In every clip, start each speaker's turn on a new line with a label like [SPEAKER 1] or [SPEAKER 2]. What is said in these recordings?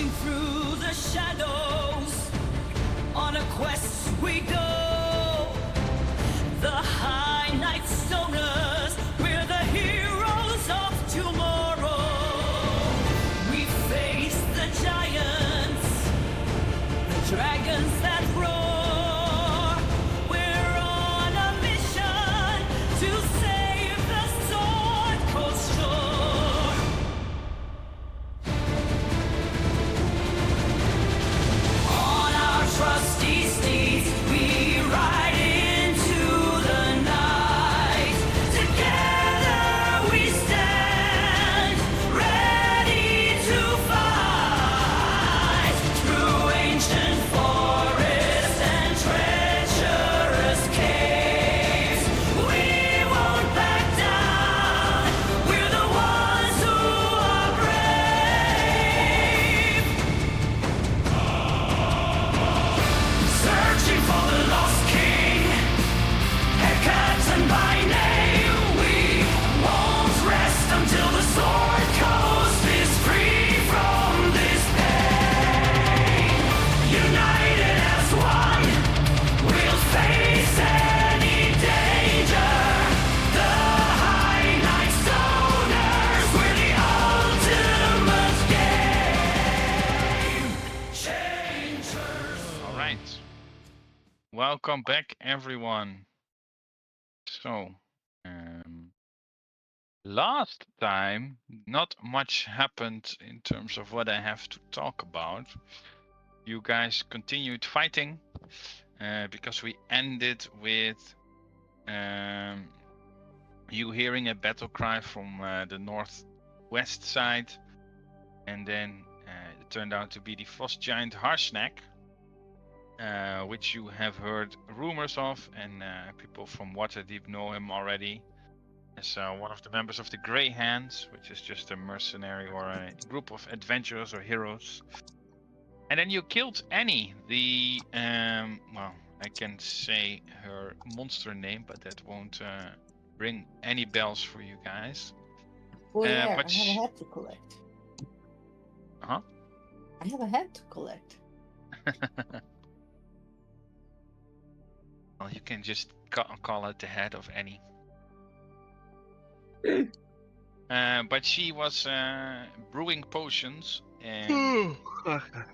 [SPEAKER 1] Marching through the shadows, on a quest we go. The High Night Stoners, we're the heroes of tomorrow. We face the giants, the dragons that roar. We're on a mission to save the Sword Coast shore. On our trusty steeds, we ride into the night. Together we stand, ready to fight. Through ancient forests and treacherous caves, we won't back down. We're the ones who are brave. Searching for the lost king, Hecatan by name. We won't rest until the Sword Coast is free from this pain. United as one, we'll face any danger. The High Night Stoners, we're the ultimate game changers.
[SPEAKER 2] All right. Welcome back, everyone. So, last time, not much happened in terms of what I have to talk about. You guys continued fighting because we ended with you hearing a battle cry from the northwest side, and then it turned out to be the frost giant Harsnack, which you have heard rumors of, and people from Waterdeep know him already as one of the members of the Grey Hands, which is just a mercenary or a group of adventurers or heroes. And then you killed Annie, the well, I can say her monster name, but that won't ring any bells for you guys.
[SPEAKER 3] Oh yeah,
[SPEAKER 2] but
[SPEAKER 3] I have a head to collect.
[SPEAKER 2] Huh?
[SPEAKER 3] I have a head to collect.
[SPEAKER 2] Well, you can just call it the head of Annie. But she was brewing potions, and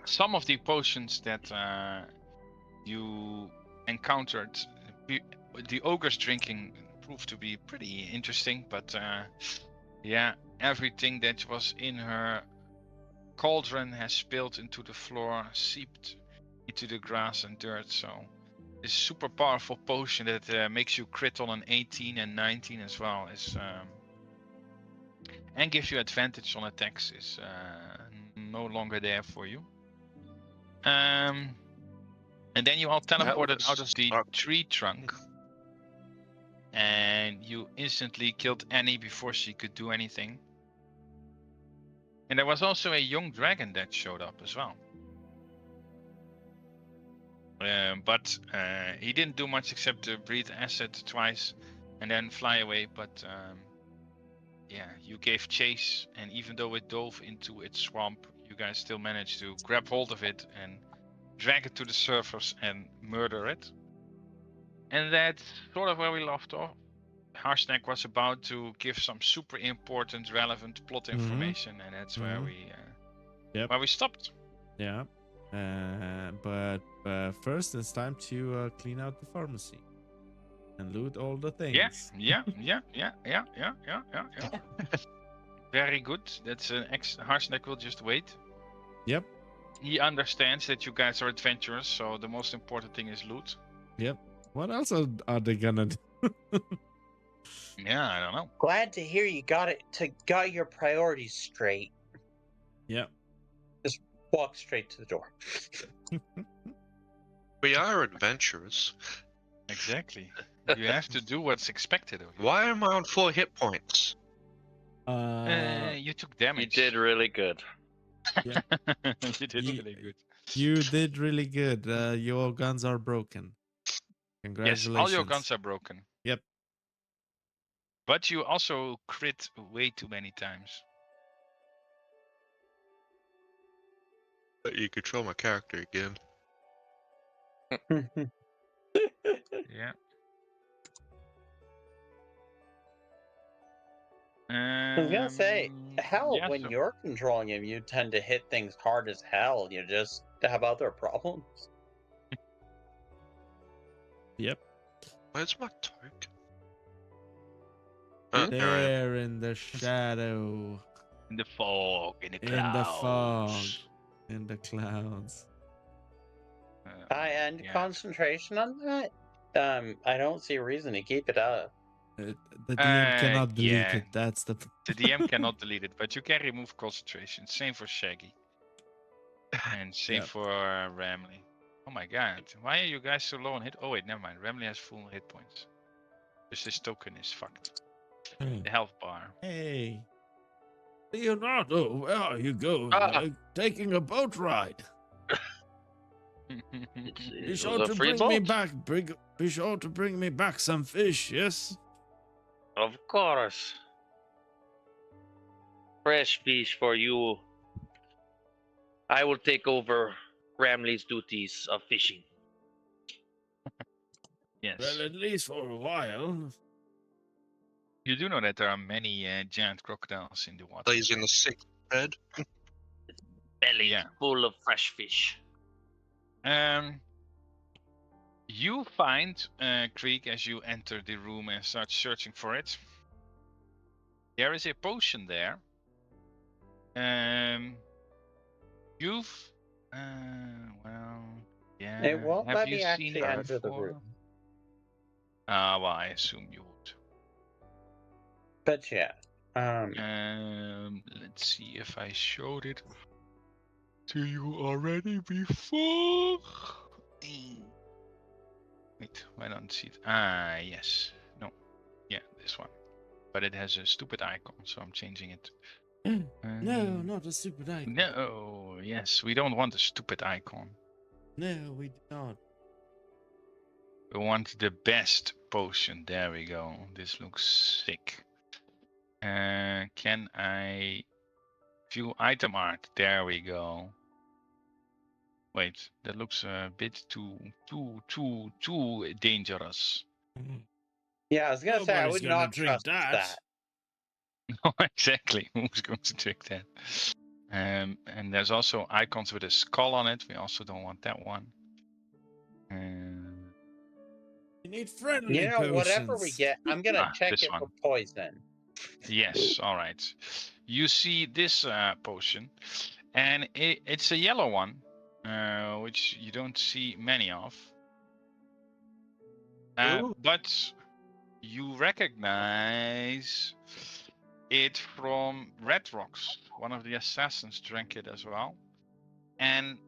[SPEAKER 2] some of the potions that you encountered, the ogres drinking, proved to be pretty interesting. But yeah, everything that was in her cauldron has spilled into the floor, seeped into the grass and dirt. So this super powerful potion that makes you crit on an 18 and 19 as well is and gives you advantage on attacks is no longer there for you. And then you all teleported out of the tree trunk, and you instantly killed Annie before she could do anything. And there was also a young dragon that showed up as well. But he didn't do much except to breathe acid twice and then fly away. But yeah, you gave chase, and even though it dove into its swamp, you guys still managed to grab hold of it and drag it to the surface and murder it. And that's sort of where we left off. Harsnack was about to give some super important, relevant plot information, and that's where we where we stopped.
[SPEAKER 4] Yeah. But first, it's time to clean out the pharmacy and loot all the things.
[SPEAKER 2] Yeah. Very good. That's an Harsnack will just wait.
[SPEAKER 4] Yep.
[SPEAKER 2] He understands that you guys are adventurers, so the most important thing is loot.
[SPEAKER 4] Yep. What else are they gonna do?
[SPEAKER 2] Yeah, I don't know.
[SPEAKER 5] Glad to hear you got your priorities straight.
[SPEAKER 4] Yep.
[SPEAKER 5] Just walk straight to the door.
[SPEAKER 6] We are adventurers.
[SPEAKER 2] Exactly. You have to do what's expected of you.
[SPEAKER 6] Why am I on 4 hit points?
[SPEAKER 2] You took damage.
[SPEAKER 7] You did really good.
[SPEAKER 4] Yeah.
[SPEAKER 2] You did really good.
[SPEAKER 4] You did really good. Your guns are broken. Congratulations.
[SPEAKER 2] Yes, all your guns are broken.
[SPEAKER 4] Yep.
[SPEAKER 2] But you also crit way too many times.
[SPEAKER 6] Let you control my character again.
[SPEAKER 2] Yeah.
[SPEAKER 5] I was gonna say, hell,
[SPEAKER 2] yeah,
[SPEAKER 5] when
[SPEAKER 2] so-
[SPEAKER 5] you're controlling him, you tend to hit things hard as hell. You just have other problems.
[SPEAKER 4] Yep.
[SPEAKER 6] Where's my token?
[SPEAKER 5] Hmm?
[SPEAKER 6] There I am.
[SPEAKER 4] There in the shadow,
[SPEAKER 2] in the fog, in the clouds.
[SPEAKER 4] in the fog, in the clouds.
[SPEAKER 5] I end
[SPEAKER 2] yeah.
[SPEAKER 5] concentration on that. I don't see a reason to keep it up.
[SPEAKER 4] The DM cannot delete
[SPEAKER 2] yeah.
[SPEAKER 4] it. That's the.
[SPEAKER 2] The DM cannot delete it, but you can remove concentration. Same for Shaggy. And same
[SPEAKER 4] Yep.
[SPEAKER 2] for Ramley. Oh my god. Why are you guys so low on hit? Oh wait, never mind. Ramley has full hit points. Just his token is fucked. The health bar.
[SPEAKER 4] Hey, Leonardo, where are you going?
[SPEAKER 7] Ah.
[SPEAKER 4] Taking a boat ride. Be sure to bring me back. Be sure to bring me back some fish. Yes.
[SPEAKER 7] Of course. Fresh fish for you. I will take over Ramley's duties of fishing.
[SPEAKER 2] yes.
[SPEAKER 4] Well, at least for a while.
[SPEAKER 2] You do know that there are many giant crocodiles in the water.
[SPEAKER 6] Lays in the sick bed.
[SPEAKER 7] Belly
[SPEAKER 2] Yeah.
[SPEAKER 7] full of fresh fish.
[SPEAKER 2] You find Creek as you enter the room and start searching for it. There is a potion there. You've well, yeah.
[SPEAKER 5] It won't
[SPEAKER 2] Have
[SPEAKER 5] let
[SPEAKER 2] you
[SPEAKER 5] me
[SPEAKER 2] seen
[SPEAKER 5] actually
[SPEAKER 2] it
[SPEAKER 5] enter the
[SPEAKER 2] before?
[SPEAKER 5] room.
[SPEAKER 2] Well, I assume you would.
[SPEAKER 5] But yeah.
[SPEAKER 2] Let's see if I showed it to you already before. Wait, why don't I see it? Ah, yes. No. Yeah, this one. But it has a stupid icon, so I'm changing it.
[SPEAKER 4] No, not a stupid icon.
[SPEAKER 2] No, yes, we don't want a stupid icon.
[SPEAKER 4] No, we do not.
[SPEAKER 2] We want the best potion. There we go. This looks sick. Can I view item art? There we go. Wait, that looks a bit too dangerous.
[SPEAKER 5] Yeah, I was gonna say I
[SPEAKER 4] Nobody's
[SPEAKER 5] would
[SPEAKER 4] gonna
[SPEAKER 5] not
[SPEAKER 4] drink
[SPEAKER 5] trust
[SPEAKER 4] that.
[SPEAKER 5] that.
[SPEAKER 2] No, exactly. Who's going to drink that? And there's also icons with a skull on it. We also don't want that one.
[SPEAKER 4] You need friendly
[SPEAKER 5] You know, whatever we
[SPEAKER 4] potions.
[SPEAKER 5] get, I'm gonna check
[SPEAKER 2] this
[SPEAKER 5] it
[SPEAKER 2] one.
[SPEAKER 5] for poison.
[SPEAKER 2] Yes, all right. You see this potion, and it's a yellow one, which you don't see many of.
[SPEAKER 6] Ooh.
[SPEAKER 2] But you recognize it from Red Rocks. One of the assassins drank it as well. And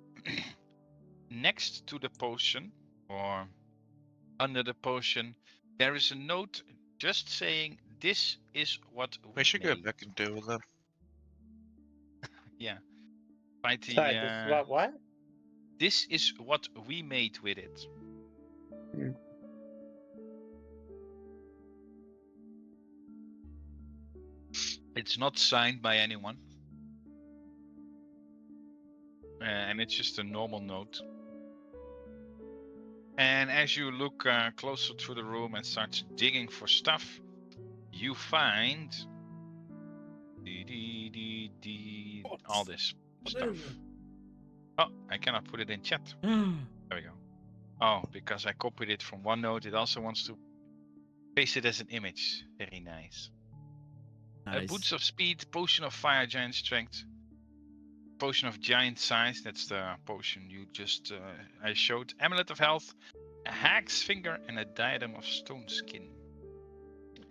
[SPEAKER 2] next to the potion, or under the potion, there is a note just saying, "This is what we
[SPEAKER 6] I should go
[SPEAKER 2] made."
[SPEAKER 6] back and deal with them.
[SPEAKER 2] Yeah. Fight the,
[SPEAKER 5] Sorry, this is what?
[SPEAKER 2] This is what we made with it.
[SPEAKER 5] Hmm.
[SPEAKER 2] It's not signed by anyone. And it's just a normal note. And as you look closer to the room and start digging for stuff, you find all this stuff. Oh, I cannot put it in chat. There we go. Oh, because I copied it from OneNote, it also wants to paste it as an image. Very nice.
[SPEAKER 4] Nice.
[SPEAKER 2] Boots of speed, potion of fire, giant strength, potion of giant size. That's the potion you just I showed. Amulet of health, a hag's finger, and a diadem of stone skin.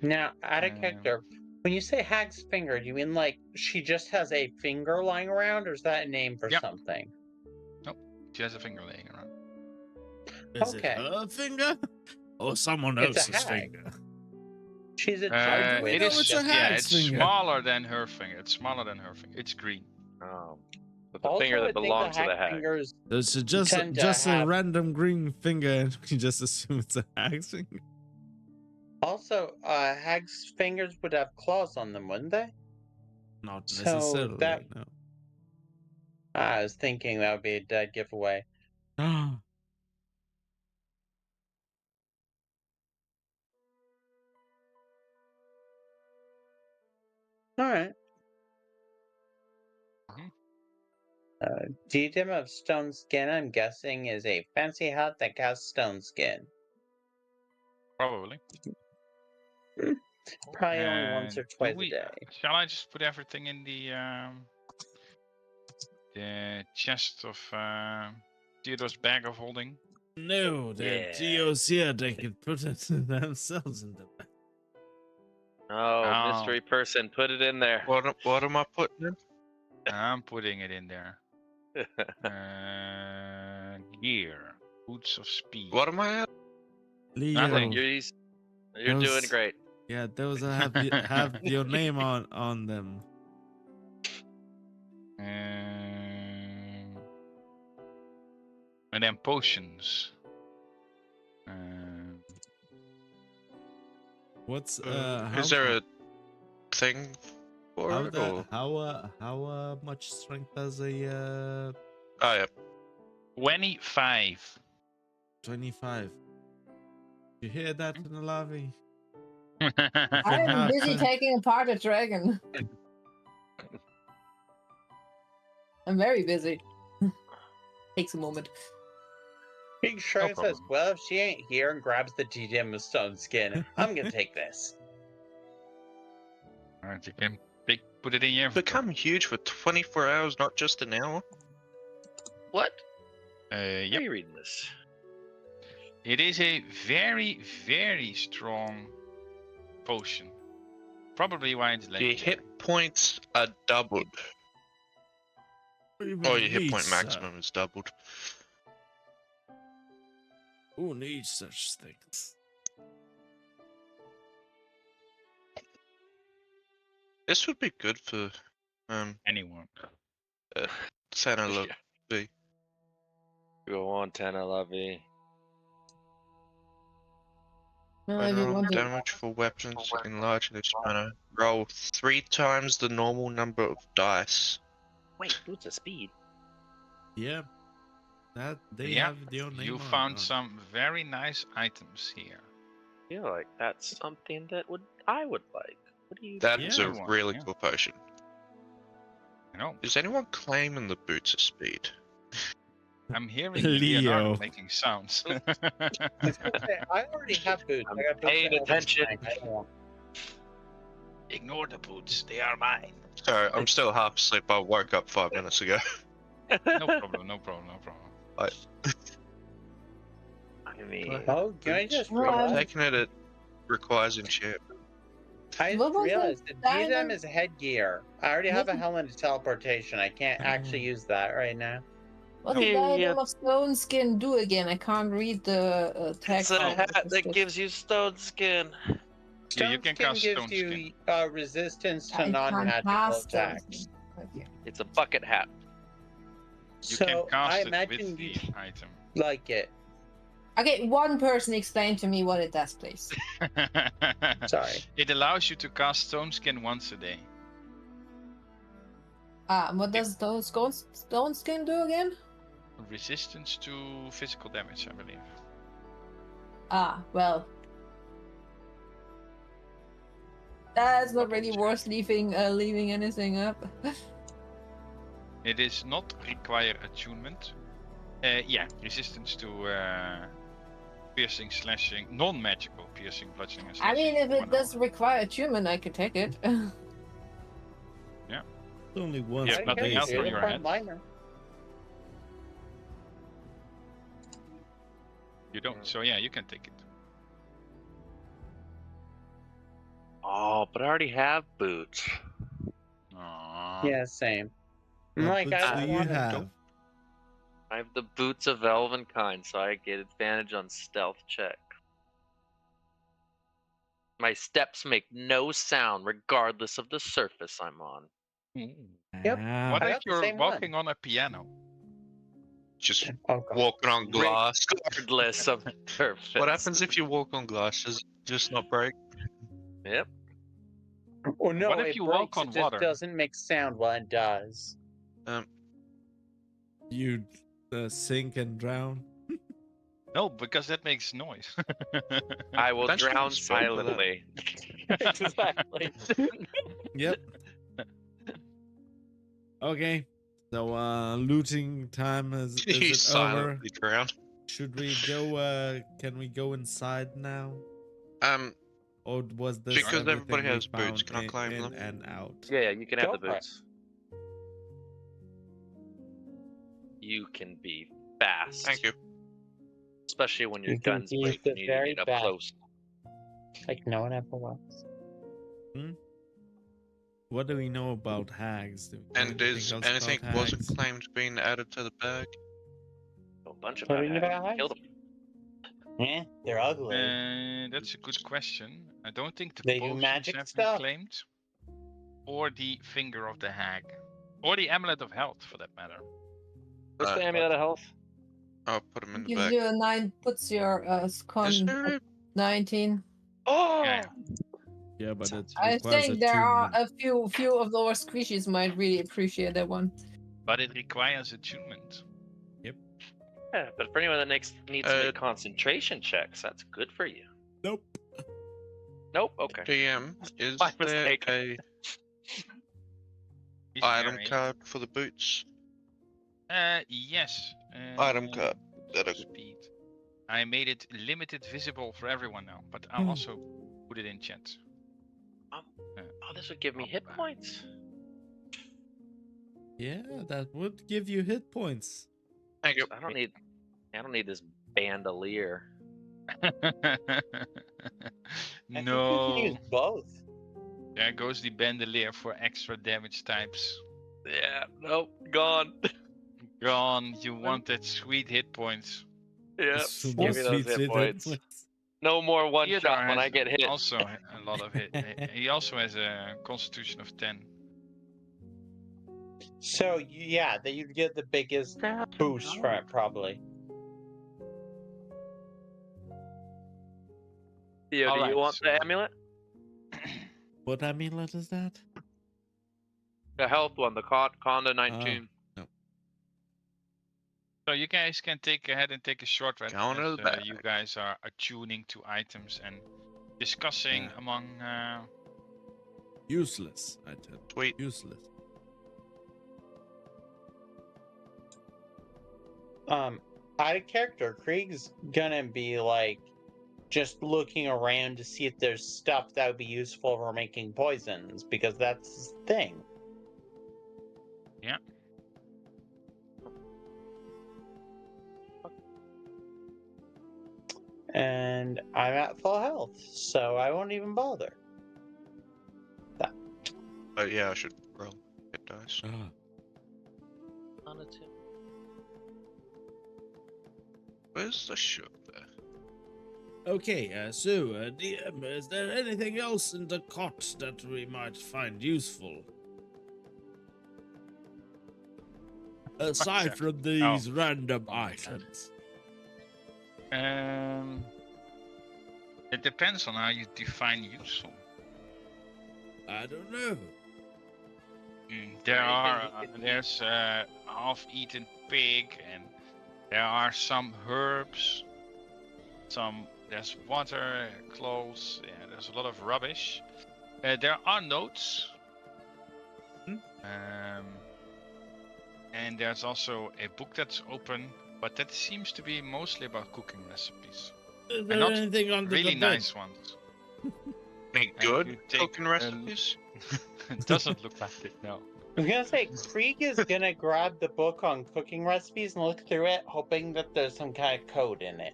[SPEAKER 5] Now, out of character, when you say hag's finger, do you mean like she just has a finger lying around, or is that a name for
[SPEAKER 2] Yep.
[SPEAKER 5] something?
[SPEAKER 2] She has a finger laying around.
[SPEAKER 4] Is
[SPEAKER 5] Okay.
[SPEAKER 4] it her finger or someone
[SPEAKER 5] It's a
[SPEAKER 4] else's
[SPEAKER 5] hag.
[SPEAKER 4] finger?
[SPEAKER 5] She's a
[SPEAKER 2] It
[SPEAKER 5] druid.
[SPEAKER 2] is.
[SPEAKER 4] it's a
[SPEAKER 2] Yeah,
[SPEAKER 4] hag's
[SPEAKER 2] it's
[SPEAKER 4] finger.
[SPEAKER 2] smaller than her finger. It's smaller than her finger. It's green.
[SPEAKER 7] But the
[SPEAKER 5] Also,
[SPEAKER 7] finger
[SPEAKER 5] I
[SPEAKER 7] that
[SPEAKER 5] think
[SPEAKER 7] belongs to the
[SPEAKER 5] hag
[SPEAKER 7] hag.
[SPEAKER 5] fingers
[SPEAKER 4] It's
[SPEAKER 5] tend to
[SPEAKER 4] just a
[SPEAKER 5] have-
[SPEAKER 4] random green finger, and we just assume it's a hag's finger.
[SPEAKER 5] Also, hag's fingers would have claws on them, wouldn't they?
[SPEAKER 4] Not
[SPEAKER 5] So
[SPEAKER 4] necessarily.
[SPEAKER 5] that-
[SPEAKER 4] No.
[SPEAKER 5] I was thinking that would be a dead giveaway. Alright.
[SPEAKER 2] Mhm.
[SPEAKER 5] Diadem of Stone Skin, I'm guessing, is a fancy hat that casts stone skin.
[SPEAKER 2] Probably.
[SPEAKER 5] Probably only once or
[SPEAKER 2] Do
[SPEAKER 5] twice
[SPEAKER 2] we-
[SPEAKER 5] a day.
[SPEAKER 2] Shall I just put everything in the chest of Theodore's bag of holding?
[SPEAKER 4] No, the
[SPEAKER 7] Yeah.
[SPEAKER 4] geos here, they can put it themselves in the back.
[SPEAKER 7] Oh,
[SPEAKER 2] Oh.
[SPEAKER 7] mystery person, put it in there.
[SPEAKER 6] What am I putting in?
[SPEAKER 2] I'm putting it in there. Gear, boots of speed.
[SPEAKER 6] What am I at?
[SPEAKER 4] Leo.
[SPEAKER 2] Nothing.
[SPEAKER 7] You're doing
[SPEAKER 4] Those-
[SPEAKER 7] great.
[SPEAKER 4] Yeah, those have have your name on them.
[SPEAKER 2] And then potions.
[SPEAKER 4] What's
[SPEAKER 6] Is there a thing for
[SPEAKER 4] how
[SPEAKER 6] it?
[SPEAKER 4] that
[SPEAKER 6] Or...
[SPEAKER 4] how much strength does a
[SPEAKER 6] Oh yeah.
[SPEAKER 2] 25.
[SPEAKER 4] 25? You hear that in the lobby?
[SPEAKER 3] I am busy taking apart a dragon. I'm very busy. Takes a moment.
[SPEAKER 5] Big Shark says,
[SPEAKER 2] problem.
[SPEAKER 5] well, if she ain't here, and grabs the Diadem of Stone Skin, I'm gonna take this.
[SPEAKER 2] Alright, you can put it in your
[SPEAKER 6] Become huge for 24 hours, not just an hour.
[SPEAKER 7] What?
[SPEAKER 2] Yep.
[SPEAKER 7] Are you reading this?
[SPEAKER 2] It is a very, very strong potion. Probably why it's
[SPEAKER 6] Your
[SPEAKER 2] legendary.
[SPEAKER 6] hit points are doubled. Or your hit point maximum is doubled.
[SPEAKER 4] Who needs such things?
[SPEAKER 6] This would be good for
[SPEAKER 2] Anyone.
[SPEAKER 6] Santa
[SPEAKER 7] Yeah.
[SPEAKER 6] Lovey.
[SPEAKER 7] Go on, Tana Lovey.
[SPEAKER 3] No, I didn't want to.
[SPEAKER 6] Damage for weapons enlarging this manner. Roll 3 times the normal number of dice.
[SPEAKER 7] Wait, boots of speed.
[SPEAKER 4] Yeah, that they
[SPEAKER 2] Yeah,
[SPEAKER 4] have your name
[SPEAKER 2] You
[SPEAKER 4] on.
[SPEAKER 2] found some very nice items here.
[SPEAKER 7] I feel like that's something that I would like. What do you?
[SPEAKER 6] That is
[SPEAKER 4] Yeah.
[SPEAKER 6] a really
[SPEAKER 2] Yeah.
[SPEAKER 6] cool potion.
[SPEAKER 2] You know,
[SPEAKER 6] Is anyone claiming the boots of speed?
[SPEAKER 2] I'm hearing
[SPEAKER 4] Leo.
[SPEAKER 2] Leonardo making sounds.
[SPEAKER 5] I was gonna say, I already have boots.
[SPEAKER 7] I'm
[SPEAKER 5] I got boots
[SPEAKER 7] paying
[SPEAKER 5] that hold
[SPEAKER 7] attention.
[SPEAKER 5] strength. I don't want-
[SPEAKER 2] Ignore the boots, they are mine.
[SPEAKER 6] Sorry, I'm still half asleep. I woke up 5 minutes ago.
[SPEAKER 2] No problem, no problem, no problem.
[SPEAKER 7] I mean,
[SPEAKER 5] Oh, can I just
[SPEAKER 3] Well,
[SPEAKER 5] realize?
[SPEAKER 6] Taking it requires enchantment.
[SPEAKER 5] I
[SPEAKER 3] What
[SPEAKER 5] just
[SPEAKER 3] was
[SPEAKER 5] realized
[SPEAKER 3] it?
[SPEAKER 5] that diadem
[SPEAKER 3] Diamond?
[SPEAKER 5] is headgear. I already have a
[SPEAKER 3] What?
[SPEAKER 5] helmet of teleportation. I can't actually use that right now.
[SPEAKER 3] What did
[SPEAKER 7] Yeah.
[SPEAKER 3] Diadem of Stone Skin do again? I can't read the text.
[SPEAKER 7] it's a
[SPEAKER 3] on
[SPEAKER 7] hat
[SPEAKER 3] it.
[SPEAKER 7] that gives you stone skin.
[SPEAKER 2] Yeah,
[SPEAKER 5] Stone
[SPEAKER 2] you can
[SPEAKER 5] skin
[SPEAKER 2] cast
[SPEAKER 5] gives
[SPEAKER 2] stone
[SPEAKER 5] you
[SPEAKER 2] skin.
[SPEAKER 5] resistance
[SPEAKER 3] I
[SPEAKER 5] to
[SPEAKER 3] can't
[SPEAKER 5] non-magical
[SPEAKER 3] cast Stone
[SPEAKER 5] attacks.
[SPEAKER 3] Skin. Okay.
[SPEAKER 7] It's a bucket hat.
[SPEAKER 2] You
[SPEAKER 5] So
[SPEAKER 2] can cast
[SPEAKER 5] I
[SPEAKER 2] it
[SPEAKER 5] imagine
[SPEAKER 2] with
[SPEAKER 5] you
[SPEAKER 2] the item.
[SPEAKER 5] like it.
[SPEAKER 3] Okay, one person explain to me what it does, please.
[SPEAKER 5] Sorry.
[SPEAKER 2] It allows you to cast stone skin once a day.
[SPEAKER 3] What does Stone Skin do again?
[SPEAKER 2] Resistance to physical damage, I believe.
[SPEAKER 3] Well. That's not
[SPEAKER 2] Double
[SPEAKER 3] really
[SPEAKER 2] check.
[SPEAKER 3] worth leaving anything up.
[SPEAKER 2] It is not require attunement. Yeah, resistance to piercing, slashing, non-magical piercing, bludgeoning, and
[SPEAKER 3] I
[SPEAKER 2] slashing.
[SPEAKER 3] mean, if it
[SPEAKER 2] 1
[SPEAKER 3] does
[SPEAKER 2] hour.
[SPEAKER 3] require attunement, I could take it.
[SPEAKER 4] Only once
[SPEAKER 2] Yeah,
[SPEAKER 4] per
[SPEAKER 2] nothing
[SPEAKER 4] day,
[SPEAKER 2] else
[SPEAKER 4] so-
[SPEAKER 2] on your head.
[SPEAKER 5] Minor.
[SPEAKER 2] You don't, so yeah, you can take it.
[SPEAKER 7] Oh, but I already have boots.
[SPEAKER 2] Aww.
[SPEAKER 5] Yeah, same. I'm
[SPEAKER 4] What
[SPEAKER 5] like,
[SPEAKER 4] boots
[SPEAKER 5] I
[SPEAKER 4] do
[SPEAKER 5] don't
[SPEAKER 4] you
[SPEAKER 5] want
[SPEAKER 4] have?
[SPEAKER 7] I have the boots of elven kind, so I get advantage on stealth check. My steps make no sound regardless of the surface I'm on.
[SPEAKER 5] Yep.
[SPEAKER 4] Ah,
[SPEAKER 2] What
[SPEAKER 5] I
[SPEAKER 2] if
[SPEAKER 5] got the
[SPEAKER 2] you're
[SPEAKER 5] same one.
[SPEAKER 2] walking on a piano?
[SPEAKER 6] Just
[SPEAKER 5] Oh, God.
[SPEAKER 6] walking on glass.
[SPEAKER 7] Regardless of surface.
[SPEAKER 6] What happens if you walk on glass? Does it just not break?
[SPEAKER 7] Yep.
[SPEAKER 5] Oh no,
[SPEAKER 2] What if
[SPEAKER 5] it
[SPEAKER 2] you
[SPEAKER 5] breaks.
[SPEAKER 2] walk on
[SPEAKER 5] it just
[SPEAKER 2] water?
[SPEAKER 5] doesn't make sound when it does.
[SPEAKER 4] You sink and drown.
[SPEAKER 2] No, because that makes noise.
[SPEAKER 7] I will
[SPEAKER 6] Don't you
[SPEAKER 7] drown
[SPEAKER 6] have a spell for that?
[SPEAKER 7] silently. Exactly.
[SPEAKER 4] Yep. Okay. So looting time is
[SPEAKER 6] You
[SPEAKER 4] it over?
[SPEAKER 6] silently drown.
[SPEAKER 4] Should we go can we go inside now? Or was this
[SPEAKER 6] Because
[SPEAKER 4] everything
[SPEAKER 6] everybody
[SPEAKER 4] we
[SPEAKER 6] has boots,
[SPEAKER 4] found
[SPEAKER 6] can I claim
[SPEAKER 4] in
[SPEAKER 6] them?
[SPEAKER 4] and out?
[SPEAKER 7] Yeah, you can have
[SPEAKER 5] Go
[SPEAKER 7] the
[SPEAKER 5] for it.
[SPEAKER 7] boots. You can be fast.
[SPEAKER 6] Thank you.
[SPEAKER 7] Especially when your
[SPEAKER 5] You can
[SPEAKER 7] gun's
[SPEAKER 5] be
[SPEAKER 7] breaking,
[SPEAKER 5] the
[SPEAKER 7] you need
[SPEAKER 5] very
[SPEAKER 7] it up
[SPEAKER 5] best.
[SPEAKER 7] close.
[SPEAKER 5] Like no one ever was.
[SPEAKER 4] What do we know about hags? Do we know
[SPEAKER 6] And is
[SPEAKER 4] else
[SPEAKER 6] anything
[SPEAKER 4] about
[SPEAKER 6] wasn't
[SPEAKER 4] hags?
[SPEAKER 6] claimed being added to the bag?
[SPEAKER 7] A bunch of
[SPEAKER 5] What
[SPEAKER 7] bad
[SPEAKER 5] do you
[SPEAKER 7] hags.
[SPEAKER 5] about
[SPEAKER 7] Kill them.
[SPEAKER 5] Yeah, they're ugly.
[SPEAKER 2] That's a good question. I don't think the
[SPEAKER 5] They do
[SPEAKER 2] potions
[SPEAKER 5] magic
[SPEAKER 2] have
[SPEAKER 5] stuff.
[SPEAKER 2] been claimed. Or the finger of the hag. Or the amulet of health, for that matter.
[SPEAKER 7] What's the amulet of health?
[SPEAKER 6] I'll put them in the
[SPEAKER 3] Gives
[SPEAKER 6] bag.
[SPEAKER 3] you a 9, puts your
[SPEAKER 6] Is
[SPEAKER 3] con
[SPEAKER 6] there
[SPEAKER 3] at 19.
[SPEAKER 7] Oh!
[SPEAKER 2] Yeah.
[SPEAKER 4] Yeah, but it
[SPEAKER 3] I
[SPEAKER 4] requires
[SPEAKER 3] think there are
[SPEAKER 4] attunement.
[SPEAKER 3] a few of our species might really appreciate that one.
[SPEAKER 2] But it requires attunement.
[SPEAKER 7] Yeah, but for anyone that needs to make
[SPEAKER 6] Uh,
[SPEAKER 7] concentration checks, that's good for you.
[SPEAKER 4] Nope.
[SPEAKER 7] Nope. Okay.
[SPEAKER 6] DM, is
[SPEAKER 7] My
[SPEAKER 6] there
[SPEAKER 7] mistake.
[SPEAKER 6] a
[SPEAKER 2] He's
[SPEAKER 6] item
[SPEAKER 2] carrying.
[SPEAKER 6] card for the boots?
[SPEAKER 2] Yes.
[SPEAKER 6] Item card. That'll
[SPEAKER 2] Speed. I made it limited visible for everyone now, but I'll also put it in chat.
[SPEAKER 7] Oh, this would give me hit points.
[SPEAKER 4] Yeah, that would give you hit points.
[SPEAKER 6] Thank you.
[SPEAKER 7] I don't need this bandolier.
[SPEAKER 5] I think you can
[SPEAKER 2] No.
[SPEAKER 5] use both.
[SPEAKER 2] There goes the bandolier for extra damage types.
[SPEAKER 7] Yeah. Nope. Gone.
[SPEAKER 2] Gone. You wanted sweet hit points.
[SPEAKER 7] Yeah.
[SPEAKER 4] Super
[SPEAKER 7] Give me those
[SPEAKER 4] sweet
[SPEAKER 7] hit points.
[SPEAKER 4] points.
[SPEAKER 7] No more one
[SPEAKER 2] Theodore
[SPEAKER 7] shot when
[SPEAKER 2] has
[SPEAKER 7] I get hit.
[SPEAKER 2] Also a lot of hit. He also has a constitution of 10.
[SPEAKER 5] So yeah, that you'd get the biggest boost from it probably.
[SPEAKER 7] Theo, do
[SPEAKER 2] Alright,
[SPEAKER 7] you want
[SPEAKER 2] so-
[SPEAKER 7] the amulet?
[SPEAKER 4] What amulet is that?
[SPEAKER 7] The health one, the Conda 19.
[SPEAKER 2] So you guys can take ahead and take a short rest
[SPEAKER 6] Going to
[SPEAKER 2] as
[SPEAKER 6] the back.
[SPEAKER 2] you guys are attuning to items and discussing
[SPEAKER 4] Yeah.
[SPEAKER 2] among
[SPEAKER 4] Useless. I said
[SPEAKER 6] Sweet.
[SPEAKER 4] useless.
[SPEAKER 5] Out of character, Krieg's gonna be like just looking around to see if there's stuff that would be useful for making poisons, because that's his thing.
[SPEAKER 2] Yeah.
[SPEAKER 5] And I'm at full health, so I won't even bother.
[SPEAKER 6] Oh yeah, I should roll hit dice.
[SPEAKER 4] Ah.
[SPEAKER 7] On a two.
[SPEAKER 6] Where's the ship there?
[SPEAKER 4] Okay, DM, is there anything else in the cot that we might find useful? Aside from these random items.
[SPEAKER 2] It depends on how you define useful.
[SPEAKER 4] I don't know.
[SPEAKER 2] There's a half-eaten pig, and there are some herbs. There's water, clothes. Yeah, there's a lot of rubbish. There are notes. And there's also a book that's open, but that seems to be mostly about cooking recipes.
[SPEAKER 4] Is
[SPEAKER 2] And
[SPEAKER 4] there
[SPEAKER 2] not
[SPEAKER 4] anything under
[SPEAKER 2] really
[SPEAKER 4] the bed?
[SPEAKER 2] nice ones.
[SPEAKER 6] Any
[SPEAKER 2] And
[SPEAKER 6] good
[SPEAKER 2] you take
[SPEAKER 6] cooking recipes?
[SPEAKER 2] It doesn't look like it, no.
[SPEAKER 5] I was gonna say, Krieg is gonna grab the book on cooking recipes and look through it, hoping that there's some kind of code in it.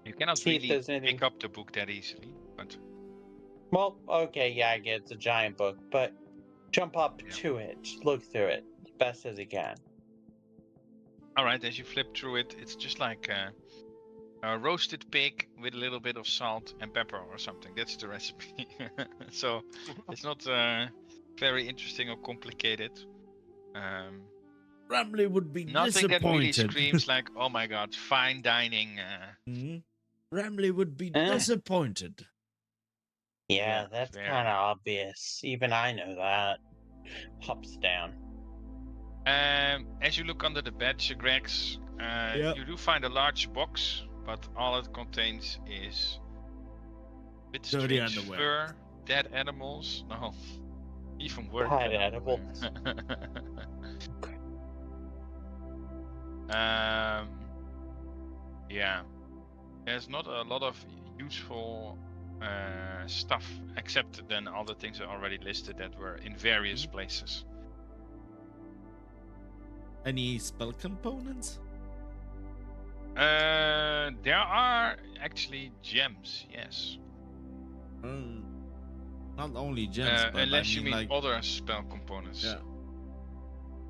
[SPEAKER 2] You cannot
[SPEAKER 5] See if
[SPEAKER 2] really
[SPEAKER 5] there's anything-
[SPEAKER 2] pick up the book that easily, but
[SPEAKER 5] Well, okay, yeah, I get it's a giant book, but jump up
[SPEAKER 2] Yeah.
[SPEAKER 5] to it, look through it as best as you can.
[SPEAKER 2] alright, as you flip through it, it's just like a roasted pig with a little bit of salt and pepper or something. That's the recipe. So it's not very interesting or complicated.
[SPEAKER 4] Ramley would be
[SPEAKER 2] Nothing that really
[SPEAKER 4] disappointed.
[SPEAKER 2] screams like, oh my god, fine dining.
[SPEAKER 4] Mhm. Ramley would be
[SPEAKER 5] Eh.
[SPEAKER 4] disappointed.
[SPEAKER 5] Yeah,
[SPEAKER 2] Yeah,
[SPEAKER 5] that's
[SPEAKER 2] fair.
[SPEAKER 5] kind of obvious. Even I know that. Hops down.
[SPEAKER 2] As you look under the bed, Grex,
[SPEAKER 4] Yep.
[SPEAKER 2] you do find a large box, but all it contains is a bit
[SPEAKER 4] Dirty
[SPEAKER 2] strange
[SPEAKER 4] underwear.
[SPEAKER 2] fur, dead animals. No, even worse.
[SPEAKER 5] Dead
[SPEAKER 2] than
[SPEAKER 5] animals.
[SPEAKER 2] Yeah, there's not a lot of useful stuff except then all the things that are already listed that were in various places.
[SPEAKER 4] Any spell components?
[SPEAKER 2] There are actually gems, yes.
[SPEAKER 4] Not only gems, but
[SPEAKER 2] Unless
[SPEAKER 4] I
[SPEAKER 2] you
[SPEAKER 4] mean
[SPEAKER 2] mean
[SPEAKER 4] like
[SPEAKER 2] other spell components.
[SPEAKER 4] yeah.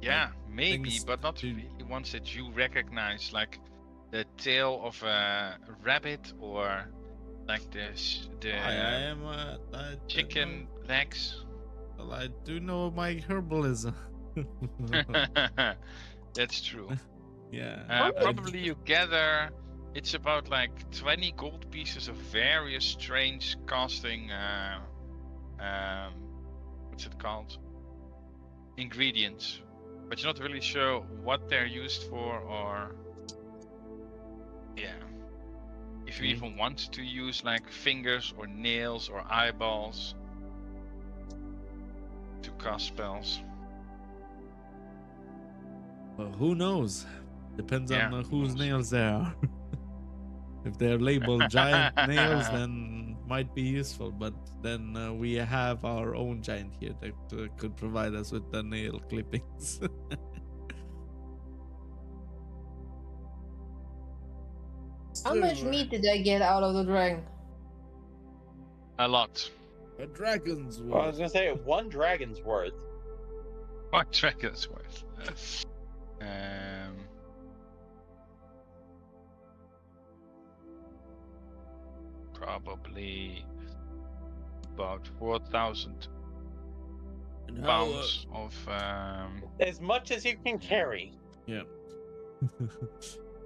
[SPEAKER 2] Yeah, maybe,
[SPEAKER 4] things
[SPEAKER 2] but not
[SPEAKER 4] to-
[SPEAKER 2] really ones that you recognize, like the tail of a rabbit or like the
[SPEAKER 4] I am I
[SPEAKER 2] chicken legs.
[SPEAKER 4] Well, I do know my herbalism.
[SPEAKER 2] That's true.
[SPEAKER 4] Yeah.
[SPEAKER 2] Probably you gather it's about like 20 gold pieces of various strange casting what's it called? Ingredients. But you're not really sure what they're used for or if you
[SPEAKER 4] Okay.
[SPEAKER 2] even want to use like fingers or nails or eyeballs to cast spells.
[SPEAKER 4] Well, who knows? Depends
[SPEAKER 2] Yeah,
[SPEAKER 4] on
[SPEAKER 2] who
[SPEAKER 4] whose
[SPEAKER 2] knows?
[SPEAKER 4] nails they are. If they're labeled giant nails, then might be useful. But then we have our own giant here that could provide us with the nail clippings.
[SPEAKER 3] How much meat did I get out of the dragon?
[SPEAKER 2] A lot.
[SPEAKER 4] A dragon's
[SPEAKER 5] Well, I was
[SPEAKER 4] worth.
[SPEAKER 5] gonna say one dragon's worth.
[SPEAKER 2] What dragon's worth? Um, probably about 4,000
[SPEAKER 4] And
[SPEAKER 2] pounds of.
[SPEAKER 5] As much as you can carry.
[SPEAKER 4] Yeah.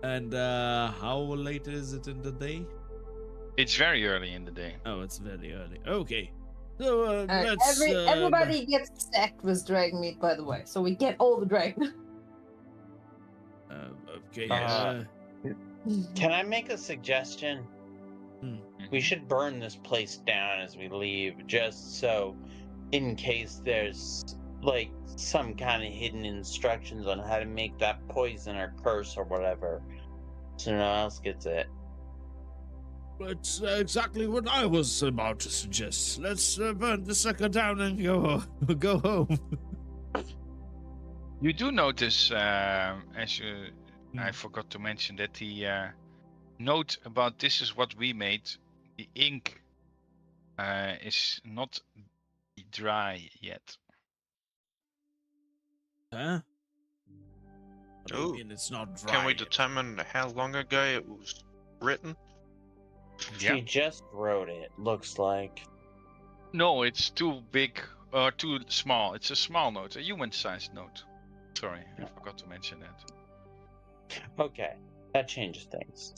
[SPEAKER 4] And how late is it in the day?
[SPEAKER 2] It's very early in the day.
[SPEAKER 4] Oh, it's very early. Okay. So
[SPEAKER 3] Alright,
[SPEAKER 4] let's.
[SPEAKER 3] everybody gets stacked with dragon meat, by the way, so we get all the dragon.
[SPEAKER 4] Okay.
[SPEAKER 5] Uh, Can I make a suggestion? We should burn this place down as we leave, just so, in case there's like some kind of hidden instructions on how to make that poison or curse or whatever, so no one else gets it.
[SPEAKER 4] That's exactly what I was about to suggest. Let's burn the sucker down and go home.
[SPEAKER 2] You do notice, as you, I forgot to mention that the note about this is what we made. The ink is not dry yet.
[SPEAKER 4] Huh? What do you
[SPEAKER 6] Ooh.
[SPEAKER 4] mean it's not dry?
[SPEAKER 6] Can we
[SPEAKER 4] yet?
[SPEAKER 6] determine how long ago it was written?
[SPEAKER 2] Yeah.
[SPEAKER 5] She just wrote it, looks like.
[SPEAKER 2] No, it's too big or too small. It's a small note, a human-sized note. Sorry, I forgot to mention that.
[SPEAKER 5] Okay, that changes things.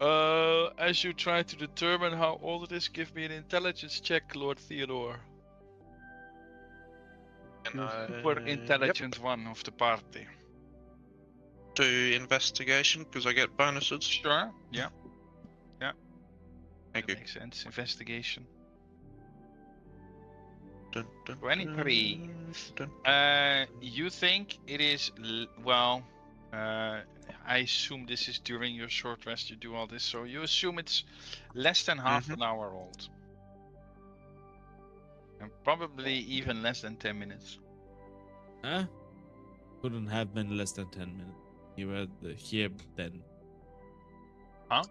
[SPEAKER 2] As you try to determine how old it is, give me an intelligence check, Lord Theodore.
[SPEAKER 6] And
[SPEAKER 2] Super intelligent one of the party.
[SPEAKER 6] Do investigation because I get bonuses.
[SPEAKER 2] Sure, yeah.
[SPEAKER 6] Thank
[SPEAKER 2] That
[SPEAKER 6] you.
[SPEAKER 2] makes sense. Investigation.
[SPEAKER 6] Dun, dun,
[SPEAKER 2] 23.
[SPEAKER 6] dun, dun.
[SPEAKER 2] You think it is I assume this is during your short rest you do all this, so you assume it's less than half an hour old. And probably even less than 10 minutes.
[SPEAKER 4] Huh? Couldn't have been less than 10 minutes. You were here then.
[SPEAKER 2] Huh?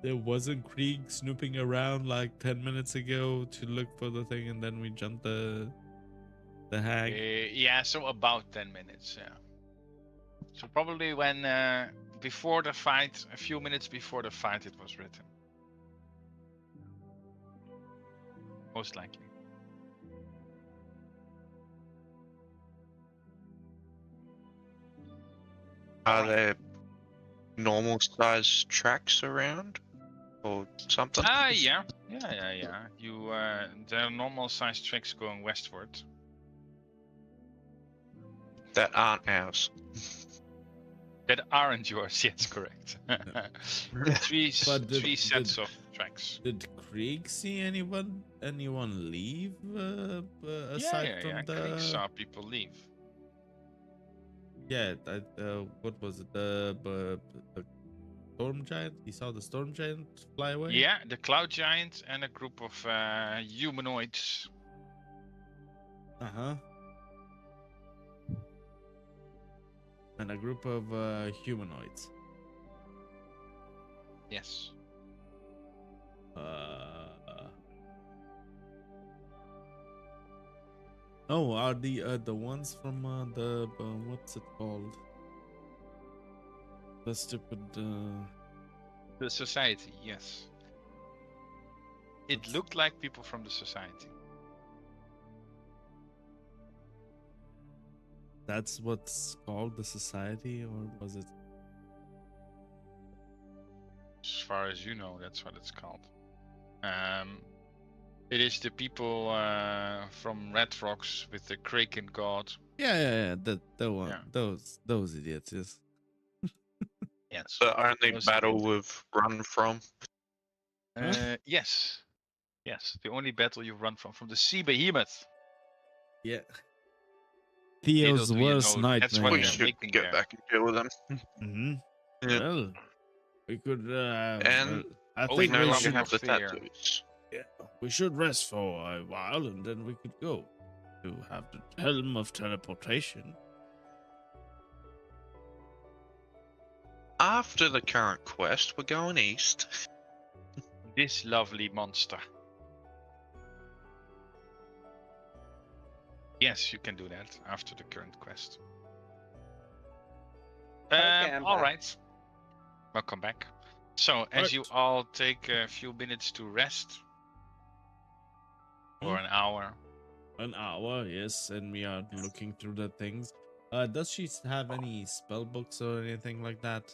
[SPEAKER 4] There wasn't Krieg snooping around like 10 minutes ago to look for the thing, and then we jumped the hag.
[SPEAKER 2] Yeah, so about 10 minutes, yeah. So probably when before the fight, a few minutes before the fight it was written. Most likely.
[SPEAKER 6] Are there normal size tracks around or something?
[SPEAKER 2] Yeah. You there are normal sized tracks going westward.
[SPEAKER 6] that aren't ours.
[SPEAKER 2] That aren't yours. Yes, correct. three
[SPEAKER 4] But
[SPEAKER 2] three sets of tracks.
[SPEAKER 4] Did Krieg see anyone leave aside from the?
[SPEAKER 2] Krieg saw people leave.
[SPEAKER 4] Yeah, what was it? The storm giant. He saw the storm giant fly away.
[SPEAKER 2] Yeah, the cloud giant and a group of humanoids.
[SPEAKER 4] And a group of humanoids.
[SPEAKER 2] Yes.
[SPEAKER 4] Oh, are the ones from the what's it called? The stupid.
[SPEAKER 2] The society. Yes. It looked like people from the society.
[SPEAKER 4] That's what's called the society, or was it?
[SPEAKER 2] As far as you know, that's what it's called. It is the people from Red Rocks with the Kraken god.
[SPEAKER 4] Yeah. The one,
[SPEAKER 2] Yeah.
[SPEAKER 4] those idiots. Yes.
[SPEAKER 2] Yes.
[SPEAKER 6] The only
[SPEAKER 2] Those
[SPEAKER 6] battle
[SPEAKER 2] idiots.
[SPEAKER 6] we've run from.
[SPEAKER 2] Yes. Yes. The only battle you've run from the sea behemoth.
[SPEAKER 4] Yeah.
[SPEAKER 2] Little
[SPEAKER 4] Theo's
[SPEAKER 2] do you
[SPEAKER 4] worst
[SPEAKER 2] know, that's what
[SPEAKER 4] nightmare.
[SPEAKER 6] We
[SPEAKER 2] they're
[SPEAKER 6] should
[SPEAKER 2] making
[SPEAKER 6] get
[SPEAKER 2] there.
[SPEAKER 6] back and deal with them.
[SPEAKER 4] Mm-hmm.
[SPEAKER 6] Yeah.
[SPEAKER 4] Well, we could.
[SPEAKER 6] And
[SPEAKER 4] I
[SPEAKER 2] Oh,
[SPEAKER 6] we
[SPEAKER 4] think
[SPEAKER 6] no
[SPEAKER 4] we
[SPEAKER 6] longer
[SPEAKER 4] should.
[SPEAKER 6] have the
[SPEAKER 2] fear.
[SPEAKER 6] tattoos.
[SPEAKER 4] Yeah, we should rest for a while, and then we could go. To have the helm of teleportation.
[SPEAKER 6] After the current quest, we're going east.
[SPEAKER 2] This lovely monster. Yes, you can do that after the current quest.
[SPEAKER 5] Okay, I'm
[SPEAKER 2] all
[SPEAKER 5] back.
[SPEAKER 2] right. Welcome back. So, as you
[SPEAKER 4] Right.
[SPEAKER 2] all take a few minutes to rest, or an hour.
[SPEAKER 4] An hour, yes, and we are looking through the things. Does she have any spell books or anything like that?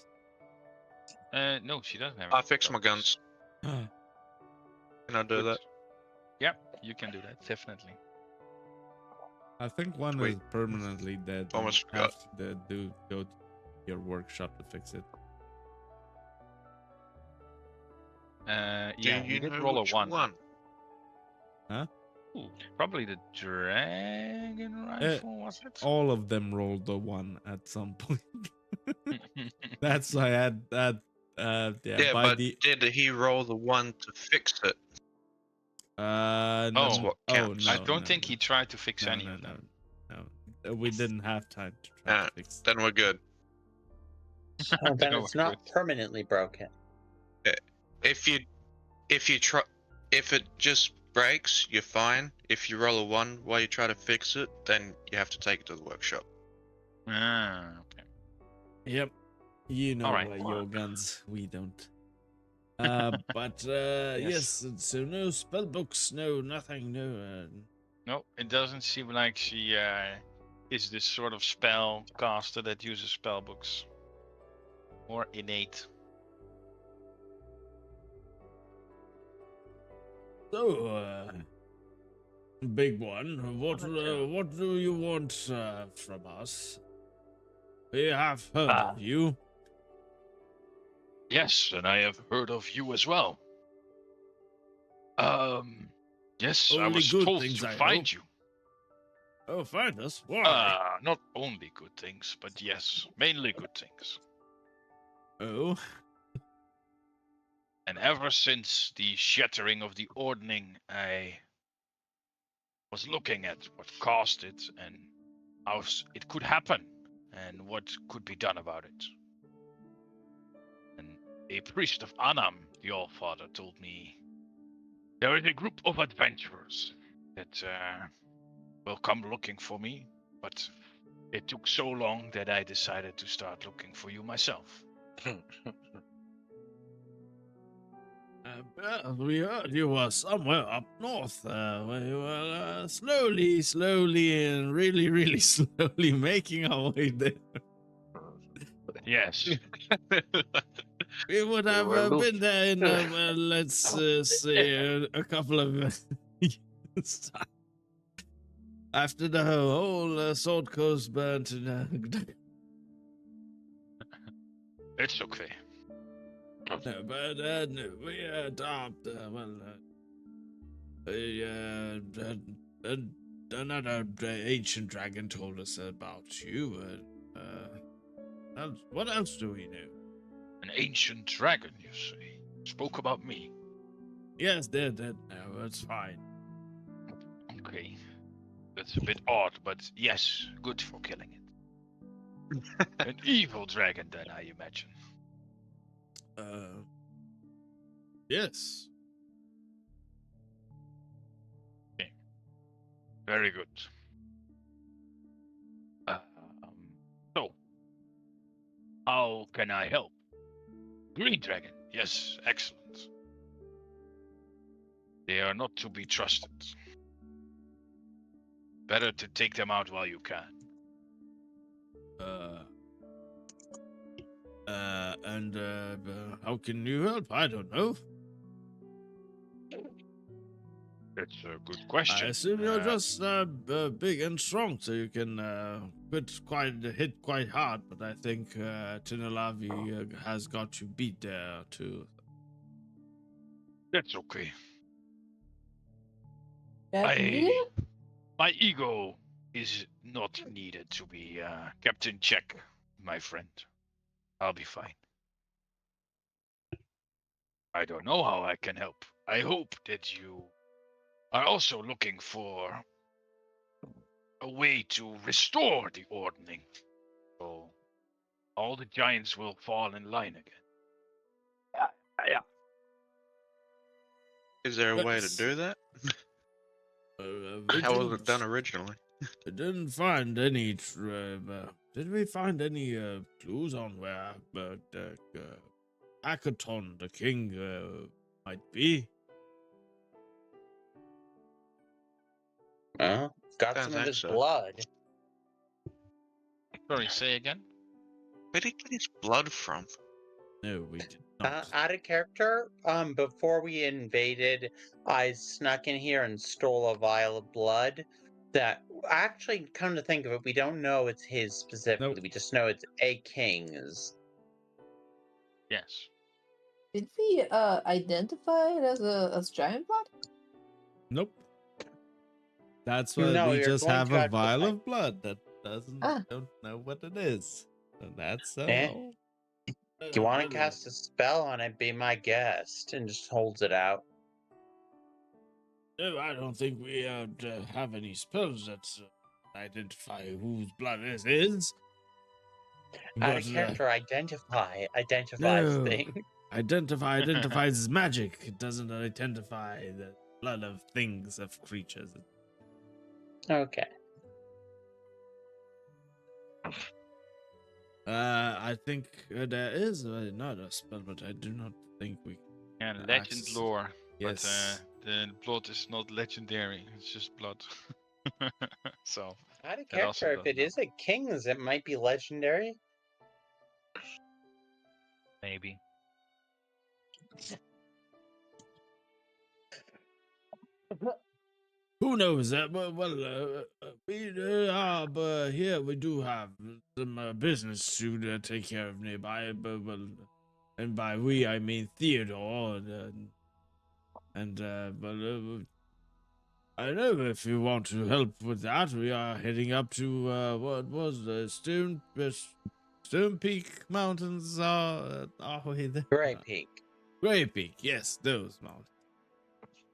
[SPEAKER 2] No, she doesn't have.
[SPEAKER 6] I
[SPEAKER 2] any
[SPEAKER 6] fix my
[SPEAKER 2] spells.
[SPEAKER 6] guns. Can I do
[SPEAKER 2] Good.
[SPEAKER 6] that?
[SPEAKER 2] Yep, you can do that, definitely.
[SPEAKER 4] I think one
[SPEAKER 6] Sweet.
[SPEAKER 4] is permanently dead. and
[SPEAKER 6] Almost
[SPEAKER 4] have to go to your workshop to fix it.
[SPEAKER 2] Yeah,
[SPEAKER 6] Do
[SPEAKER 2] you
[SPEAKER 6] you
[SPEAKER 2] did
[SPEAKER 6] know
[SPEAKER 2] roll a
[SPEAKER 6] which
[SPEAKER 2] 1.
[SPEAKER 6] one?
[SPEAKER 2] Ooh, probably the dragon rifle, was it?
[SPEAKER 4] All of them rolled a 1 at some point. That's why I had that.
[SPEAKER 6] Yeah,
[SPEAKER 4] by
[SPEAKER 6] but
[SPEAKER 4] the
[SPEAKER 6] did he roll the one to fix it?
[SPEAKER 4] no,
[SPEAKER 2] That's
[SPEAKER 6] what
[SPEAKER 4] oh
[SPEAKER 6] counts.
[SPEAKER 4] no,
[SPEAKER 2] I don't
[SPEAKER 4] no,
[SPEAKER 2] think
[SPEAKER 4] no.
[SPEAKER 2] he tried to fix
[SPEAKER 4] No,
[SPEAKER 2] any
[SPEAKER 4] no,
[SPEAKER 2] of them.
[SPEAKER 4] no. We didn't have time to try to fix.
[SPEAKER 6] Then we're good.
[SPEAKER 5] Oh, then
[SPEAKER 2] No,
[SPEAKER 5] it's not
[SPEAKER 2] good.
[SPEAKER 5] permanently broken.
[SPEAKER 6] If it just breaks, you're fine. If you roll a 1 while you try to fix it, then you have to take it to the workshop.
[SPEAKER 2] Okay.
[SPEAKER 4] Yep. You know
[SPEAKER 2] Alright.
[SPEAKER 4] your guns. We don't. But yes. So no spell books, no nothing, no.
[SPEAKER 2] No, it doesn't seem like she is this sort of spell caster that uses spell books. More innate.
[SPEAKER 4] So, big one. What do you want from us? We have heard of you.
[SPEAKER 2] Yes, and I have heard of you as well. Yes, I
[SPEAKER 4] Only
[SPEAKER 2] was
[SPEAKER 4] good
[SPEAKER 2] told
[SPEAKER 4] things,
[SPEAKER 2] to
[SPEAKER 4] I
[SPEAKER 2] find
[SPEAKER 4] hope.
[SPEAKER 2] you.
[SPEAKER 4] Oh, find us? Why?
[SPEAKER 2] Not only good things, but yes, mainly good things.
[SPEAKER 4] Oh,
[SPEAKER 2] And ever since the shattering of the Ordning, I was looking at what caused it and how it could happen and what could be done about it. And a priest of Anam, the All-Father, told me there is a group of adventurers that will come looking for me, but it took so long that I decided to start looking for you myself.
[SPEAKER 4] we heard you were somewhere up north. We were slowly, and really slowly making our way there.
[SPEAKER 2] Yes.
[SPEAKER 4] We would have
[SPEAKER 7] were
[SPEAKER 4] been there in, let's say, a couple of years. After the whole Sword Coast burnt,
[SPEAKER 2] It's okay.
[SPEAKER 4] no, but no, we adopt. Another ancient dragon told us about you. What else do we know?
[SPEAKER 2] An ancient dragon, you say, spoke about me.
[SPEAKER 4] Yes, they're dead now. That's fine.
[SPEAKER 2] Okay. That's a bit odd, but yes, good for killing it. An evil dragon, then, I imagine.
[SPEAKER 4] Yes.
[SPEAKER 2] Very good. So, how can I help? Green dragon, yes, excellent. They are not to be trusted. Better to take them out while you can.
[SPEAKER 4] And how can you help? I don't know.
[SPEAKER 2] That's a good question.
[SPEAKER 4] I assume you're just big and strong, so you can hit quite hard. But I think Tinalavi has got you beat there too.
[SPEAKER 2] That's okay.
[SPEAKER 3] Yeah.
[SPEAKER 2] My ego is not needed to be kept in check, my friend. I'll be fine. I don't know how I can help. I hope that you are also looking for a way to restore the ordning, so all the giants will fall in line again.
[SPEAKER 3] Yeah.
[SPEAKER 6] Is there a way to
[SPEAKER 4] Yes.
[SPEAKER 6] do that?
[SPEAKER 4] We
[SPEAKER 6] How was it
[SPEAKER 4] didn't-
[SPEAKER 6] done originally?
[SPEAKER 4] I didn't find any. Did we find any clues on where Hackathon, the king, might be?
[SPEAKER 5] Got
[SPEAKER 6] Don't
[SPEAKER 5] some of
[SPEAKER 6] think
[SPEAKER 5] his
[SPEAKER 6] so.
[SPEAKER 5] blood.
[SPEAKER 2] Sorry, say again?
[SPEAKER 6] Where did he get his blood from?
[SPEAKER 4] No, we did not.
[SPEAKER 5] Out of character, before we invaded, I snuck in here and stole a vial of blood. That actually, come to think of it, we don't know it's his specifically.
[SPEAKER 4] Nope.
[SPEAKER 5] We just know it's a king's.
[SPEAKER 2] Yes.
[SPEAKER 3] Did we identify it as giant blood?
[SPEAKER 4] Nope. That's why
[SPEAKER 5] No,
[SPEAKER 4] we
[SPEAKER 5] you're
[SPEAKER 4] just
[SPEAKER 5] going
[SPEAKER 4] have
[SPEAKER 5] to
[SPEAKER 4] a
[SPEAKER 5] have to
[SPEAKER 4] vial
[SPEAKER 5] find-
[SPEAKER 4] of blood that don't know what it is. And that's all.
[SPEAKER 5] If you want to cast a spell on it, be my guest, and just holds it out.
[SPEAKER 4] No, I don't think we have any spells that identify whose blood this is.
[SPEAKER 5] Out
[SPEAKER 4] But,
[SPEAKER 5] of character, identifies
[SPEAKER 4] no.
[SPEAKER 5] things.
[SPEAKER 4] Identifies magic. It doesn't identify the blood of things, of creatures.
[SPEAKER 5] Okay.
[SPEAKER 4] I think there is another spell, but I do not think we.
[SPEAKER 2] And legend
[SPEAKER 4] Axe.
[SPEAKER 2] lore.
[SPEAKER 4] Yes.
[SPEAKER 2] But the blood is not legendary. It's just blood. So
[SPEAKER 5] Out of
[SPEAKER 2] That also
[SPEAKER 5] character, if
[SPEAKER 2] does
[SPEAKER 5] it is a king's, it might be legendary.
[SPEAKER 2] maybe.
[SPEAKER 4] Who knows that? Well, we here we do have some business to take care of nearby. But and by we I mean Theodore. I know if you want to help with that, we are heading up to what was the Stone Peak Mountains. Are we there?
[SPEAKER 5] Greypeak.
[SPEAKER 4] Greypeak, yes, those mountains.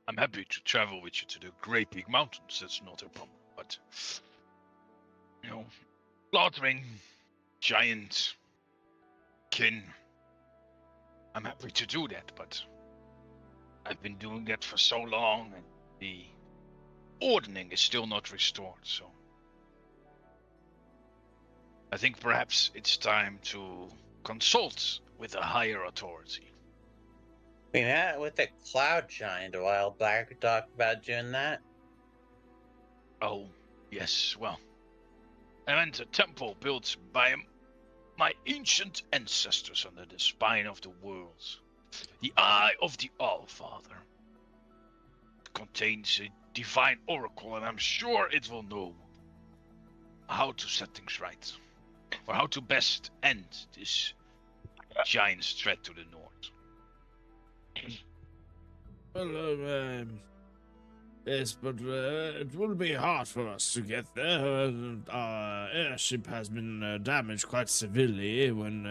[SPEAKER 2] I'm happy to travel with you to the Greypeak Mountains. That's not a problem. But slaughtering giant kin. I'm happy to do that, but I've been doing that for so long, and the ordning is still not restored. So I think perhaps it's time to consult with a higher authority.
[SPEAKER 5] We met with a cloud giant a while back. We talked about doing that.
[SPEAKER 2] Oh, yes, well, I meant a temple built by my ancient ancestors under the spine of the worlds. The eye of the All-Father. contains a divine oracle, and I'm sure it will know how to set things right, or how to best end this giant threat to the north.
[SPEAKER 4] Well, yes, but it will be hard for us to get there. Our airship has been damaged quite severely when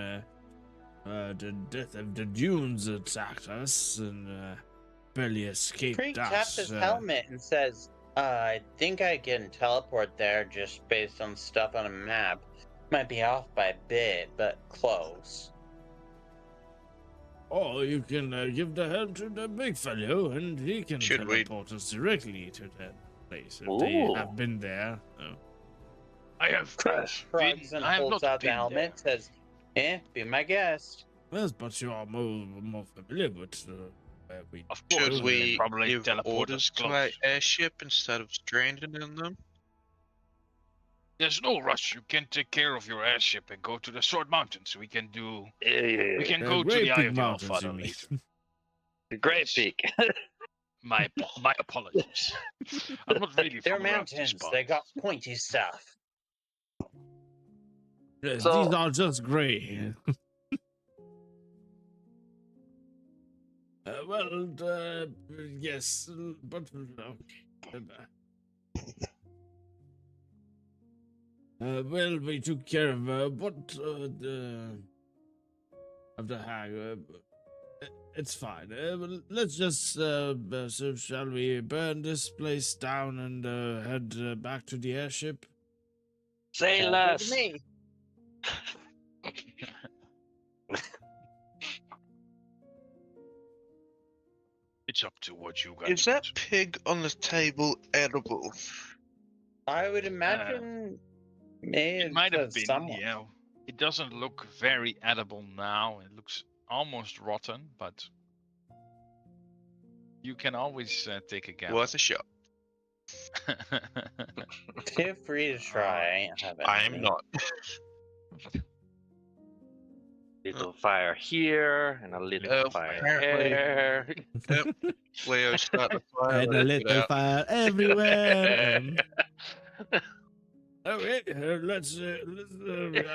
[SPEAKER 4] the death of the dunes attacked us and barely escaped
[SPEAKER 5] Creek
[SPEAKER 4] us.
[SPEAKER 5] taps his helmet and says, I think I can teleport there just based on stuff on a map. Might be off by a bit, but close.
[SPEAKER 4] Or you can give the helm to the big fellow and he can
[SPEAKER 6] Should we-
[SPEAKER 4] teleport us directly to that place if
[SPEAKER 7] Ooh.
[SPEAKER 4] they have been there.
[SPEAKER 2] I have
[SPEAKER 5] Shrugs and
[SPEAKER 2] I have
[SPEAKER 5] holds
[SPEAKER 2] not
[SPEAKER 5] out the
[SPEAKER 2] been
[SPEAKER 5] helmet, says, be my guest.
[SPEAKER 4] Yes, but you are more familiar with where we
[SPEAKER 2] Of course,
[SPEAKER 6] Should we
[SPEAKER 2] probably
[SPEAKER 6] give
[SPEAKER 2] teleport
[SPEAKER 6] orders
[SPEAKER 2] us
[SPEAKER 6] to our
[SPEAKER 2] close.
[SPEAKER 6] airship instead of stranding in them?
[SPEAKER 2] There's no rush. You can take care of your airship and go to the Sword Mountains. We can do. We can go to the Eye
[SPEAKER 4] Greypeak
[SPEAKER 2] of the
[SPEAKER 4] Mountains,
[SPEAKER 2] Allfather
[SPEAKER 4] you mean.
[SPEAKER 2] later.
[SPEAKER 7] The Greypeak.
[SPEAKER 2] My apologies. I'm not really
[SPEAKER 5] They're
[SPEAKER 2] from around these
[SPEAKER 5] mountains. They got
[SPEAKER 2] parts.
[SPEAKER 5] pointy stuff.
[SPEAKER 4] Yes,
[SPEAKER 7] So-
[SPEAKER 4] these are just grey. Yes, but well, we took care of of the hag. It's fine. Well, let's just so shall we burn this place down and head back to the airship?
[SPEAKER 7] Say
[SPEAKER 5] Sounds
[SPEAKER 7] less.
[SPEAKER 5] good to me.
[SPEAKER 2] It's up to what you guys
[SPEAKER 6] Is that
[SPEAKER 2] want.
[SPEAKER 6] pig on the table edible?
[SPEAKER 5] I would imagine
[SPEAKER 2] It might have been,
[SPEAKER 5] someone.
[SPEAKER 2] yeah. It doesn't look very edible now. It looks almost rotten, but you can always take a gamble.
[SPEAKER 6] Worth a shot.
[SPEAKER 5] Feel free to try. I ain't having
[SPEAKER 6] I am
[SPEAKER 5] any.
[SPEAKER 6] not.
[SPEAKER 7] Little fire here and a little fire
[SPEAKER 6] apparently.
[SPEAKER 7] there.
[SPEAKER 6] Leo, start the fire.
[SPEAKER 4] And a
[SPEAKER 6] let's get
[SPEAKER 4] little
[SPEAKER 6] out.
[SPEAKER 4] fire everywhere. And okay, let's.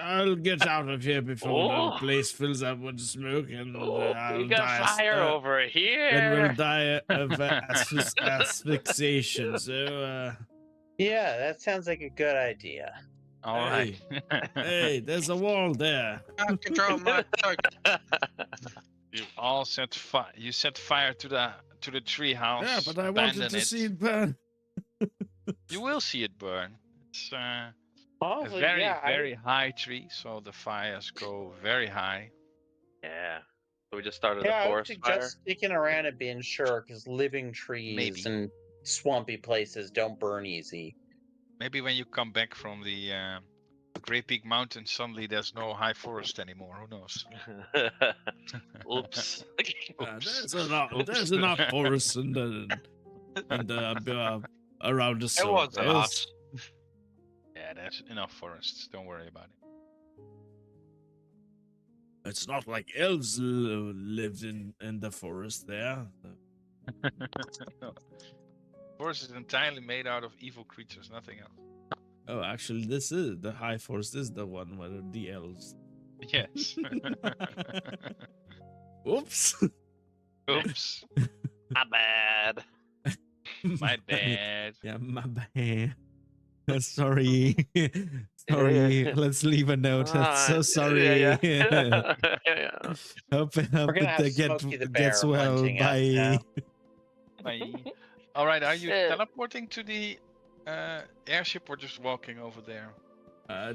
[SPEAKER 4] I'll get out of here before
[SPEAKER 7] Oh.
[SPEAKER 4] the place fills up with smoke, and I'll
[SPEAKER 7] We got
[SPEAKER 4] die.
[SPEAKER 7] fire over here.
[SPEAKER 4] And we'll die of asphyxiation. So,
[SPEAKER 5] Yeah, that sounds like a good idea.
[SPEAKER 2] All right.
[SPEAKER 4] hey, there's a wall there.
[SPEAKER 6] I control my target.
[SPEAKER 2] You all set fire. You set fire to the tree house.
[SPEAKER 4] Yeah, but I wanted
[SPEAKER 2] abandon
[SPEAKER 4] to see it burn.
[SPEAKER 2] You will see it burn. It's a
[SPEAKER 5] Honestly,
[SPEAKER 2] very
[SPEAKER 5] yeah,
[SPEAKER 2] very high tree, so the fires go very high.
[SPEAKER 7] Yeah. So we just started
[SPEAKER 5] I
[SPEAKER 7] a
[SPEAKER 5] would
[SPEAKER 7] forest fire.
[SPEAKER 5] suggest sticking around and being sure, because living trees
[SPEAKER 2] Maybe.
[SPEAKER 5] and swampy places don't burn easy.
[SPEAKER 2] Maybe when you come back from the Greypeak Mountain, suddenly there's no high forest anymore. Who knows?
[SPEAKER 7] Oops.
[SPEAKER 4] There's enough forests in the around the
[SPEAKER 6] It
[SPEAKER 4] sword.
[SPEAKER 6] was a lot.
[SPEAKER 2] Yeah, there's enough forests. Don't worry about it.
[SPEAKER 4] It's not like elves lived in the forest there.
[SPEAKER 2] No. Forest is entirely made out of evil creatures, nothing else.
[SPEAKER 4] Oh, actually, this is the high forest. Is the one where the elves.
[SPEAKER 2] Yes.
[SPEAKER 4] Oops.
[SPEAKER 2] Oops.
[SPEAKER 7] My bad.
[SPEAKER 2] My bad.
[SPEAKER 4] Yeah, my bad. Sorry. Sorry. Let's leave a note. I'm so sorry.
[SPEAKER 7] Yeah. Yeah.
[SPEAKER 4] Hope
[SPEAKER 5] We're gonna have
[SPEAKER 4] it
[SPEAKER 5] Smokey the Bear
[SPEAKER 4] gets well.
[SPEAKER 5] hunting us
[SPEAKER 4] Bye.
[SPEAKER 5] now.
[SPEAKER 2] Bye. All right, are you
[SPEAKER 7] Yeah.
[SPEAKER 2] teleporting to the airship or just walking over there?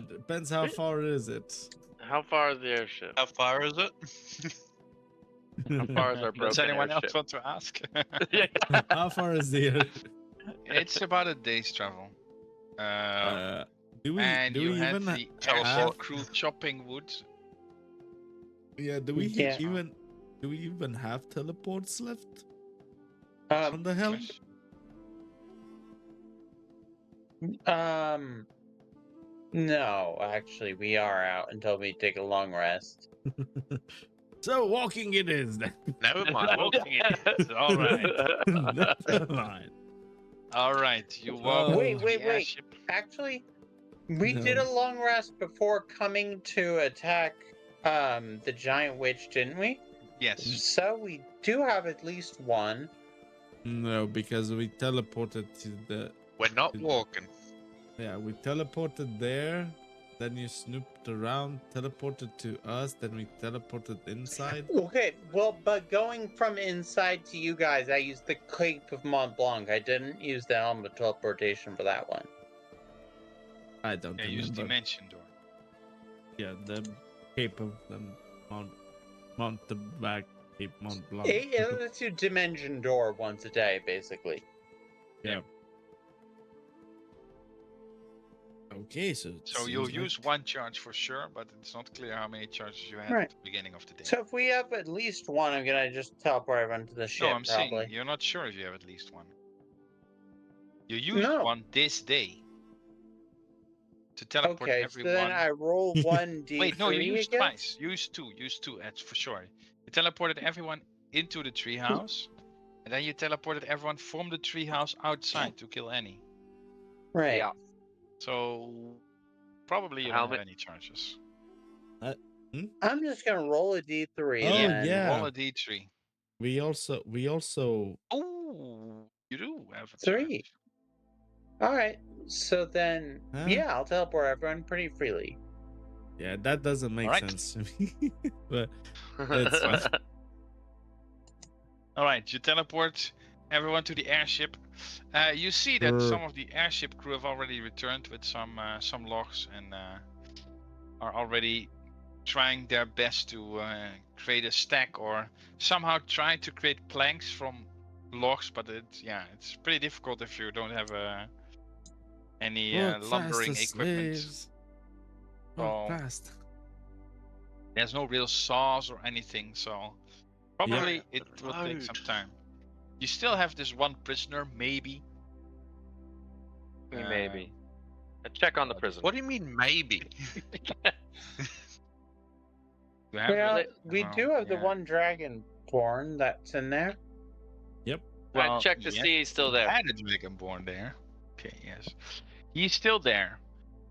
[SPEAKER 4] Depends how far is it.
[SPEAKER 7] How far is the airship?
[SPEAKER 6] How far is it?
[SPEAKER 7] How far is our
[SPEAKER 2] Does
[SPEAKER 7] broken
[SPEAKER 2] anyone else
[SPEAKER 7] airship?
[SPEAKER 2] want to ask?
[SPEAKER 4] How far is the
[SPEAKER 2] It's about a day's travel.
[SPEAKER 4] do we
[SPEAKER 2] And
[SPEAKER 4] do
[SPEAKER 2] you
[SPEAKER 4] we
[SPEAKER 2] had
[SPEAKER 4] even
[SPEAKER 2] the
[SPEAKER 6] teleport?
[SPEAKER 2] airship crew chopping wood.
[SPEAKER 4] do we
[SPEAKER 5] Yeah.
[SPEAKER 4] even have teleports left on the helm?
[SPEAKER 5] No, actually, we are out until we take a long rest.
[SPEAKER 4] So walking it is then.
[SPEAKER 6] Never mind.
[SPEAKER 2] Walking it is. All right.
[SPEAKER 4] Never mind.
[SPEAKER 2] All right. You walk
[SPEAKER 4] Oh.
[SPEAKER 5] Wait,
[SPEAKER 2] to
[SPEAKER 5] wait,
[SPEAKER 2] the
[SPEAKER 5] wait.
[SPEAKER 2] airship.
[SPEAKER 5] Actually, we
[SPEAKER 4] No.
[SPEAKER 5] did a long rest before coming to attack the giant witch, didn't we?
[SPEAKER 2] Yes.
[SPEAKER 5] So we do have at least one.
[SPEAKER 4] No, because we teleported to the.
[SPEAKER 6] We're not walking.
[SPEAKER 4] Yeah, we teleported there. Then you snooped around, teleported to us. Then we teleported inside.
[SPEAKER 5] Okay, well, but going from inside to you guys, I used the Cape of Mont Blanc. I didn't use the Helm of Teleportation for that one.
[SPEAKER 4] I don't
[SPEAKER 2] Yeah, use
[SPEAKER 4] remember.
[SPEAKER 2] dimension door.
[SPEAKER 4] Yeah, the Cape of the Mont the back Cape Mont Blanc.
[SPEAKER 5] Let's do Dimension Door once a day, basically.
[SPEAKER 4] Yeah. Okay, so
[SPEAKER 2] So you'll use one charge for sure, but it's not clear how many charges you had
[SPEAKER 5] Right.
[SPEAKER 2] at the beginning of the day.
[SPEAKER 5] So if we have at least one, I'm gonna just teleport everyone to the ship,
[SPEAKER 2] No, I'm
[SPEAKER 5] probably.
[SPEAKER 2] saying you're not sure if you have at least one. You used
[SPEAKER 5] No.
[SPEAKER 2] one this day to teleport
[SPEAKER 5] Okay, so
[SPEAKER 2] everyone.
[SPEAKER 5] then I roll 1d3
[SPEAKER 2] Wait, no, you used
[SPEAKER 5] again?
[SPEAKER 2] twice. Use two, that's for sure. You teleported everyone into the treehouse, and then you teleported everyone from the treehouse outside to kill Annie.
[SPEAKER 5] Right.
[SPEAKER 7] Yeah.
[SPEAKER 2] So probably you
[SPEAKER 7] How
[SPEAKER 2] don't have
[SPEAKER 7] many-
[SPEAKER 2] any charges.
[SPEAKER 5] I'm just gonna roll a d3.
[SPEAKER 4] Oh,
[SPEAKER 5] then.
[SPEAKER 4] yeah.
[SPEAKER 2] Roll a d3.
[SPEAKER 4] we also
[SPEAKER 2] Oh, you do have a
[SPEAKER 5] 3.
[SPEAKER 2] charge.
[SPEAKER 5] Alright, so then,
[SPEAKER 4] Huh?
[SPEAKER 5] yeah, I'll teleport everyone pretty freely.
[SPEAKER 4] yeah, that doesn't make
[SPEAKER 2] Alright.
[SPEAKER 4] sense to me. But it's fine.
[SPEAKER 2] All right, you teleport everyone to the airship. You see that some of the airship crew have already returned with some logs and are already trying their best to create a stack or somehow trying to create planks from logs. But it's pretty difficult if you don't have any
[SPEAKER 4] Work
[SPEAKER 2] lumbering
[SPEAKER 4] faster,
[SPEAKER 2] equipment.
[SPEAKER 4] slaves. Work
[SPEAKER 2] So
[SPEAKER 4] fast.
[SPEAKER 2] there's no real saws or anything, so probably it will take some time. You still have this one prisoner, maybe.
[SPEAKER 7] Maybe. A check on the prisoner.
[SPEAKER 6] What do you mean, maybe?
[SPEAKER 2] You have
[SPEAKER 5] Well,
[SPEAKER 2] it?
[SPEAKER 5] we
[SPEAKER 2] Well,
[SPEAKER 5] do have the
[SPEAKER 2] yeah.
[SPEAKER 5] one dragonborn that's in there.
[SPEAKER 7] I checked to
[SPEAKER 2] yeah,
[SPEAKER 7] see he's still
[SPEAKER 2] you
[SPEAKER 7] there.
[SPEAKER 2] had a dragonborn there. Okay, yes. He's still there.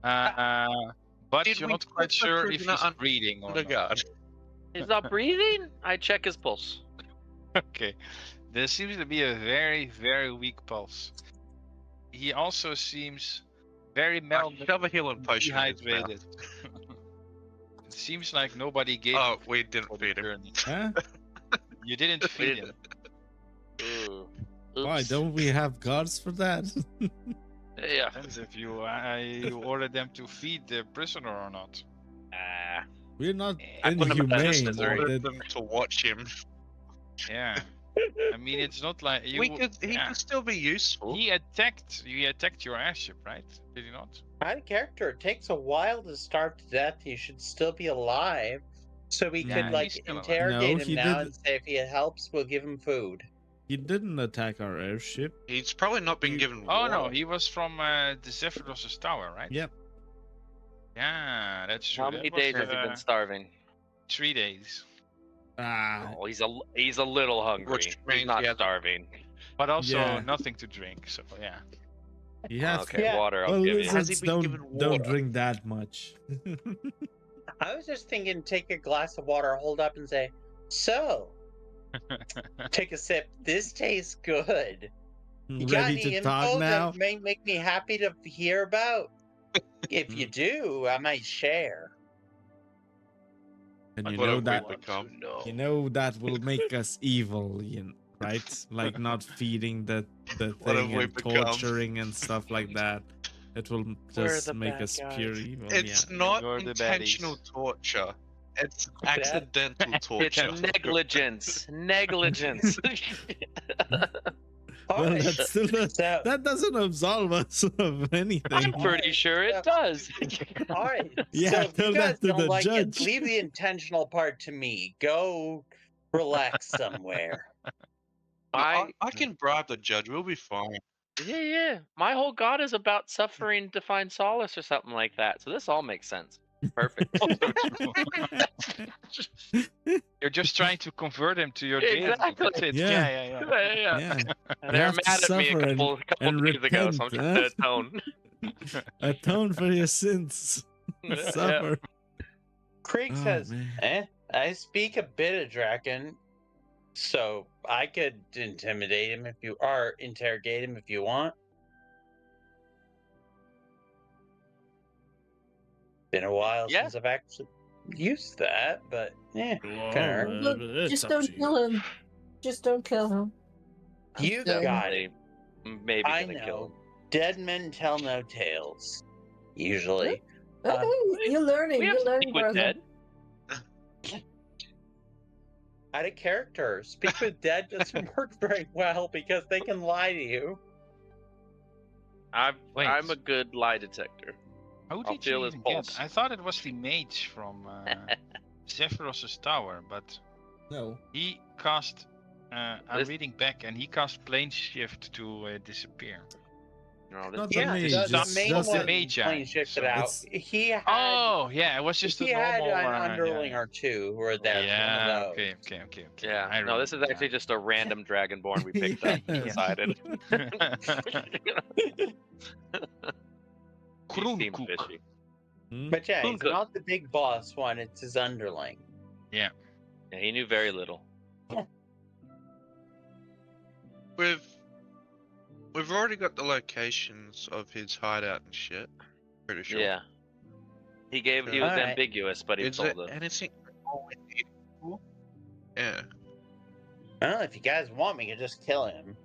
[SPEAKER 2] But
[SPEAKER 6] Did
[SPEAKER 2] you're
[SPEAKER 6] we
[SPEAKER 2] not quite
[SPEAKER 6] put the
[SPEAKER 2] sure if
[SPEAKER 6] prisoner
[SPEAKER 2] he's
[SPEAKER 6] on
[SPEAKER 2] breathing or
[SPEAKER 6] The
[SPEAKER 2] not.
[SPEAKER 6] guard.
[SPEAKER 7] He's not breathing? I check his pulse.
[SPEAKER 2] Okay. There seems to be a very, very weak pulse. He also seems very malnourished.
[SPEAKER 6] Shove a healing potion in his mouth.
[SPEAKER 2] Dehydrated. It seems like nobody gave
[SPEAKER 6] Oh,
[SPEAKER 2] him
[SPEAKER 6] we
[SPEAKER 2] food
[SPEAKER 6] didn't
[SPEAKER 2] for the
[SPEAKER 6] feed him.
[SPEAKER 2] journey.
[SPEAKER 4] Huh?
[SPEAKER 2] You didn't feed him.
[SPEAKER 7] Ooh.
[SPEAKER 4] Why
[SPEAKER 7] Oops.
[SPEAKER 4] don't we have guards for that?
[SPEAKER 7] Yeah.
[SPEAKER 2] Depends if you order them to feed the prisoner or not.
[SPEAKER 4] We're not
[SPEAKER 7] I put him in
[SPEAKER 4] inhumane.
[SPEAKER 7] misery.
[SPEAKER 6] Ordered them to watch him.
[SPEAKER 2] Yeah. I mean, it's not like you.
[SPEAKER 6] He could still be useful.
[SPEAKER 2] He attacked your airship, right? Did he not?
[SPEAKER 5] Out of character, it takes a while to starve to death. He should still be alive. So we
[SPEAKER 2] Yeah,
[SPEAKER 5] could,
[SPEAKER 2] he's
[SPEAKER 5] like,
[SPEAKER 2] still alive.
[SPEAKER 5] interrogate
[SPEAKER 4] No,
[SPEAKER 5] him
[SPEAKER 4] he
[SPEAKER 5] now
[SPEAKER 4] didn't.
[SPEAKER 5] and say if he helps, we'll give him food.
[SPEAKER 4] He didn't attack our airship.
[SPEAKER 6] He's probably not been
[SPEAKER 4] He-
[SPEAKER 6] given
[SPEAKER 2] Oh no,
[SPEAKER 6] water.
[SPEAKER 2] he was from the Zephyros' tower, right?
[SPEAKER 4] Yep.
[SPEAKER 2] Yeah, that's true.
[SPEAKER 7] How
[SPEAKER 2] That
[SPEAKER 7] many
[SPEAKER 2] was,
[SPEAKER 7] days has he been starving?
[SPEAKER 2] 3 days.
[SPEAKER 4] Ah,
[SPEAKER 7] Oh, he's a little hungry.
[SPEAKER 6] Which
[SPEAKER 7] He's
[SPEAKER 6] means
[SPEAKER 7] not
[SPEAKER 6] he has-
[SPEAKER 7] starving.
[SPEAKER 2] But also
[SPEAKER 4] Yeah.
[SPEAKER 2] nothing to drink, so yeah.
[SPEAKER 4] he has.
[SPEAKER 7] Okay,
[SPEAKER 5] Yeah.
[SPEAKER 7] water. I'll
[SPEAKER 4] Well,
[SPEAKER 7] give you.
[SPEAKER 6] Has he
[SPEAKER 4] lizards
[SPEAKER 6] been given
[SPEAKER 4] don't
[SPEAKER 6] water?
[SPEAKER 4] drink that much.
[SPEAKER 5] I was just thinking, take a glass of water, hold up, and say, "So, take a sip. This tastes good. You got
[SPEAKER 4] Ready
[SPEAKER 5] any
[SPEAKER 4] to
[SPEAKER 5] info
[SPEAKER 4] talk now?
[SPEAKER 5] that may make me happy to hear about? If you do, I might share."
[SPEAKER 4] And you
[SPEAKER 6] What
[SPEAKER 4] know
[SPEAKER 6] have we
[SPEAKER 4] that
[SPEAKER 6] become?
[SPEAKER 4] you know that will make us evil, right? Like not feeding the
[SPEAKER 6] What have
[SPEAKER 4] thing
[SPEAKER 6] we
[SPEAKER 4] and
[SPEAKER 6] become?
[SPEAKER 4] torturing and stuff like that. It will
[SPEAKER 5] We're
[SPEAKER 4] just
[SPEAKER 5] the
[SPEAKER 4] make
[SPEAKER 5] bad
[SPEAKER 4] us
[SPEAKER 5] guys.
[SPEAKER 4] pure evil.
[SPEAKER 6] It's
[SPEAKER 4] yeah.
[SPEAKER 6] not
[SPEAKER 2] You're the
[SPEAKER 6] intentional torture. It's accidental
[SPEAKER 7] It's
[SPEAKER 6] torture.
[SPEAKER 7] negligence. Negligence.
[SPEAKER 5] All
[SPEAKER 4] Well,
[SPEAKER 5] right.
[SPEAKER 4] that's still not,
[SPEAKER 5] So,
[SPEAKER 4] that doesn't absolve us of anything.
[SPEAKER 7] I'm pretty sure it does.
[SPEAKER 5] all right.
[SPEAKER 4] Yeah,
[SPEAKER 5] so if
[SPEAKER 4] tell
[SPEAKER 5] you
[SPEAKER 4] that
[SPEAKER 5] guys
[SPEAKER 4] to
[SPEAKER 5] don't
[SPEAKER 4] the
[SPEAKER 5] like
[SPEAKER 4] judge.
[SPEAKER 5] it, leave the intentional part to me. Go relax somewhere.
[SPEAKER 6] I can bribe the judge. We'll be fine.
[SPEAKER 7] Yeah. My whole god is about suffering to find solace or something like that. So this all makes sense. Perfect.
[SPEAKER 2] You're just trying to convert him to your deity.
[SPEAKER 7] Exactly.
[SPEAKER 2] That's it.
[SPEAKER 4] Yeah.
[SPEAKER 2] Yeah.
[SPEAKER 7] Yeah.
[SPEAKER 4] Yeah.
[SPEAKER 7] They're
[SPEAKER 4] have to
[SPEAKER 7] mad at me a
[SPEAKER 4] suffer
[SPEAKER 7] couple
[SPEAKER 4] and
[SPEAKER 7] days ago, so I'm
[SPEAKER 4] repent,
[SPEAKER 7] trying to
[SPEAKER 4] huh?
[SPEAKER 7] atone.
[SPEAKER 4] Atone for your sins.
[SPEAKER 7] Yeah.
[SPEAKER 4] Suffer.
[SPEAKER 5] Krieg
[SPEAKER 4] Oh,
[SPEAKER 5] says,
[SPEAKER 4] man.
[SPEAKER 5] I speak a bit of Draken, so I could intimidate him if you are, interrogate him if you want. Been a while
[SPEAKER 7] Yeah.
[SPEAKER 5] since I've actually used that, but yeah, kinda
[SPEAKER 4] Well,
[SPEAKER 5] hurt.
[SPEAKER 4] it's
[SPEAKER 3] Just
[SPEAKER 4] up
[SPEAKER 3] don't
[SPEAKER 4] to you.
[SPEAKER 3] kill him. Just don't kill him.
[SPEAKER 5] You
[SPEAKER 3] Yeah.
[SPEAKER 5] got it.
[SPEAKER 7] Definitely maybe
[SPEAKER 5] I
[SPEAKER 7] gonna kill
[SPEAKER 5] know.
[SPEAKER 7] him.
[SPEAKER 5] Dead men tell no tales. Usually.
[SPEAKER 3] Okay, you're learning.
[SPEAKER 7] We have
[SPEAKER 3] You're learning,
[SPEAKER 7] speak with
[SPEAKER 3] brother.
[SPEAKER 7] dead.
[SPEAKER 5] Out of character. Speak with dead doesn't work very well because they can lie to you.
[SPEAKER 2] Wait.
[SPEAKER 7] I'm a good lie detector.
[SPEAKER 2] How
[SPEAKER 7] I'll
[SPEAKER 2] did
[SPEAKER 7] feel
[SPEAKER 2] you
[SPEAKER 7] his
[SPEAKER 2] even get?
[SPEAKER 7] pulse.
[SPEAKER 2] I thought it was the mage from Zephyros's tower, but
[SPEAKER 4] No.
[SPEAKER 2] he cast. I'm
[SPEAKER 7] This-
[SPEAKER 2] reading back, and he cast plane shift to disappear.
[SPEAKER 7] No,
[SPEAKER 4] Not
[SPEAKER 7] this
[SPEAKER 4] the
[SPEAKER 5] Yeah,
[SPEAKER 4] mage,
[SPEAKER 5] the
[SPEAKER 4] just-
[SPEAKER 5] main
[SPEAKER 4] just
[SPEAKER 5] one
[SPEAKER 4] the-
[SPEAKER 2] mage
[SPEAKER 5] plane
[SPEAKER 2] eye,
[SPEAKER 5] shifted
[SPEAKER 2] so
[SPEAKER 5] out.
[SPEAKER 4] it's-
[SPEAKER 5] He had
[SPEAKER 2] Oh, yeah, it was just a
[SPEAKER 5] he had
[SPEAKER 2] normal.
[SPEAKER 5] an underling or two who were there.
[SPEAKER 2] Yeah.
[SPEAKER 5] One of those.
[SPEAKER 2] Okay.
[SPEAKER 7] Yeah.
[SPEAKER 2] I
[SPEAKER 7] No, this is
[SPEAKER 2] remember
[SPEAKER 7] actually just a random dragonborn we picked up and
[SPEAKER 4] Yeah.
[SPEAKER 7] decided.
[SPEAKER 2] now.
[SPEAKER 7] He seemed
[SPEAKER 2] Kroonkoek.
[SPEAKER 7] fishy.
[SPEAKER 4] Hmm?
[SPEAKER 5] But yeah, he's
[SPEAKER 7] Good.
[SPEAKER 5] not the big boss one, it's his underling.
[SPEAKER 7] Yeah, he knew very little.
[SPEAKER 6] We've already got the locations of his hideout and shit. Pretty sure.
[SPEAKER 7] Yeah. He was
[SPEAKER 5] Alright.
[SPEAKER 7] ambiguous, but he
[SPEAKER 6] Is there
[SPEAKER 7] told us.
[SPEAKER 6] anything wrong with it? Yeah.
[SPEAKER 5] Well, if you guys want me to just kill him.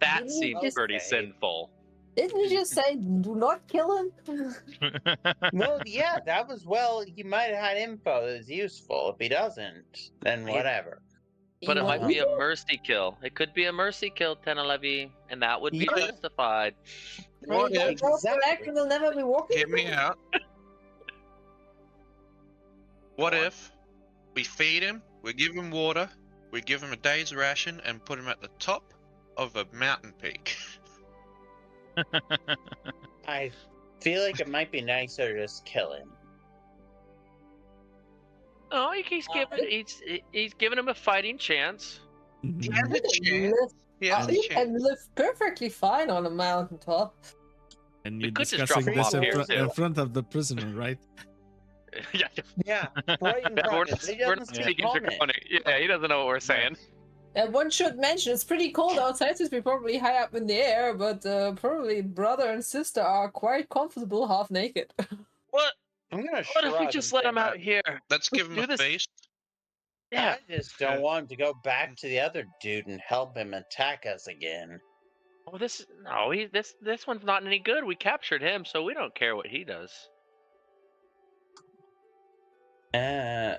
[SPEAKER 7] That
[SPEAKER 3] Didn't
[SPEAKER 7] seems
[SPEAKER 3] you just-
[SPEAKER 7] pretty
[SPEAKER 5] Okay.
[SPEAKER 7] sinful.
[SPEAKER 3] Didn't you just say do not kill him?
[SPEAKER 5] Well, yeah, that was he might have had info that was useful. If he doesn't, then whatever.
[SPEAKER 7] But it
[SPEAKER 3] You
[SPEAKER 7] might
[SPEAKER 3] want
[SPEAKER 7] be a
[SPEAKER 3] me
[SPEAKER 7] mercy kill. It could be a mercy kill, Tenalevi, and that would be
[SPEAKER 5] Yeah.
[SPEAKER 7] justified.
[SPEAKER 3] to?
[SPEAKER 6] What
[SPEAKER 3] Hey,
[SPEAKER 6] if-
[SPEAKER 3] don't go back and they'll never be walking.
[SPEAKER 6] Get me out. What if we feed him, we give him water, we give him a day's ration, and put him at the top of a mountain peak?
[SPEAKER 5] I feel like it might be nicer to just kill him.
[SPEAKER 7] Oh, he's giving him a fighting chance.
[SPEAKER 6] He
[SPEAKER 4] Mhm.
[SPEAKER 6] has a chance.
[SPEAKER 3] Live,
[SPEAKER 6] He has a
[SPEAKER 3] you
[SPEAKER 6] chance.
[SPEAKER 3] can live perfectly fine on a mountaintop.
[SPEAKER 4] And
[SPEAKER 7] We
[SPEAKER 4] you're
[SPEAKER 7] could just
[SPEAKER 4] discussing
[SPEAKER 5] drop him
[SPEAKER 4] this
[SPEAKER 5] off
[SPEAKER 4] in,
[SPEAKER 5] here,
[SPEAKER 4] in
[SPEAKER 7] too.
[SPEAKER 4] front of the prisoner, right?
[SPEAKER 7] Yeah,
[SPEAKER 5] Yeah, right in
[SPEAKER 7] we're
[SPEAKER 5] front of
[SPEAKER 7] not,
[SPEAKER 5] him. He
[SPEAKER 7] we're
[SPEAKER 5] doesn't
[SPEAKER 7] not
[SPEAKER 5] speak
[SPEAKER 7] speaking
[SPEAKER 5] common.
[SPEAKER 7] Draconic. Yeah, he doesn't know what we're saying.
[SPEAKER 3] One should mention it's pretty cold outside since we're probably high up in the air, but probably brother and sister are quite comfortable half naked.
[SPEAKER 7] What?
[SPEAKER 5] I'm gonna
[SPEAKER 7] What if we
[SPEAKER 5] shrug
[SPEAKER 7] just
[SPEAKER 5] and
[SPEAKER 7] let
[SPEAKER 5] say,
[SPEAKER 7] him out here?
[SPEAKER 6] Let's give him
[SPEAKER 7] do
[SPEAKER 6] a
[SPEAKER 7] this.
[SPEAKER 6] feast.
[SPEAKER 7] Yeah.
[SPEAKER 5] I just don't want him to go back to the other dude and help him attack us again.
[SPEAKER 7] Well, this one's not any good. We captured him, so we don't care what he does.
[SPEAKER 5] Uh,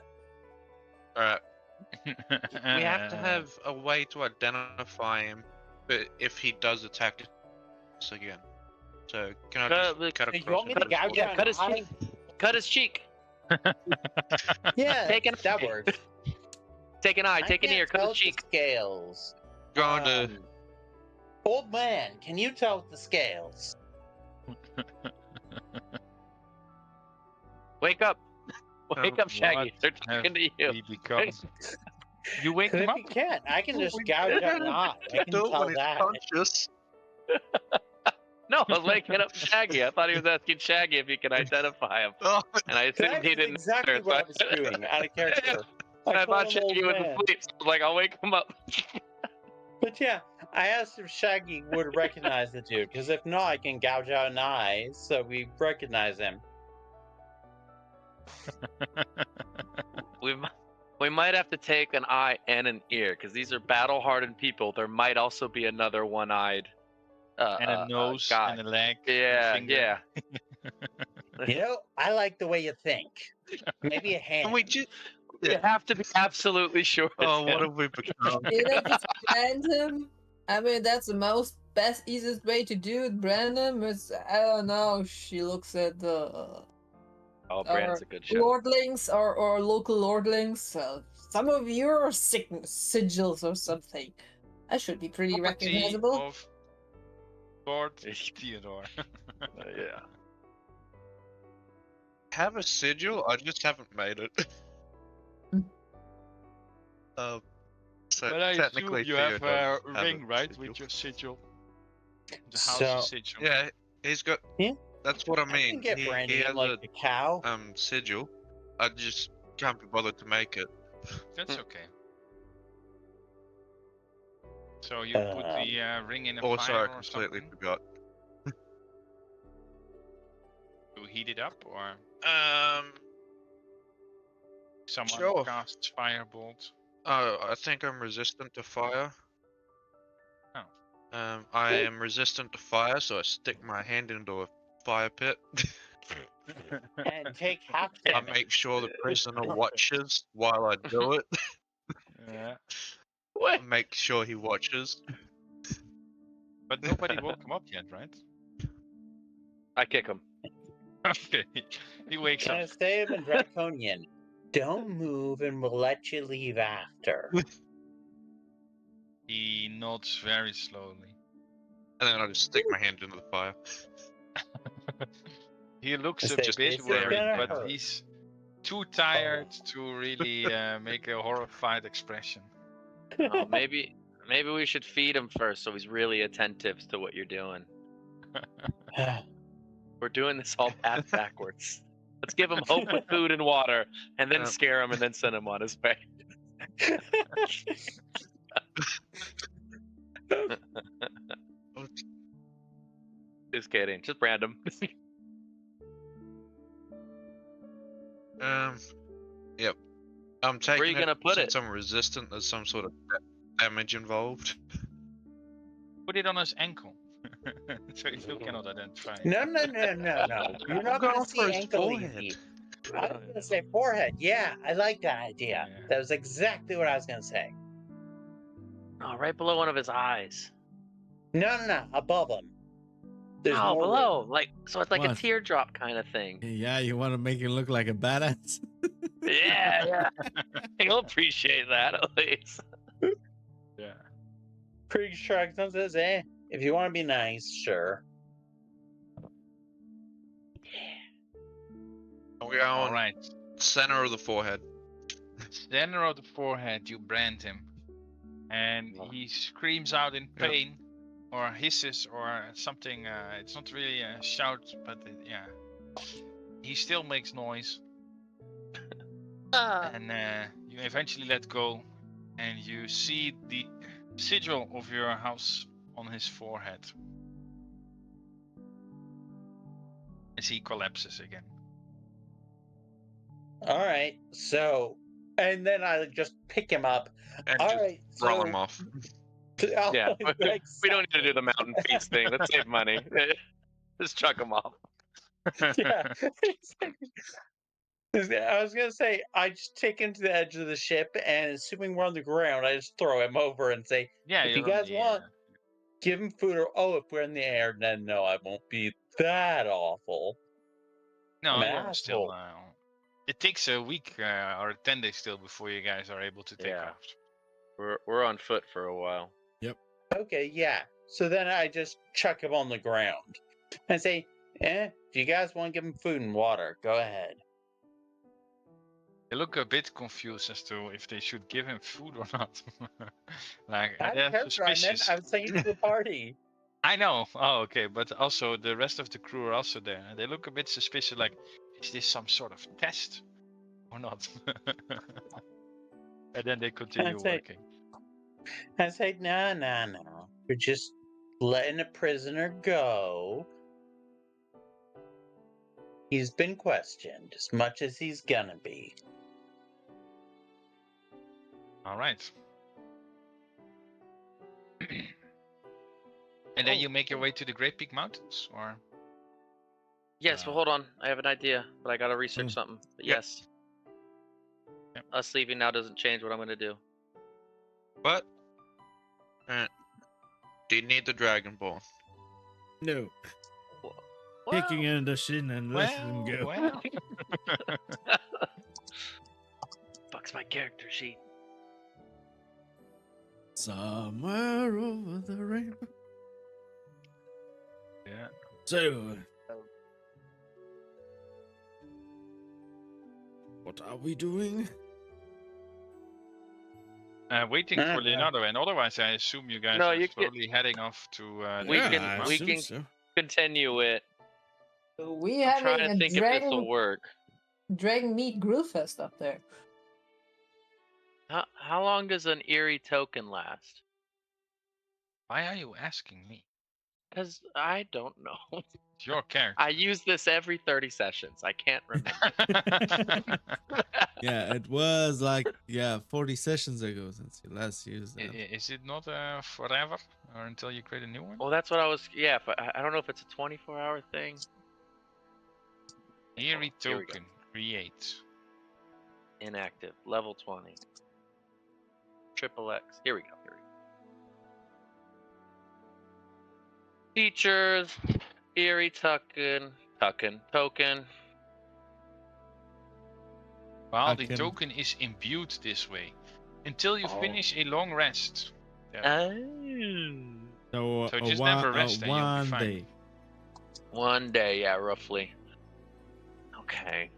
[SPEAKER 6] Alright. We have to have a way to identify him, but if he does attack us again. So can I
[SPEAKER 7] Cut-
[SPEAKER 6] just cut
[SPEAKER 5] you
[SPEAKER 6] across
[SPEAKER 5] want me to
[SPEAKER 6] his
[SPEAKER 5] gouge
[SPEAKER 6] forehead?
[SPEAKER 5] out
[SPEAKER 7] cut his
[SPEAKER 5] eye?
[SPEAKER 7] cheek. Cut his cheek.
[SPEAKER 5] Yeah,
[SPEAKER 7] Take an
[SPEAKER 5] that
[SPEAKER 7] eye.
[SPEAKER 5] works.
[SPEAKER 7] Take an eye.
[SPEAKER 5] I
[SPEAKER 7] Take an
[SPEAKER 5] can't
[SPEAKER 7] ear. Cut
[SPEAKER 5] tell
[SPEAKER 7] his
[SPEAKER 5] with the
[SPEAKER 7] cheek.
[SPEAKER 5] Scales.
[SPEAKER 6] Going to
[SPEAKER 5] Old man, can you tell with the scales?
[SPEAKER 7] Wake up. Wake up, Shaggy.
[SPEAKER 2] What
[SPEAKER 7] They're talking to you.
[SPEAKER 2] He becomes. You wake
[SPEAKER 5] Because
[SPEAKER 2] him
[SPEAKER 5] if
[SPEAKER 2] up.
[SPEAKER 5] you can't, I can just gouge out an eye. I can
[SPEAKER 6] do it
[SPEAKER 5] tell
[SPEAKER 6] when he's
[SPEAKER 5] that.
[SPEAKER 6] conscious.
[SPEAKER 7] No, I was waking up Shaggy. I thought he was asking Shaggy if he can identify him,
[SPEAKER 6] Oh,
[SPEAKER 7] and I assumed
[SPEAKER 5] That
[SPEAKER 7] he
[SPEAKER 5] is
[SPEAKER 7] didn't.
[SPEAKER 5] exactly
[SPEAKER 7] answer,
[SPEAKER 5] what I
[SPEAKER 7] so
[SPEAKER 5] was doing, out of character.
[SPEAKER 7] I
[SPEAKER 5] told
[SPEAKER 7] thought
[SPEAKER 5] him
[SPEAKER 7] Shaggy
[SPEAKER 5] old
[SPEAKER 7] was
[SPEAKER 5] man.
[SPEAKER 7] asleep. So I was like, I'll wake him up.
[SPEAKER 5] But yeah, I asked if Shaggy would recognize the dude, because if not, I can gouge out an eye, so we recognize him.
[SPEAKER 7] We might have to take an eye and an ear because these are battle-hardened people. There might also be another one-eyed
[SPEAKER 2] And a nose
[SPEAKER 7] guy.
[SPEAKER 2] and a leg.
[SPEAKER 7] Yeah,
[SPEAKER 2] finger.
[SPEAKER 7] yeah.
[SPEAKER 5] You know, I like the way you think. Maybe a hand.
[SPEAKER 6] can we just?
[SPEAKER 7] You have to be absolutely sure. it's
[SPEAKER 6] Oh, what
[SPEAKER 7] him.
[SPEAKER 6] have we become?
[SPEAKER 3] You know, just brand him. I mean, that's the easiest way to do it. Brand him. It's, I don't know. She looks at the
[SPEAKER 7] Oh, Brand's a good show.
[SPEAKER 3] lordlings or local lordlings. Some of your sigils or something. I should be pretty
[SPEAKER 2] Property
[SPEAKER 3] recognizable.
[SPEAKER 2] of Lord Theodore.
[SPEAKER 7] Yeah.
[SPEAKER 6] Have a sigil. I just haven't made it. So
[SPEAKER 2] But I assume
[SPEAKER 6] technically,
[SPEAKER 2] you
[SPEAKER 6] Theo
[SPEAKER 2] have
[SPEAKER 6] does
[SPEAKER 2] a
[SPEAKER 6] have
[SPEAKER 2] ring, right,
[SPEAKER 6] sigil.
[SPEAKER 2] with your sigil? The
[SPEAKER 5] So-
[SPEAKER 2] house sigil.
[SPEAKER 6] Yeah, he's got.
[SPEAKER 5] Yeah.
[SPEAKER 6] That's what I
[SPEAKER 5] I can
[SPEAKER 6] mean.
[SPEAKER 5] get
[SPEAKER 6] He
[SPEAKER 5] branded
[SPEAKER 6] has
[SPEAKER 5] like a cow.
[SPEAKER 6] a sigil. I just can't be bothered to make it.
[SPEAKER 2] That's okay. So you put the ring in a
[SPEAKER 6] Also,
[SPEAKER 2] fire
[SPEAKER 6] I
[SPEAKER 2] or
[SPEAKER 6] completely
[SPEAKER 2] something
[SPEAKER 6] forgot.
[SPEAKER 2] to heat it up, or someone
[SPEAKER 6] Sure.
[SPEAKER 2] casts firebolt.
[SPEAKER 6] Oh, I think I'm resistant to fire.
[SPEAKER 2] Oh.
[SPEAKER 6] I am resistant to fire, so I stick my hand into a fire pit.
[SPEAKER 5] And take half
[SPEAKER 6] I
[SPEAKER 5] damage.
[SPEAKER 6] make sure the prisoner watches while I do it.
[SPEAKER 2] Yeah.
[SPEAKER 7] What?
[SPEAKER 6] Make sure he watches.
[SPEAKER 2] But nobody woke him up yet, right?
[SPEAKER 7] I kick him.
[SPEAKER 2] Okay. He wakes
[SPEAKER 5] Can I
[SPEAKER 2] up.
[SPEAKER 5] say it in Draconian? Don't move and we'll let you leave after.
[SPEAKER 2] He nods very slowly.
[SPEAKER 6] And then I just stick my hand into the fire.
[SPEAKER 2] He looks
[SPEAKER 5] I
[SPEAKER 2] a
[SPEAKER 5] said,
[SPEAKER 2] bit
[SPEAKER 5] "This is
[SPEAKER 2] worried,
[SPEAKER 5] gonna
[SPEAKER 2] but
[SPEAKER 5] hurt."
[SPEAKER 2] he's too tired to really make a horrified expression.
[SPEAKER 7] Oh, maybe we should feed him first, so he's really attentive to what you're doing. We're doing this all path backwards. Let's give him hope with food and water, and then scare him, and then send him on his way. Just kidding. Just brand him.
[SPEAKER 6] Yep. I'm taking
[SPEAKER 7] Where are you gonna put
[SPEAKER 6] since
[SPEAKER 7] it?
[SPEAKER 6] I'm resistant. There's some sort of damage involved.
[SPEAKER 2] Put it on his ankle, so he still cannot identify.
[SPEAKER 5] No. You're not
[SPEAKER 6] going
[SPEAKER 5] gonna
[SPEAKER 6] for
[SPEAKER 5] see
[SPEAKER 6] his
[SPEAKER 5] ankle
[SPEAKER 6] forehead.
[SPEAKER 5] easy. I was gonna say forehead. Yeah, I like that idea.
[SPEAKER 2] Yeah.
[SPEAKER 5] That was exactly what I was gonna say.
[SPEAKER 7] Oh, right below one of his eyes.
[SPEAKER 5] No. Above him. There's
[SPEAKER 7] Oh,
[SPEAKER 5] more
[SPEAKER 7] below.
[SPEAKER 5] room.
[SPEAKER 7] Like, so it's like a
[SPEAKER 4] What?
[SPEAKER 7] teardrop kind of thing.
[SPEAKER 4] Yeah, you want to make him look like a badass?
[SPEAKER 7] Yeah. He'll appreciate that at least.
[SPEAKER 2] Yeah.
[SPEAKER 5] Krieg shrugs and says, if you want to be nice, sure.
[SPEAKER 6] We're
[SPEAKER 2] All
[SPEAKER 6] going
[SPEAKER 2] right.
[SPEAKER 6] center of the forehead.
[SPEAKER 2] Center of the forehead, you brand him, and he screams out in
[SPEAKER 6] Yep.
[SPEAKER 2] pain, or hisses, or something. It's not really a shout, but yeah, he still makes noise. And you eventually let go, and you see the sigil of your house on his forehead as he collapses again.
[SPEAKER 5] All right, so, and then I just pick him up.
[SPEAKER 6] And
[SPEAKER 5] All
[SPEAKER 6] just
[SPEAKER 5] right,
[SPEAKER 6] throw
[SPEAKER 5] so
[SPEAKER 6] him off.
[SPEAKER 7] Yeah. We don't need to do the mountain feast thing. Let's save money. Just chuck him off.
[SPEAKER 5] Yeah. I was gonna say I just take him to the edge of the ship, and assuming we're on the ground, I just throw him over and say,
[SPEAKER 2] Yeah,
[SPEAKER 5] if you
[SPEAKER 2] you're on
[SPEAKER 5] guys
[SPEAKER 2] the
[SPEAKER 5] want,
[SPEAKER 2] air.
[SPEAKER 5] give him food. Or if we're in the air, then no, I won't be that awful.
[SPEAKER 2] No,
[SPEAKER 5] I'm an
[SPEAKER 2] you're still.
[SPEAKER 5] asshole.
[SPEAKER 2] It takes a week or 10 days still before you guys are able to take
[SPEAKER 7] Yeah.
[SPEAKER 2] off.
[SPEAKER 7] We're on foot for a while.
[SPEAKER 5] Okay, yeah. So then I just chuck him on the ground and say, if you guys want to give him food and water, go ahead.
[SPEAKER 2] They look a bit confused as to if they should give him food or not. Like,
[SPEAKER 5] I
[SPEAKER 2] they're
[SPEAKER 5] don't care, I meant
[SPEAKER 2] suspicious.
[SPEAKER 5] I was saying to the party.
[SPEAKER 2] I know. Oh, okay. But also, the rest of the crew are also there. They look a bit suspicious, like, is this some sort of test or not? And then they continue
[SPEAKER 5] That's it.
[SPEAKER 2] working.
[SPEAKER 5] I say, no. We're just letting a prisoner go. He's been questioned as much as he's gonna be.
[SPEAKER 2] All right. And then you make your way to the Greypeak Mountains, or?
[SPEAKER 7] Yes, well, hold on. I have an idea, but I gotta research something. But
[SPEAKER 6] Yep.
[SPEAKER 7] yes.
[SPEAKER 2] Yep.
[SPEAKER 7] Us leaving now doesn't change what I'm gonna do.
[SPEAKER 6] But do you need the Dragon Ball?
[SPEAKER 4] No.
[SPEAKER 7] Well,
[SPEAKER 4] Kicking in the shin and let him go.
[SPEAKER 2] Well.
[SPEAKER 7] fucks my character sheet.
[SPEAKER 4] Somewhere over the rainbow. So, what are we doing?
[SPEAKER 2] Waiting for Leonardo, and otherwise I assume you guys
[SPEAKER 7] No,
[SPEAKER 2] are
[SPEAKER 7] you can-
[SPEAKER 2] slowly heading off to.
[SPEAKER 7] We
[SPEAKER 2] the
[SPEAKER 7] can-
[SPEAKER 4] I
[SPEAKER 2] mountain.
[SPEAKER 7] we
[SPEAKER 4] assume
[SPEAKER 7] can-
[SPEAKER 4] so.
[SPEAKER 7] Continue it.
[SPEAKER 3] We
[SPEAKER 7] I'm trying
[SPEAKER 3] having
[SPEAKER 7] to
[SPEAKER 3] a
[SPEAKER 7] think if this will
[SPEAKER 3] dragon
[SPEAKER 7] work.
[SPEAKER 3] meat groove fest up there.
[SPEAKER 7] How long does an eerie token last?
[SPEAKER 2] Why are you asking me?
[SPEAKER 7] Because I don't know.
[SPEAKER 2] It's your character.
[SPEAKER 7] I use this every 30 sessions. I can't remember.
[SPEAKER 4] Yeah, it was like 40 sessions ago since you last used that.
[SPEAKER 2] Is it not forever or until you create a new one?
[SPEAKER 7] Well, that's what I was. Yeah, but I don't know if it's a 24-hour thing.
[SPEAKER 2] Eerie
[SPEAKER 7] Here we go.
[SPEAKER 2] token create.
[SPEAKER 7] Inactive. Level 20. Triple X. Here we go. Features. Eerie token. Token.
[SPEAKER 2] While
[SPEAKER 4] I
[SPEAKER 2] the
[SPEAKER 4] can-
[SPEAKER 2] token is imbued this way, until you
[SPEAKER 5] Oh.
[SPEAKER 2] finish a long rest.
[SPEAKER 7] Oh.
[SPEAKER 4] So,
[SPEAKER 2] So just never rest and you'll be
[SPEAKER 4] one
[SPEAKER 2] fine.
[SPEAKER 4] day.
[SPEAKER 7] 1 day, yeah, roughly. Okay.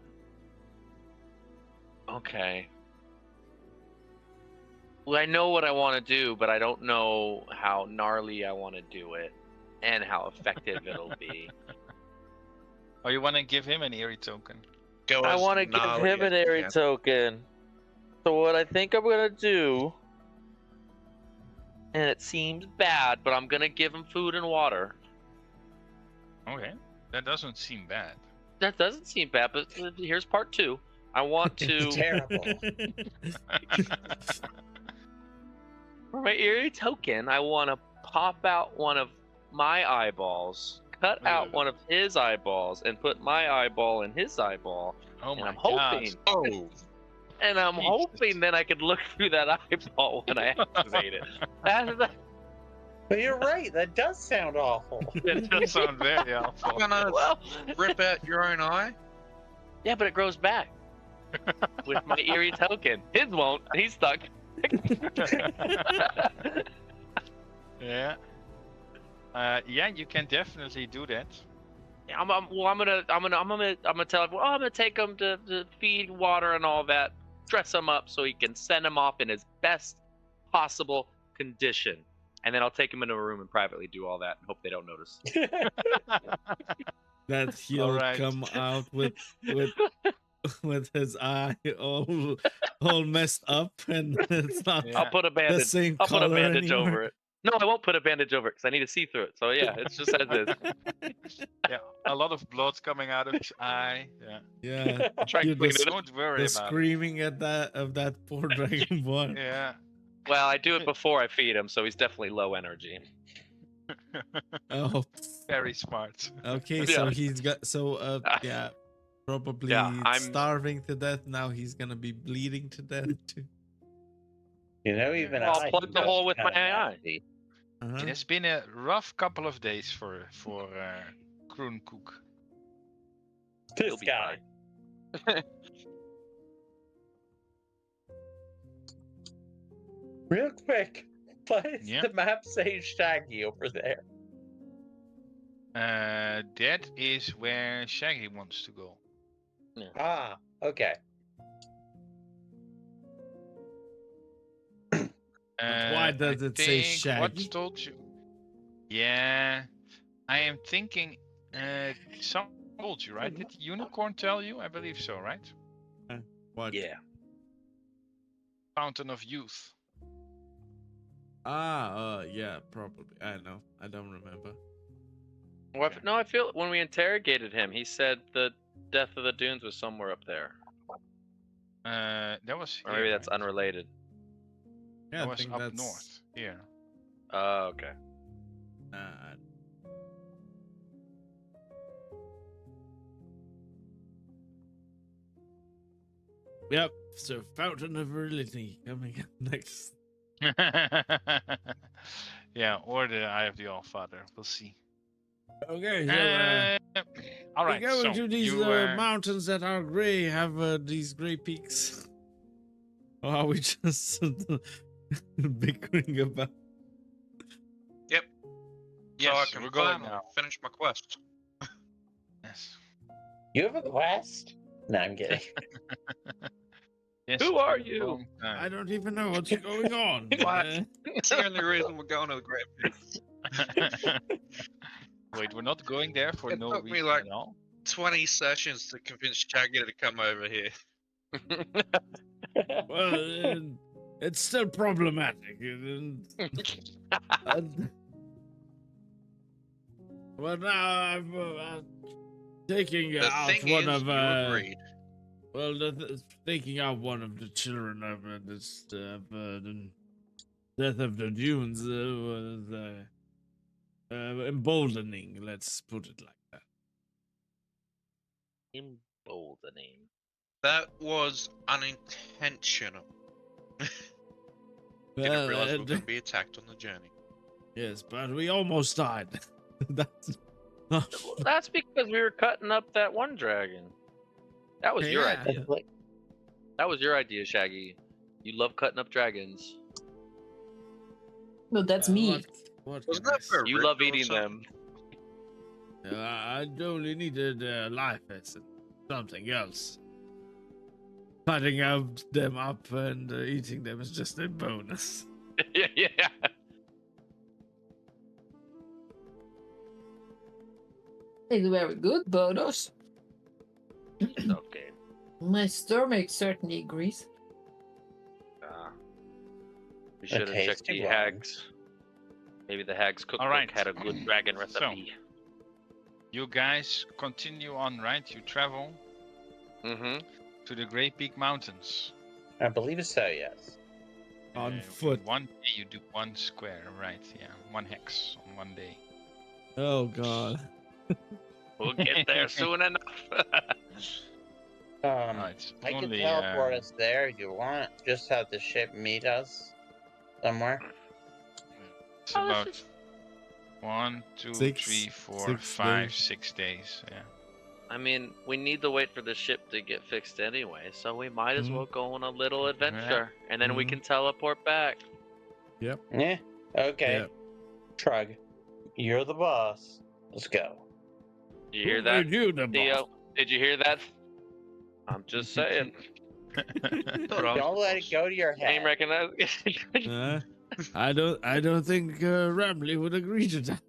[SPEAKER 7] Well, I know what I want to do, but I don't know how gnarly I want to do it and how effective it'll be.
[SPEAKER 2] Oh, you want to give him an eerie token?
[SPEAKER 6] Go
[SPEAKER 7] I
[SPEAKER 6] as
[SPEAKER 7] want to give
[SPEAKER 6] gnarly
[SPEAKER 7] him
[SPEAKER 6] as
[SPEAKER 7] an
[SPEAKER 6] you
[SPEAKER 7] eerie
[SPEAKER 6] can.
[SPEAKER 7] token. So what I think I'm gonna do, and it seems bad, but I'm gonna give him food and water.
[SPEAKER 2] Okay, that doesn't seem bad.
[SPEAKER 7] That doesn't seem bad, but here's part 2. I want to,
[SPEAKER 5] Terrible.
[SPEAKER 7] for my eerie token, I want to pop out one of my eyeballs, cut out
[SPEAKER 2] Ugh.
[SPEAKER 7] one of his eyeballs, and put my eyeball in his eyeball.
[SPEAKER 2] Oh
[SPEAKER 7] And
[SPEAKER 2] my
[SPEAKER 7] I'm
[SPEAKER 2] god.
[SPEAKER 7] hoping,
[SPEAKER 6] Oh,
[SPEAKER 7] and I'm
[SPEAKER 2] Jesus.
[SPEAKER 7] hoping then I could look through that eyeball when I activate it. That
[SPEAKER 5] But you're right. That does sound awful.
[SPEAKER 2] That does sound very awful.
[SPEAKER 6] you're gonna
[SPEAKER 7] well,
[SPEAKER 6] rip out your own eye?
[SPEAKER 7] yeah, but it grows back with my eerie token. His won't. He's stuck.
[SPEAKER 2] Yeah. Yeah, you can definitely do that.
[SPEAKER 7] I'm gonna tell him. Well, I'm gonna take him to feed, water, and all that. Dress him up so he can send him off in his best possible condition. And then I'll take him into a room and privately do all that and hope they don't notice.
[SPEAKER 4] That he'll
[SPEAKER 2] Alright.
[SPEAKER 4] come out with his eye all messed up, and it's not
[SPEAKER 2] Yeah.
[SPEAKER 7] I'll put a
[SPEAKER 4] the
[SPEAKER 7] bandage.
[SPEAKER 4] same
[SPEAKER 7] I'll put a
[SPEAKER 4] color
[SPEAKER 7] bandage
[SPEAKER 4] anymore.
[SPEAKER 7] over it. No, I won't put a bandage over it because I need to see through it. So yeah, it's just as is.
[SPEAKER 2] Yeah, a lot of blood coming out of his eye. Yeah.
[SPEAKER 4] Yeah,
[SPEAKER 7] Try and
[SPEAKER 4] Dude,
[SPEAKER 7] clean
[SPEAKER 4] the
[SPEAKER 7] it up.
[SPEAKER 2] Don't worry
[SPEAKER 4] the
[SPEAKER 2] about
[SPEAKER 4] screaming at that poor dragon boy.
[SPEAKER 2] it. Yeah.
[SPEAKER 7] Well, I do it before I feed him, so he's definitely low energy.
[SPEAKER 4] Oh,
[SPEAKER 2] Very smart.
[SPEAKER 4] okay. So
[SPEAKER 7] Yeah.
[SPEAKER 4] he's got probably
[SPEAKER 7] Yeah, I'm-
[SPEAKER 4] starving to death. Now he's gonna be bleeding to death too.
[SPEAKER 5] You know, even
[SPEAKER 7] I'll
[SPEAKER 5] I
[SPEAKER 7] plug
[SPEAKER 5] can
[SPEAKER 7] the
[SPEAKER 5] go
[SPEAKER 7] hole with my
[SPEAKER 5] kinda
[SPEAKER 7] eye.
[SPEAKER 5] nasty.
[SPEAKER 4] Uh-huh.
[SPEAKER 2] It has been a rough couple of days for Kroonkoek.
[SPEAKER 5] This
[SPEAKER 7] He'll be
[SPEAKER 5] guy. Real quick, why does
[SPEAKER 2] Yeah.
[SPEAKER 5] the map say Shaggy over there?
[SPEAKER 2] That is where Shaggy wants to go.
[SPEAKER 5] Ah, okay.
[SPEAKER 4] why
[SPEAKER 2] I
[SPEAKER 4] does it say
[SPEAKER 2] think
[SPEAKER 4] Shaggy?
[SPEAKER 2] What's told you? Yeah, I am thinking. Some told you, right? Did Unicorn tell you? I believe so, right?
[SPEAKER 4] What?
[SPEAKER 7] Yeah.
[SPEAKER 2] Fountain of Youth.
[SPEAKER 4] Yeah, probably. I know. I don't remember.
[SPEAKER 7] Well, no, I feel when we interrogated him, he said the Death of the Dunes was somewhere up there.
[SPEAKER 2] That was.
[SPEAKER 7] Or maybe
[SPEAKER 2] here,
[SPEAKER 7] that's
[SPEAKER 2] right?
[SPEAKER 7] unrelated.
[SPEAKER 4] Yeah,
[SPEAKER 2] That
[SPEAKER 4] I
[SPEAKER 2] was
[SPEAKER 4] think
[SPEAKER 2] up
[SPEAKER 4] that's
[SPEAKER 2] north. Here.
[SPEAKER 7] Oh, okay.
[SPEAKER 4] Yep. So Fountain of Virility coming up next.
[SPEAKER 2] Yeah, or the Eye of the Allfather. We'll see.
[SPEAKER 4] Okay. So,
[SPEAKER 2] All right.
[SPEAKER 4] we go
[SPEAKER 2] so
[SPEAKER 4] into these
[SPEAKER 2] you,
[SPEAKER 4] mountains that are gray, have these gray peaks. Or are we just bickering about?
[SPEAKER 6] So I
[SPEAKER 2] Yes,
[SPEAKER 6] can
[SPEAKER 2] we're going
[SPEAKER 6] finally
[SPEAKER 2] now.
[SPEAKER 6] finish my quest.
[SPEAKER 2] Yes.
[SPEAKER 5] You have a quest? No, I'm kidding.
[SPEAKER 2] Yes,
[SPEAKER 7] Who
[SPEAKER 2] it's
[SPEAKER 7] are
[SPEAKER 2] been a
[SPEAKER 7] you?
[SPEAKER 2] long time.
[SPEAKER 4] I don't even know what's going on.
[SPEAKER 6] What? It's the only reason we're going to the Greypeak.
[SPEAKER 2] Wait, we're not going there for
[SPEAKER 6] It
[SPEAKER 2] no
[SPEAKER 6] took me,
[SPEAKER 2] reason
[SPEAKER 6] like,
[SPEAKER 2] at all?
[SPEAKER 6] 20 sessions to convince Shaggy to come over here.
[SPEAKER 4] Well, it's still problematic. Well, now I'm taking
[SPEAKER 6] The
[SPEAKER 4] out
[SPEAKER 6] thing
[SPEAKER 4] one
[SPEAKER 6] is,
[SPEAKER 4] of
[SPEAKER 6] you agreed.
[SPEAKER 4] well, taking out one of the children of this the death of the dunes was emboldening. Let's put it like that.
[SPEAKER 7] Emboldening.
[SPEAKER 6] That was unintentional. Didn't
[SPEAKER 4] Well,
[SPEAKER 6] realize we were going to be attacked on the journey.
[SPEAKER 4] yes, but we almost died. That's not
[SPEAKER 7] Well, that's because we were cutting up that one dragon. That was your
[SPEAKER 4] Yeah.
[SPEAKER 7] idea. That was your idea, Shaggy. You love cutting up dragons.
[SPEAKER 3] No, that's me.
[SPEAKER 4] What
[SPEAKER 6] Wasn't
[SPEAKER 4] can I
[SPEAKER 6] that for
[SPEAKER 4] say?
[SPEAKER 7] You love
[SPEAKER 6] ritual or
[SPEAKER 7] eating
[SPEAKER 6] something?
[SPEAKER 7] them.
[SPEAKER 4] I only needed life essence, something else. Cutting out them up and eating them is just a bonus.
[SPEAKER 7] Yeah.
[SPEAKER 3] It's very good, bonus.
[SPEAKER 7] Okay.
[SPEAKER 3] My stomach certainly agrees.
[SPEAKER 7] We should have checked
[SPEAKER 5] tasty
[SPEAKER 7] the
[SPEAKER 5] one.
[SPEAKER 7] hags. Maybe the hags cookbook
[SPEAKER 2] Alright.
[SPEAKER 7] had a good dragon recipe.
[SPEAKER 2] You guys continue on, right? You travel
[SPEAKER 7] Mm-hmm.
[SPEAKER 2] to the Greypeak Mountains.
[SPEAKER 5] I believe so, yes.
[SPEAKER 4] On
[SPEAKER 2] In
[SPEAKER 4] foot.
[SPEAKER 2] one day you do 1 square, right? Yeah, 1 hex on 1 day.
[SPEAKER 4] Oh god.
[SPEAKER 7] We'll get there soon enough.
[SPEAKER 2] Right.
[SPEAKER 5] I can
[SPEAKER 2] Only,
[SPEAKER 5] teleport us there if you want. Just have the ship meet us somewhere.
[SPEAKER 2] It's
[SPEAKER 7] Oh, that's
[SPEAKER 2] about
[SPEAKER 7] just-
[SPEAKER 2] 1, 2,
[SPEAKER 4] Six-
[SPEAKER 2] 3, 4,
[SPEAKER 4] 6
[SPEAKER 2] 5,
[SPEAKER 4] days.
[SPEAKER 2] 6 days. Yeah.
[SPEAKER 7] I mean, we need to wait for the ship to get fixed anyway, so we might as
[SPEAKER 4] Mhm.
[SPEAKER 7] well go on a little adventure, and then we
[SPEAKER 4] Mhm.
[SPEAKER 7] can teleport back.
[SPEAKER 5] Yeah. Okay.
[SPEAKER 4] Yeah.
[SPEAKER 5] Shrug. You're the boss. Let's go.
[SPEAKER 7] Did you hear
[SPEAKER 4] Who
[SPEAKER 7] that,
[SPEAKER 4] made you the
[SPEAKER 7] Theo?
[SPEAKER 4] boss?
[SPEAKER 7] Did you hear that? I'm just saying.
[SPEAKER 5] Don't let it go to your
[SPEAKER 7] Name
[SPEAKER 5] head.
[SPEAKER 7] recognize.
[SPEAKER 4] I don't think Ramley would agree to that.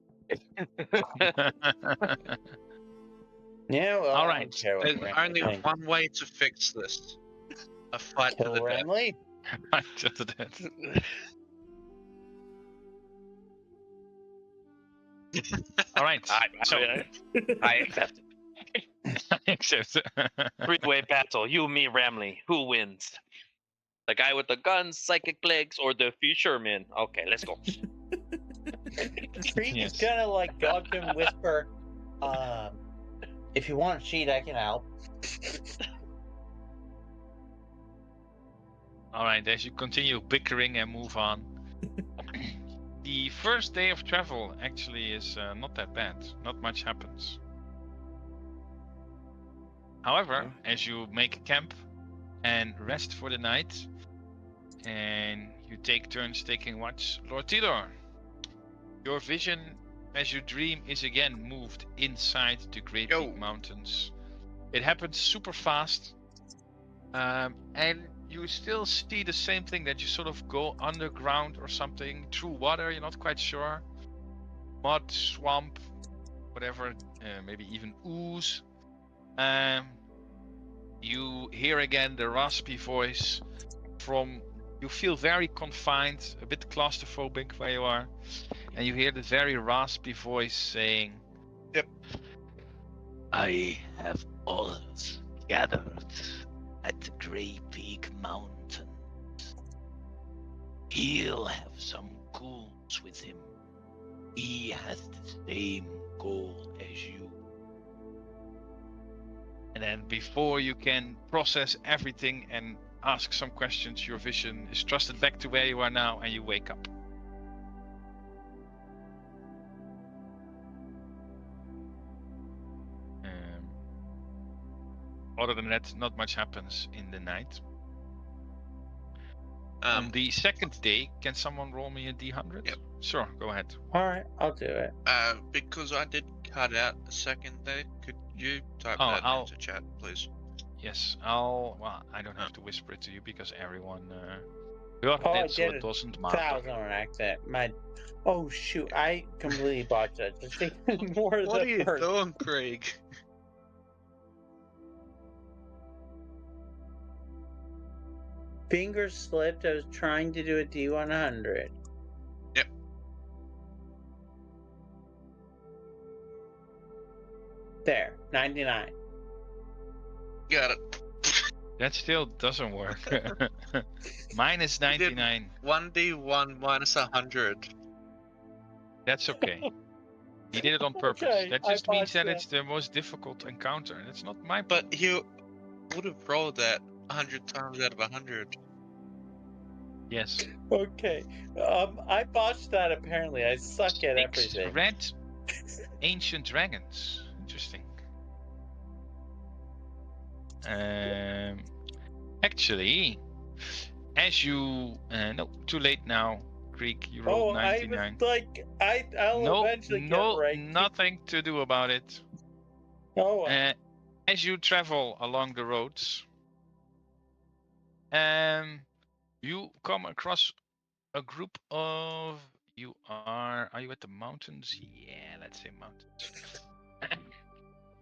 [SPEAKER 5] Yeah, well,
[SPEAKER 2] All
[SPEAKER 5] I
[SPEAKER 2] right.
[SPEAKER 5] don't care what
[SPEAKER 6] There's
[SPEAKER 5] Ramley
[SPEAKER 6] only
[SPEAKER 5] thinks.
[SPEAKER 6] one way to fix this. A fight to
[SPEAKER 5] Kill
[SPEAKER 6] the death.
[SPEAKER 5] Ramley?
[SPEAKER 2] Right to the death. All right. So
[SPEAKER 7] I accept it.
[SPEAKER 2] accept.
[SPEAKER 7] Three-way battle. You, me, Ramley. Who wins? The guy with the guns, psychic legs, or the fisherman? Okay, let's go.
[SPEAKER 5] Creed
[SPEAKER 2] Yes.
[SPEAKER 5] is gonna like go up to him and whisper, if you want to cheat, I can help.
[SPEAKER 2] All right. As you continue bickering and move on, the first day of travel actually is not that bad. Not much happens. However, as you make camp and rest for the night, and you take turns taking watch, Lord Tidor, your vision as you dream is again moved inside the Greypeak
[SPEAKER 6] Yo.
[SPEAKER 2] Mountains. It happens super fast, and you still see the same thing, that you sort of go underground or something, through water, you're not quite sure. Mud, swamp, whatever, maybe even ooze. You hear again the raspy voice from, you feel very confined, a bit claustrophobic where you are, and you hear the very raspy voice saying,
[SPEAKER 6] Yep.
[SPEAKER 1] I have always gathered at the Greypeak Mountains. He'll have some ghouls with him. He has the same goal as you.
[SPEAKER 2] and then before you can process everything and ask some questions, your vision is thrusted back to where you are now, and you wake up. Other than that, not much happens in the night. On the second day, can someone roll me a d100?
[SPEAKER 6] Yep.
[SPEAKER 2] Sure, go ahead.
[SPEAKER 5] Alright, I'll do it.
[SPEAKER 6] Because I did cut out a second there. Could you type
[SPEAKER 2] Oh,
[SPEAKER 6] that
[SPEAKER 2] I'll-
[SPEAKER 6] into chat, please?
[SPEAKER 2] Yes, well, I don't have to whisper it to you because everyone heard
[SPEAKER 5] Oh, I
[SPEAKER 2] it, so
[SPEAKER 5] did
[SPEAKER 2] it
[SPEAKER 5] it.
[SPEAKER 2] doesn't
[SPEAKER 5] That
[SPEAKER 2] matter.
[SPEAKER 5] was on an accident. Oh shoot! I completely botched that. Just ignore
[SPEAKER 6] What
[SPEAKER 5] the
[SPEAKER 6] are you
[SPEAKER 5] first.
[SPEAKER 6] doing, Craig?
[SPEAKER 5] Fingers slipped. I was trying to do a D100.
[SPEAKER 6] Yep.
[SPEAKER 5] There, 99.
[SPEAKER 6] Got it.
[SPEAKER 2] That still doesn't work. Minus
[SPEAKER 6] You did
[SPEAKER 2] 99.
[SPEAKER 6] 1d1 minus 100.
[SPEAKER 2] That's okay. He did it on purpose.
[SPEAKER 5] Okay,
[SPEAKER 2] That
[SPEAKER 5] I
[SPEAKER 2] just means
[SPEAKER 5] botched
[SPEAKER 2] that
[SPEAKER 5] that.
[SPEAKER 2] it's the most difficult encounter. And it's not my
[SPEAKER 6] But you would have rolled that 100 times out of 100.
[SPEAKER 2] Yes.
[SPEAKER 5] Okay. I botched that apparently. I suck at
[SPEAKER 2] 6
[SPEAKER 5] everything.
[SPEAKER 2] red ancient dragons. Interesting. Actually, as you no, too late now, Greek. You rolled
[SPEAKER 5] Oh, I
[SPEAKER 2] 99.
[SPEAKER 5] was like, I'll
[SPEAKER 2] No,
[SPEAKER 5] eventually
[SPEAKER 2] no,
[SPEAKER 5] get right.
[SPEAKER 2] nothing to do about it.
[SPEAKER 5] Oh,
[SPEAKER 2] As you travel along the roads, you come across a group of. Are you at the mountains? Yeah, let's say mountains.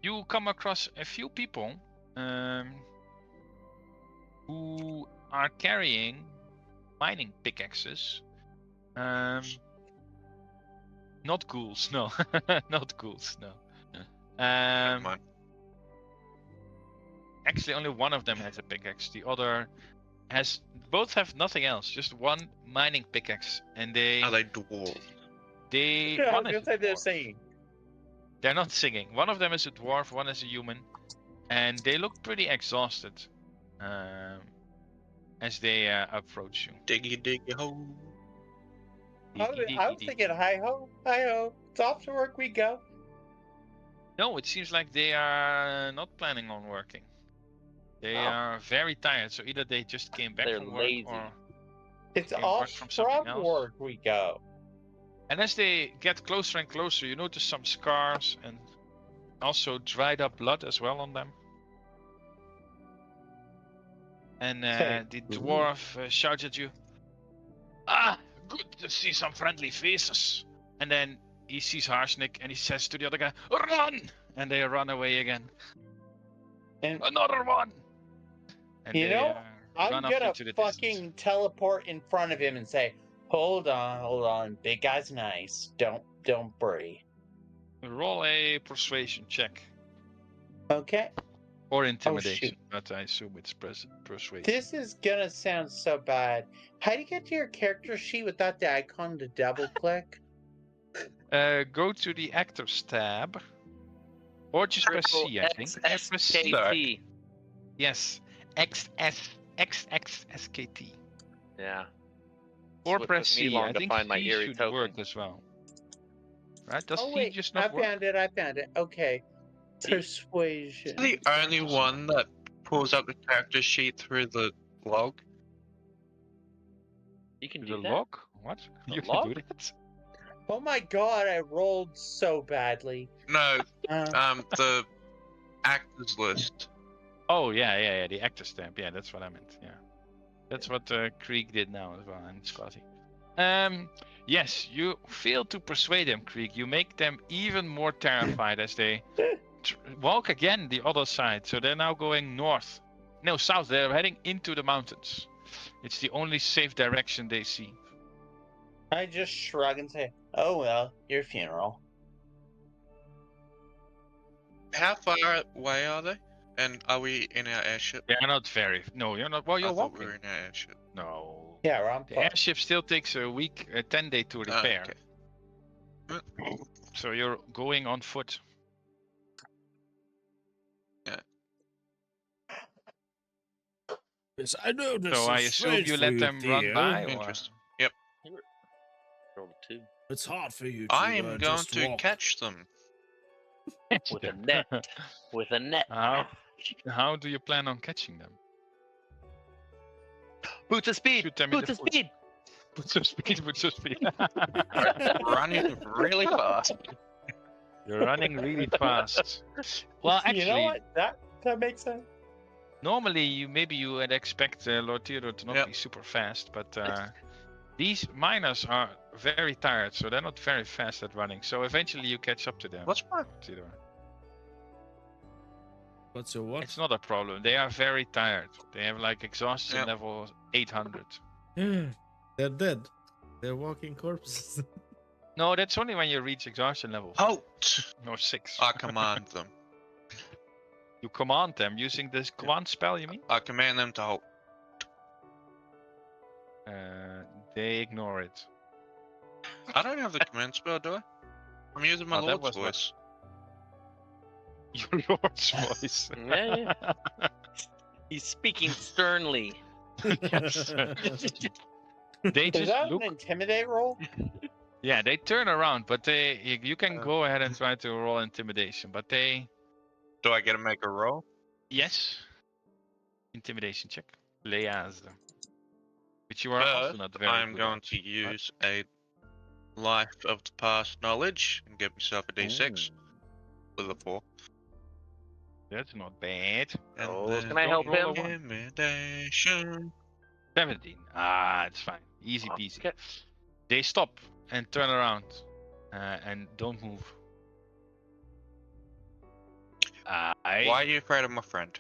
[SPEAKER 2] You come across a few people who are carrying mining pickaxes. Not ghouls, no. Not ghouls, no.
[SPEAKER 6] Never mind.
[SPEAKER 2] Actually, only one of them has a pickaxe. The other has. Both have nothing else, just one mining pickaxe, and they.
[SPEAKER 6] Are they dwarves?
[SPEAKER 2] They.
[SPEAKER 5] yeah, I
[SPEAKER 2] One
[SPEAKER 5] was
[SPEAKER 2] is
[SPEAKER 5] gonna
[SPEAKER 2] a
[SPEAKER 5] say they're
[SPEAKER 2] dwarf.
[SPEAKER 5] singing.
[SPEAKER 2] They're not singing. One of them is a dwarf, one is a human, and they look pretty exhausted as they approach you.
[SPEAKER 6] Diggy diggy ho.
[SPEAKER 5] I was thinking, hi ho, hi ho. It's off to work we go.
[SPEAKER 2] No, it seems like they are not planning on working. They
[SPEAKER 7] Oh.
[SPEAKER 2] are very tired, so either they just came back
[SPEAKER 7] They're
[SPEAKER 2] from work
[SPEAKER 7] lazy.
[SPEAKER 2] or.
[SPEAKER 5] It's
[SPEAKER 2] Came
[SPEAKER 5] off
[SPEAKER 2] back from something
[SPEAKER 5] from
[SPEAKER 2] else.
[SPEAKER 5] work we go.
[SPEAKER 2] And as they get closer and closer, you notice some scars and also dried up blood as well on them. And
[SPEAKER 5] Say,
[SPEAKER 2] the dwarf shouts at you, "Ah, good to see some friendly faces." And then he sees Harsnik and he says to the other guy, "Run!" And they run away again.
[SPEAKER 5] And
[SPEAKER 2] Another one! And
[SPEAKER 5] You
[SPEAKER 2] they,
[SPEAKER 5] know, I'm
[SPEAKER 2] run up
[SPEAKER 5] gonna
[SPEAKER 2] into the
[SPEAKER 5] fucking
[SPEAKER 2] distance.
[SPEAKER 5] teleport in front of him and say, hold on. Big guy's nice. Don't worry.
[SPEAKER 2] Roll a persuasion check.
[SPEAKER 5] Okay.
[SPEAKER 2] Or intimidation, but I assume it's persuasion.
[SPEAKER 5] This is gonna sound so bad. How do you get to your character sheet without the icon to double click?
[SPEAKER 2] Go to the actors tab. Or just press C, I think. Press C.
[SPEAKER 7] XSKT.
[SPEAKER 2] Yes. XSKT.
[SPEAKER 7] Yeah.
[SPEAKER 2] Or
[SPEAKER 7] Took
[SPEAKER 2] press
[SPEAKER 7] me
[SPEAKER 2] C.
[SPEAKER 7] long
[SPEAKER 2] I
[SPEAKER 7] to
[SPEAKER 2] think
[SPEAKER 7] find my
[SPEAKER 2] C
[SPEAKER 7] eerie
[SPEAKER 2] should
[SPEAKER 7] token.
[SPEAKER 2] work as well. Right? Does
[SPEAKER 5] Oh
[SPEAKER 2] C
[SPEAKER 5] wait,
[SPEAKER 2] just
[SPEAKER 5] I
[SPEAKER 2] not work?
[SPEAKER 5] found it. Okay. Persuasion.
[SPEAKER 6] The only one that pulls up the character sheet through the log.
[SPEAKER 7] You can
[SPEAKER 2] The
[SPEAKER 7] do that.
[SPEAKER 2] log? What?
[SPEAKER 7] The
[SPEAKER 2] You
[SPEAKER 7] log?
[SPEAKER 2] can do that?
[SPEAKER 5] Oh my god, I rolled so badly.
[SPEAKER 6] No,
[SPEAKER 5] Uh,
[SPEAKER 6] the actors list.
[SPEAKER 2] Oh, yeah. The actors tab. Yeah, that's what I meant. Yeah. That's what Krieg did now as well, and Scotty. Yes, you fail to persuade them, Krieg. You make them even more terrified as they walk again the other side. So they're now going north. No, south. They're heading into the mountains. It's the only safe direction they see.
[SPEAKER 5] I just shrug and say, oh well, your funeral.
[SPEAKER 6] How far away are they? And are we in our airship?
[SPEAKER 2] They're not very. No, you're not. Well,
[SPEAKER 6] I
[SPEAKER 2] you're
[SPEAKER 6] thought
[SPEAKER 2] walking.
[SPEAKER 6] we were in our airship.
[SPEAKER 2] No.
[SPEAKER 5] Yeah, we're on
[SPEAKER 2] The
[SPEAKER 5] foot.
[SPEAKER 2] airship still takes a week, 10 day to repair.
[SPEAKER 6] Okay.
[SPEAKER 2] So you're going on foot.
[SPEAKER 4] Yes, I know this
[SPEAKER 2] So I
[SPEAKER 4] is
[SPEAKER 2] assume
[SPEAKER 4] strange
[SPEAKER 2] you
[SPEAKER 4] for
[SPEAKER 2] let
[SPEAKER 4] you,
[SPEAKER 2] them run
[SPEAKER 4] dear.
[SPEAKER 2] by? Or?
[SPEAKER 6] Interesting.
[SPEAKER 7] Roll a 2.
[SPEAKER 4] It's hard for you to
[SPEAKER 6] I am going
[SPEAKER 4] just
[SPEAKER 6] to
[SPEAKER 4] walk.
[SPEAKER 6] catch them.
[SPEAKER 7] With a net. With a net.
[SPEAKER 2] How do you plan on catching them?
[SPEAKER 7] Boots of speed.
[SPEAKER 2] Shoot them in
[SPEAKER 7] Boots
[SPEAKER 2] the
[SPEAKER 7] of
[SPEAKER 2] foot.
[SPEAKER 7] speed.
[SPEAKER 2] Put some speed, put some speed.
[SPEAKER 6] Running really fast.
[SPEAKER 2] You're running really fast. Well,
[SPEAKER 5] You know
[SPEAKER 2] actually,
[SPEAKER 5] what? That makes sense.
[SPEAKER 2] normally you would expect Lord Theodore to not
[SPEAKER 6] Yep.
[SPEAKER 2] be super fast, but these miners are very tired, so they're not very fast at running. So eventually you catch up to them.
[SPEAKER 6] What's my
[SPEAKER 2] Theodore.
[SPEAKER 4] What's your what?
[SPEAKER 2] It's not a problem. They are very tired. They have like exhaustion
[SPEAKER 6] Yep.
[SPEAKER 2] level 800.
[SPEAKER 4] They're dead. They're walking corpses.
[SPEAKER 2] No, that's only when you reach exhaustion level
[SPEAKER 6] halt?
[SPEAKER 2] or 6.
[SPEAKER 6] I command them.
[SPEAKER 2] You command them using this command spell, you mean?
[SPEAKER 6] I command them to halt.
[SPEAKER 2] They ignore it.
[SPEAKER 6] I don't have the command spell, do I? I'm using my
[SPEAKER 2] Oh, that
[SPEAKER 6] Lord's
[SPEAKER 2] was what-
[SPEAKER 6] voice.
[SPEAKER 2] Your Lord's voice.
[SPEAKER 7] Yeah. He's speaking sternly.
[SPEAKER 2] Yes. They
[SPEAKER 5] Is
[SPEAKER 2] just
[SPEAKER 5] that
[SPEAKER 2] look.
[SPEAKER 5] an intimidate roll?
[SPEAKER 2] Yeah, they turn around, but you can go ahead and try to roll intimidation, but they
[SPEAKER 6] Do I get to make a roll?
[SPEAKER 2] yes, intimidation check. Leaz, which you are also
[SPEAKER 6] But
[SPEAKER 2] not very
[SPEAKER 6] I'm
[SPEAKER 2] good
[SPEAKER 6] going
[SPEAKER 2] at.
[SPEAKER 6] to use a life of the past knowledge and give myself a d6 with a 4.
[SPEAKER 2] That's not bad.
[SPEAKER 6] And
[SPEAKER 7] Oh,
[SPEAKER 6] then
[SPEAKER 7] can I help
[SPEAKER 2] roll
[SPEAKER 7] him?
[SPEAKER 2] a one.
[SPEAKER 6] intimidation.
[SPEAKER 2] 17. Ah, it's fine. Easy peasy.
[SPEAKER 7] Okay.
[SPEAKER 2] They stop and turn around and don't move.
[SPEAKER 6] Why are you afraid of my friend?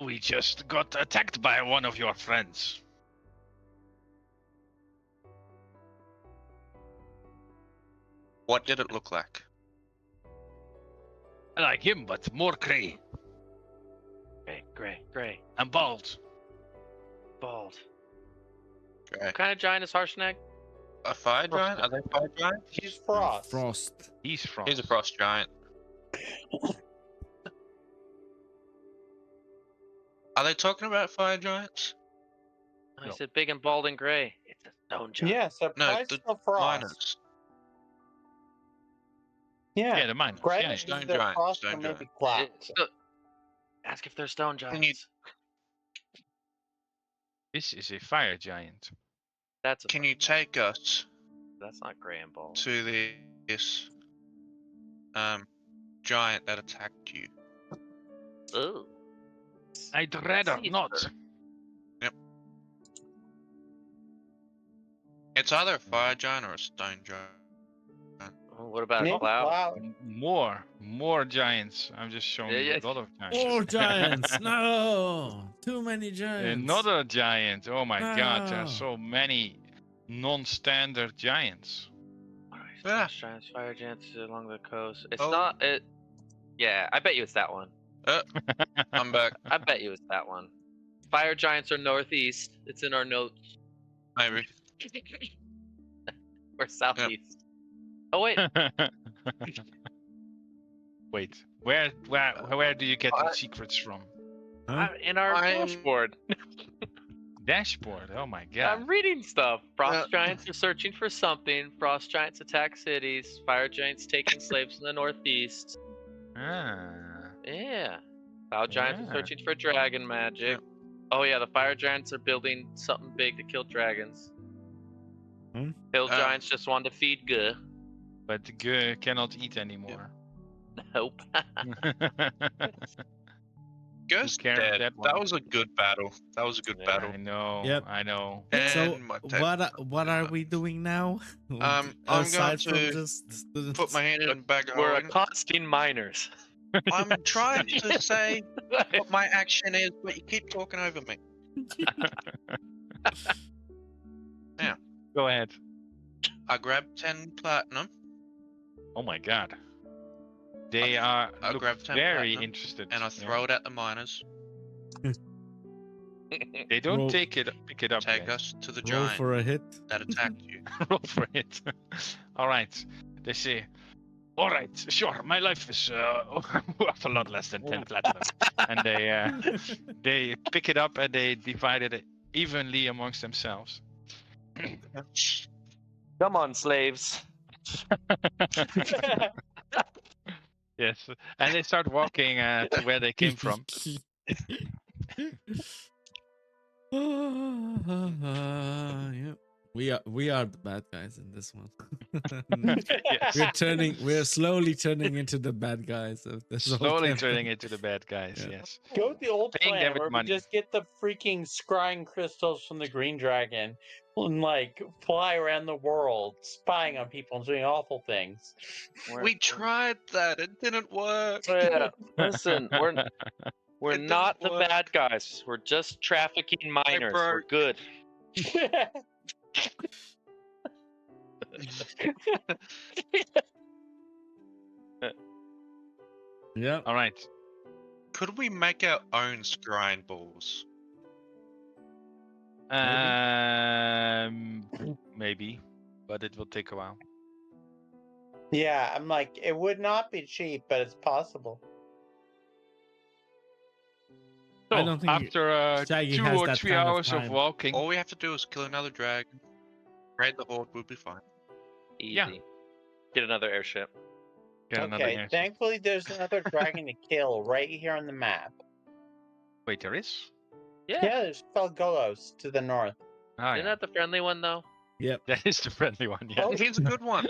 [SPEAKER 2] We just got attacked by one of your friends.
[SPEAKER 6] What did it look like?
[SPEAKER 2] Like him, but more grey
[SPEAKER 7] Gray.
[SPEAKER 2] and bald.
[SPEAKER 7] Bald.
[SPEAKER 6] Okay.
[SPEAKER 7] What kind of giant is Harshnag?
[SPEAKER 6] A fire giant? Are they fire giants?
[SPEAKER 5] He's Frost.
[SPEAKER 4] Frost.
[SPEAKER 2] He's from.
[SPEAKER 6] He's a frost giant. Are they talking about fire giants?
[SPEAKER 7] Oh, he
[SPEAKER 2] No.
[SPEAKER 7] said big and bald and gray. It's a stone giant.
[SPEAKER 5] Yeah, so
[SPEAKER 6] No,
[SPEAKER 5] probably
[SPEAKER 6] the
[SPEAKER 5] still Frost.
[SPEAKER 6] Miners.
[SPEAKER 5] Yeah.
[SPEAKER 2] Yeah, the miners.
[SPEAKER 5] Granted,
[SPEAKER 2] Yeah,
[SPEAKER 5] either
[SPEAKER 6] stone
[SPEAKER 5] they're
[SPEAKER 6] giant,
[SPEAKER 5] Frost
[SPEAKER 6] stone
[SPEAKER 5] or maybe
[SPEAKER 6] giant.
[SPEAKER 5] Cloud.
[SPEAKER 7] Ask if they're stone
[SPEAKER 6] Can you-
[SPEAKER 7] giants.
[SPEAKER 2] This is a fire giant.
[SPEAKER 7] That's a,
[SPEAKER 6] Can you take us
[SPEAKER 7] that's not gray and bald.
[SPEAKER 6] to this giant that attacked you?
[SPEAKER 7] Ooh.
[SPEAKER 2] I'd rather
[SPEAKER 7] See,
[SPEAKER 2] not.
[SPEAKER 7] sir.
[SPEAKER 6] It's either a fire giant or a stone giant.
[SPEAKER 7] Oh, what about
[SPEAKER 5] Maybe
[SPEAKER 7] a cloud?
[SPEAKER 2] More giants. I'm just showing you
[SPEAKER 7] Yeah,
[SPEAKER 2] a lot of giants.
[SPEAKER 4] More giants. No. Too many giants.
[SPEAKER 2] Another giant. Oh my god, there
[SPEAKER 4] No.
[SPEAKER 2] are so many non-standard giants.
[SPEAKER 7] Alright,
[SPEAKER 6] Yeah.
[SPEAKER 7] frost giants, fire giants along the coast. It's
[SPEAKER 6] Oh.
[SPEAKER 7] not it. Yeah, I bet you it's that one.
[SPEAKER 6] I'm back.
[SPEAKER 7] I bet you it's that one. Fire giants are northeast. It's in our notes.
[SPEAKER 6] Maybe.
[SPEAKER 7] Or southeast. Oh wait,
[SPEAKER 2] Wait, where do you get the secrets from?
[SPEAKER 4] Huh?
[SPEAKER 7] in our
[SPEAKER 6] I'm-
[SPEAKER 7] dashboard.
[SPEAKER 2] Dashboard. Oh my
[SPEAKER 7] I'm
[SPEAKER 2] god.
[SPEAKER 7] reading stuff. Frost
[SPEAKER 6] Yeah.
[SPEAKER 7] giants are searching for something. Frost giants attack cities. Fire giants taking slaves in the northeast.
[SPEAKER 2] Ah.
[SPEAKER 7] Yeah. Cloud giants
[SPEAKER 2] Yeah.
[SPEAKER 7] are searching for dragon magic. Oh yeah, the fire giants are building something big to kill dragons.
[SPEAKER 4] Hmm?
[SPEAKER 7] Hill giants just want to feed Guh.
[SPEAKER 2] But the Guh cannot eat anymore.
[SPEAKER 7] Nope.
[SPEAKER 6] Ghost
[SPEAKER 2] cares
[SPEAKER 6] dead.
[SPEAKER 2] that
[SPEAKER 6] That
[SPEAKER 2] one?
[SPEAKER 6] was a good battle. That was a good
[SPEAKER 7] Yeah.
[SPEAKER 6] battle.
[SPEAKER 2] I know.
[SPEAKER 4] Yep.
[SPEAKER 2] I know.
[SPEAKER 4] So
[SPEAKER 6] And my tape-
[SPEAKER 4] what are we doing now?
[SPEAKER 6] I'm going
[SPEAKER 4] Aside from
[SPEAKER 6] to
[SPEAKER 4] just
[SPEAKER 6] Put my hand in the bag.
[SPEAKER 7] We're
[SPEAKER 6] Owen.
[SPEAKER 7] accosting miners.
[SPEAKER 6] I'm trying to say what my action is, but you keep talking over me.
[SPEAKER 2] Go ahead.
[SPEAKER 6] I grabbed 10 platinum.
[SPEAKER 2] Oh my god. They are
[SPEAKER 6] I
[SPEAKER 2] look
[SPEAKER 6] grabbed 10
[SPEAKER 2] very
[SPEAKER 6] platinum,
[SPEAKER 2] interested.
[SPEAKER 6] And I
[SPEAKER 2] yeah.
[SPEAKER 6] throw it at the miners.
[SPEAKER 2] They don't
[SPEAKER 4] Roll-
[SPEAKER 2] pick it up.
[SPEAKER 6] Take
[SPEAKER 2] yet.
[SPEAKER 6] us to the
[SPEAKER 4] roll
[SPEAKER 6] giant
[SPEAKER 4] for a hit.
[SPEAKER 6] that attacked you.
[SPEAKER 2] Roll for it. All right. They say, all right, sure. My life is worth a lot less than 10 platinum, and they pick it up and they divide it evenly amongst themselves.
[SPEAKER 7] Come on, slaves.
[SPEAKER 2] Yes, and they start walking to where they came from.
[SPEAKER 4] Yeah. We are the bad guys in this one.
[SPEAKER 2] Yes.
[SPEAKER 4] We're slowly turning into the bad guys of this whole
[SPEAKER 2] Slowly
[SPEAKER 4] campaign.
[SPEAKER 2] turning into the bad guys.
[SPEAKER 4] Yeah.
[SPEAKER 2] Yes.
[SPEAKER 5] Go with the old
[SPEAKER 2] Paying them
[SPEAKER 5] plan
[SPEAKER 2] with
[SPEAKER 5] where we
[SPEAKER 2] money.
[SPEAKER 5] just get the freaking scrying crystals from the green dragon and like fly around the world spying on people and doing awful things.
[SPEAKER 6] We tried that. It didn't work.
[SPEAKER 7] Yeah, listen, we're
[SPEAKER 6] It
[SPEAKER 7] not the
[SPEAKER 6] doesn't work.
[SPEAKER 7] bad guys. We're just trafficking minors.
[SPEAKER 6] bro.
[SPEAKER 7] We're good.
[SPEAKER 4] Yeah.
[SPEAKER 2] All right.
[SPEAKER 6] Could we make our own scrying balls?
[SPEAKER 2] Maybe, but it will take a while.
[SPEAKER 5] Yeah, I'm like, it would not be cheap, but it's possible.
[SPEAKER 2] So,
[SPEAKER 4] I don't think
[SPEAKER 2] after
[SPEAKER 4] Shaggy
[SPEAKER 2] 2
[SPEAKER 4] has
[SPEAKER 2] or
[SPEAKER 4] that
[SPEAKER 2] 3
[SPEAKER 4] kind of
[SPEAKER 2] hours of
[SPEAKER 4] time.
[SPEAKER 2] walking,
[SPEAKER 6] All we have to do is kill another dragon. Raid the horde, we'll be fine.
[SPEAKER 7] Easy.
[SPEAKER 2] Yeah.
[SPEAKER 7] Get another airship.
[SPEAKER 2] get another
[SPEAKER 5] Okay,
[SPEAKER 2] answer.
[SPEAKER 5] thankfully there's another dragon to kill right here on the map.
[SPEAKER 2] Wait, there is?
[SPEAKER 7] Yeah.
[SPEAKER 5] Yeah, there's Felgolos to the north.
[SPEAKER 2] Ah,
[SPEAKER 7] Isn't
[SPEAKER 2] yeah.
[SPEAKER 7] that the friendly one though?
[SPEAKER 4] Yep.
[SPEAKER 2] That is the friendly one, yeah.
[SPEAKER 5] Oh.
[SPEAKER 6] He's a good one.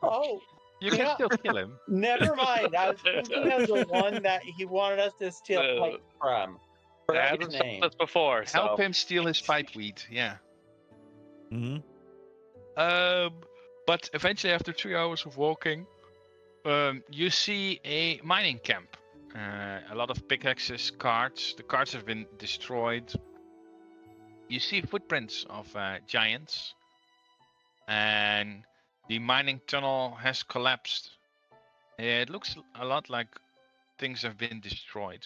[SPEAKER 5] Oh,
[SPEAKER 2] You can
[SPEAKER 5] yeah.
[SPEAKER 2] still kill him.
[SPEAKER 5] never mind. I was thinking of the one that he wanted us to steal pipe from.
[SPEAKER 7] That
[SPEAKER 5] Forgot
[SPEAKER 7] hasn't
[SPEAKER 5] his
[SPEAKER 7] stopped
[SPEAKER 5] name.
[SPEAKER 7] us before. So.
[SPEAKER 2] Help him steal his pipe weed, yeah.
[SPEAKER 4] Hmm.
[SPEAKER 2] But eventually, after 3 hours of walking, you see a mining camp. A lot of pickaxes, carts. The carts have been destroyed. You see footprints of giants, and the mining tunnel has collapsed. It looks a lot like things have been destroyed,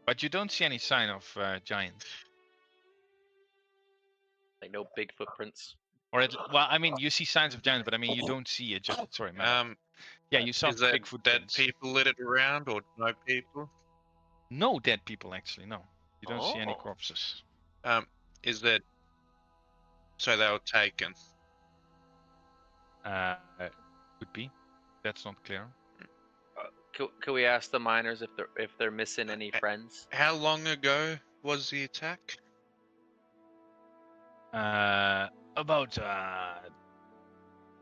[SPEAKER 2] but you don't see any sign of giants.
[SPEAKER 7] Like no big footprints.
[SPEAKER 2] Well, I mean, you see signs of giants, but I mean, you don't see a giant. Sorry, man. Yeah, you saw
[SPEAKER 6] Is there
[SPEAKER 2] big
[SPEAKER 6] dead
[SPEAKER 2] footprints.
[SPEAKER 6] people littered around or no people?
[SPEAKER 2] No dead people, actually. No, you don't see any
[SPEAKER 7] Oh.
[SPEAKER 2] corpses.
[SPEAKER 6] Is there? So they were taken.
[SPEAKER 2] Could be. That's not clear.
[SPEAKER 7] Could we ask the miners if they're missing any friends?
[SPEAKER 6] How long ago was the attack?
[SPEAKER 2] About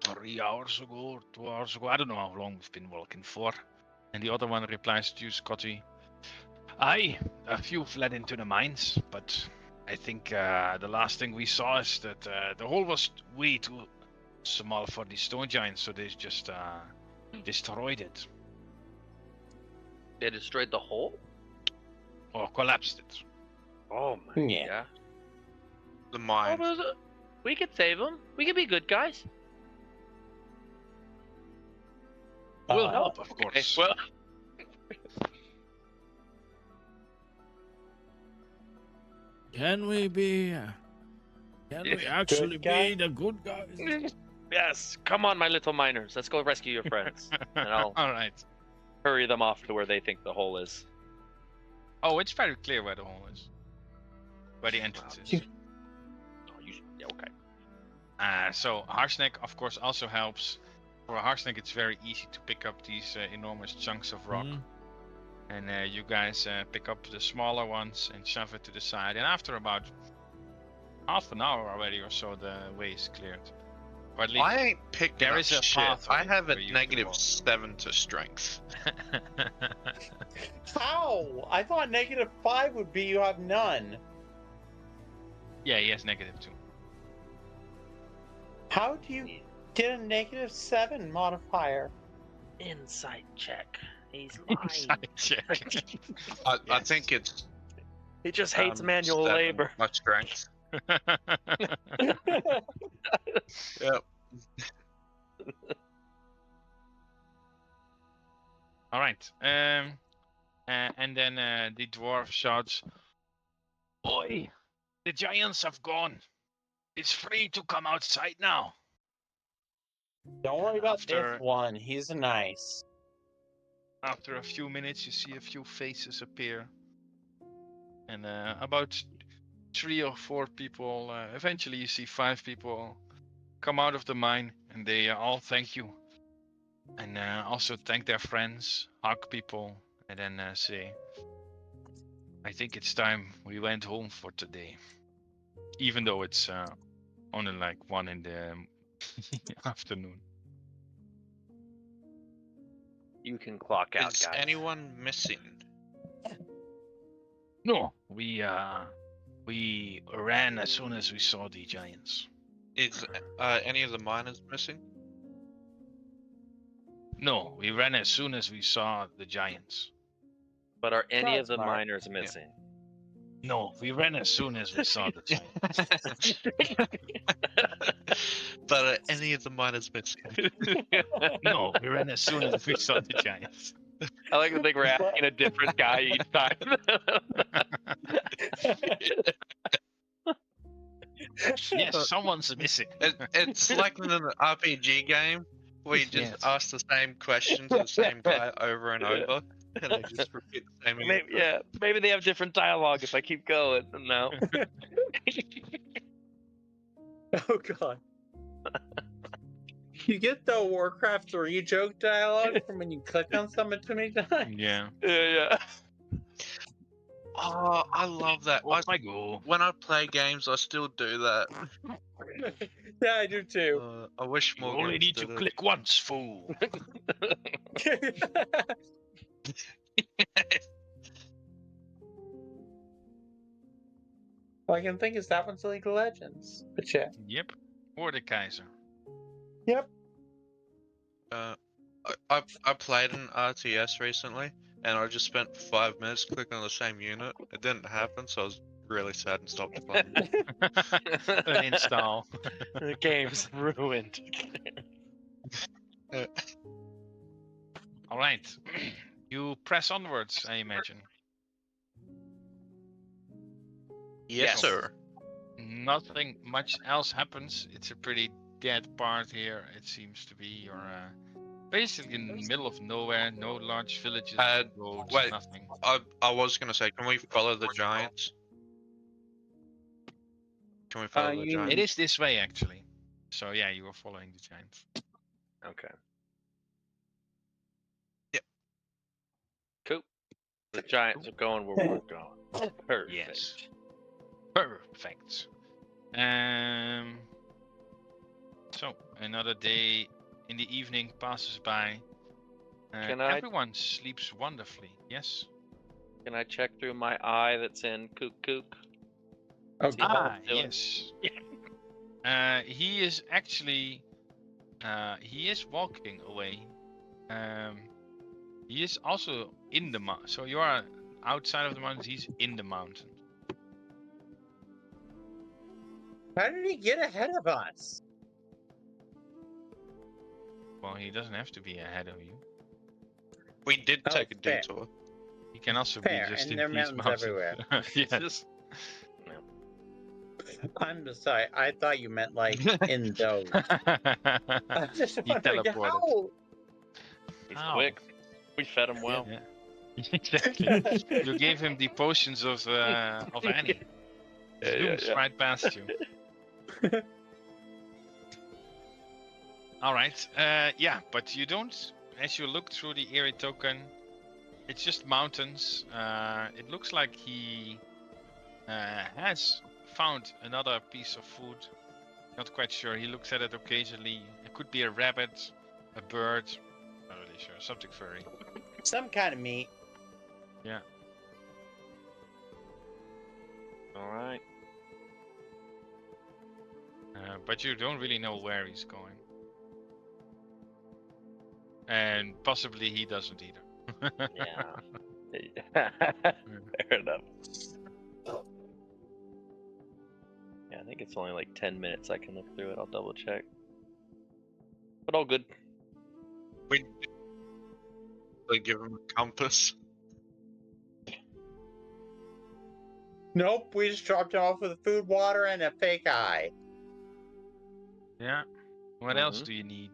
[SPEAKER 2] 3 hours ago, 2 hours ago. I don't know how long we've been walking for. And the other one replies to you, Scotty. Aye, a few fled into the mines, but I think the last thing we saw is that the hole was way too small for the stone giants, so they just destroyed it.
[SPEAKER 7] They destroyed the hole?
[SPEAKER 2] Or collapsed it.
[SPEAKER 7] Oh my.
[SPEAKER 5] Yeah.
[SPEAKER 7] Yeah.
[SPEAKER 6] The mine.
[SPEAKER 7] We could save them. We could be good guys.
[SPEAKER 2] Will help, of
[SPEAKER 7] Okay,
[SPEAKER 2] course.
[SPEAKER 7] well,
[SPEAKER 4] Can we be? Can we actually
[SPEAKER 5] guy?
[SPEAKER 4] be the good guys?
[SPEAKER 7] yes. Come on, my little miners. Let's go rescue your friends, and I'll
[SPEAKER 2] All right.
[SPEAKER 7] hurry them off to where they think the hole is.
[SPEAKER 2] Oh, it's very clear where the hole is. Where the entrance is.
[SPEAKER 7] Oh, yeah, okay.
[SPEAKER 2] So Harsneck, of course, also helps. For Harsneck, it's very easy to pick up these enormous chunks of rock.
[SPEAKER 4] Mhm.
[SPEAKER 2] And you guys pick up the smaller ones and shove it to the side. And after about half an hour already or so, the way is cleared. Or at least
[SPEAKER 6] I ain't picked
[SPEAKER 2] there
[SPEAKER 6] up
[SPEAKER 2] is a
[SPEAKER 6] shit.
[SPEAKER 2] pathway
[SPEAKER 6] I have a
[SPEAKER 2] where you can
[SPEAKER 6] negative
[SPEAKER 2] walk.
[SPEAKER 6] 7 to strength.
[SPEAKER 5] How? I thought -5 would be you have none.
[SPEAKER 2] Yeah, he has -2.
[SPEAKER 5] How do you get a -7 modifier?
[SPEAKER 7] Insight check. He's lying.
[SPEAKER 2] Inside check.
[SPEAKER 6] I
[SPEAKER 2] Yes.
[SPEAKER 6] think it's
[SPEAKER 7] He just hates manual
[SPEAKER 6] 7
[SPEAKER 7] labor.
[SPEAKER 6] My strength. Yep.
[SPEAKER 2] All right. And then the dwarf shouts, "Oi! The giants have gone. It's free to come outside now."
[SPEAKER 5] Don't worry about
[SPEAKER 2] After-
[SPEAKER 5] this one. He's nice.
[SPEAKER 2] After a few minutes, you see a few faces appear, and about 3 or 4 people. Eventually, you see 5 people come out of the mine, and they all thank you, and also thank their friends, hug people, and then say, "I think it's time we went home for today," even though it's Only like 1 in the afternoon.
[SPEAKER 7] You can clock out,
[SPEAKER 6] Is
[SPEAKER 7] guys.
[SPEAKER 6] anyone missing?
[SPEAKER 2] No, we ran as soon as we saw the giants.
[SPEAKER 6] Is any of the miners missing?
[SPEAKER 2] No, we ran as soon as we saw the giants.
[SPEAKER 7] But are any
[SPEAKER 5] Sounds
[SPEAKER 7] of the
[SPEAKER 5] smart.
[SPEAKER 7] miners missing?
[SPEAKER 2] No, we ran as soon as we saw the giants.
[SPEAKER 6] But are any of the miners missing?
[SPEAKER 2] No, we ran as soon as we saw the giants.
[SPEAKER 7] I like to think we're asking a different guy each time.
[SPEAKER 2] Yes, someone's missing.
[SPEAKER 6] It's like in an RPG game where you just
[SPEAKER 2] Yes.
[SPEAKER 6] ask the same question to the same guy over and over, and they just repeat the same
[SPEAKER 7] Maybe,
[SPEAKER 6] answer.
[SPEAKER 7] maybe they have different dialogue if I keep going. No.
[SPEAKER 5] Oh god. You get the Warcraft 3 joke dialogue from when you click on something too many times.
[SPEAKER 2] Yeah.
[SPEAKER 7] Yeah.
[SPEAKER 6] Oh, I love that.
[SPEAKER 2] Off I go.
[SPEAKER 6] When I play games, I still do that.
[SPEAKER 5] Yeah, I do too.
[SPEAKER 6] I wish
[SPEAKER 2] You
[SPEAKER 6] more
[SPEAKER 2] only
[SPEAKER 6] games
[SPEAKER 2] need to
[SPEAKER 6] did it.
[SPEAKER 2] click once, fool.
[SPEAKER 5] All I can think is that one's League of Legends. But yeah.
[SPEAKER 2] Yep. Or the Kaiser.
[SPEAKER 5] Yep.
[SPEAKER 6] I played an RTS recently, and I just spent 5 minutes clicking on the same unit. It didn't happen, so I was really sad and stopped playing.
[SPEAKER 2] Uninstall.
[SPEAKER 7] The game's ruined.
[SPEAKER 2] All right. You press onwards, I imagine.
[SPEAKER 6] Yes, sir.
[SPEAKER 2] Nothing much else happens. It's a pretty dead part here. It seems to be. You're basically in the middle of nowhere. No large villages, roads,
[SPEAKER 6] wait.
[SPEAKER 2] nothing.
[SPEAKER 6] I was gonna say, can we follow the giants? Can we follow the
[SPEAKER 5] you-
[SPEAKER 6] giants?
[SPEAKER 2] It is this way, actually. So yeah, you are following the giants.
[SPEAKER 7] Okay.
[SPEAKER 6] Yep.
[SPEAKER 7] Cool. The giants are going where we're going. Perfect.
[SPEAKER 2] Yes. Perfect. So another day in the evening passes by.
[SPEAKER 7] Can I-
[SPEAKER 2] Everyone sleeps wonderfully. Yes.
[SPEAKER 7] Can I check through my eye that's in Kook?
[SPEAKER 5] Oh
[SPEAKER 7] See how
[SPEAKER 5] god.
[SPEAKER 7] I'm doing?
[SPEAKER 2] Yes. He is actually. He is walking away. He is also in the mountain. So you are outside of the mountains. He's in the mountain.
[SPEAKER 5] How did he get ahead of us?
[SPEAKER 2] Well, he doesn't have to be ahead of you.
[SPEAKER 6] We did
[SPEAKER 5] Oh,
[SPEAKER 6] take a
[SPEAKER 5] fair.
[SPEAKER 6] detour.
[SPEAKER 2] He can also
[SPEAKER 5] Fair,
[SPEAKER 2] be just
[SPEAKER 5] and
[SPEAKER 2] in
[SPEAKER 5] there are
[SPEAKER 2] these
[SPEAKER 5] mountains
[SPEAKER 2] mountains.
[SPEAKER 5] everywhere.
[SPEAKER 2] Yes.
[SPEAKER 5] I'm sorry. I thought you meant like in those. I'm just
[SPEAKER 2] He
[SPEAKER 5] wondering
[SPEAKER 2] teleported.
[SPEAKER 5] how.
[SPEAKER 7] He's
[SPEAKER 2] Ow.
[SPEAKER 7] quick. We fed him well.
[SPEAKER 2] Yeah. Exactly. You gave him the potions of Annie. Zooms right past you. All right. Yeah, but you don't. As you look through the eerie token, it's just mountains. It looks like he has found another piece of food. Not quite sure. He looks at it occasionally. It could be a rabbit, a bird. Not really sure. Something furry.
[SPEAKER 5] Some kind of meat.
[SPEAKER 2] Yeah.
[SPEAKER 7] All right.
[SPEAKER 2] But you don't really know where he's going. And possibly he doesn't either.
[SPEAKER 7] Yeah. Fair enough. Yeah, I think it's only like 10 minutes. I can look through it. I'll double check. But all good.
[SPEAKER 6] We give him a compass.
[SPEAKER 5] Nope, we just dropped him off with food, water, and a fake eye.
[SPEAKER 2] Yeah. What else
[SPEAKER 7] Mhm.
[SPEAKER 2] do you need?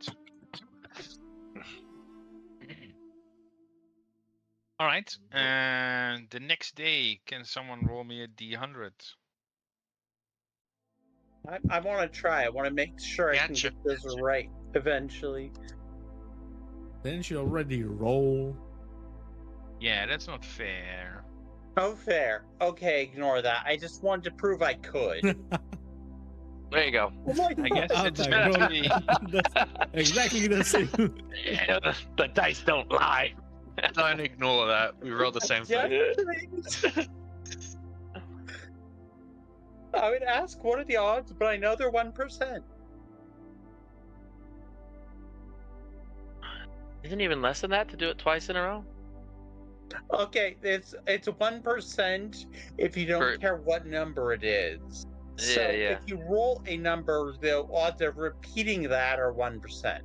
[SPEAKER 2] All right. And the next day, can someone roll me a D100?
[SPEAKER 5] I want to try. I want to make sure I can
[SPEAKER 6] Gotcha.
[SPEAKER 5] get this right eventually.
[SPEAKER 4] Didn't you already roll?
[SPEAKER 2] Yeah, that's not fair.
[SPEAKER 5] Oh, fair. Okay, ignore that. I just wanted to prove I could.
[SPEAKER 7] There you go.
[SPEAKER 5] Oh my
[SPEAKER 2] I
[SPEAKER 5] God.
[SPEAKER 2] guess
[SPEAKER 4] Oh
[SPEAKER 2] it's
[SPEAKER 4] my
[SPEAKER 2] meant to
[SPEAKER 4] God.
[SPEAKER 2] be.
[SPEAKER 4] That's exactly the same.
[SPEAKER 7] The dice don't lie.
[SPEAKER 6] Don't ignore that. We rolled the same thing.
[SPEAKER 5] I would ask what are the odds, but I know they're 1%.
[SPEAKER 7] Isn't even less than that to do it twice in a row?
[SPEAKER 5] Okay, it's 1% if you don't
[SPEAKER 7] For-
[SPEAKER 5] care what number it is. So
[SPEAKER 7] Yeah.
[SPEAKER 5] if you roll a number, the odds of repeating that are 1%.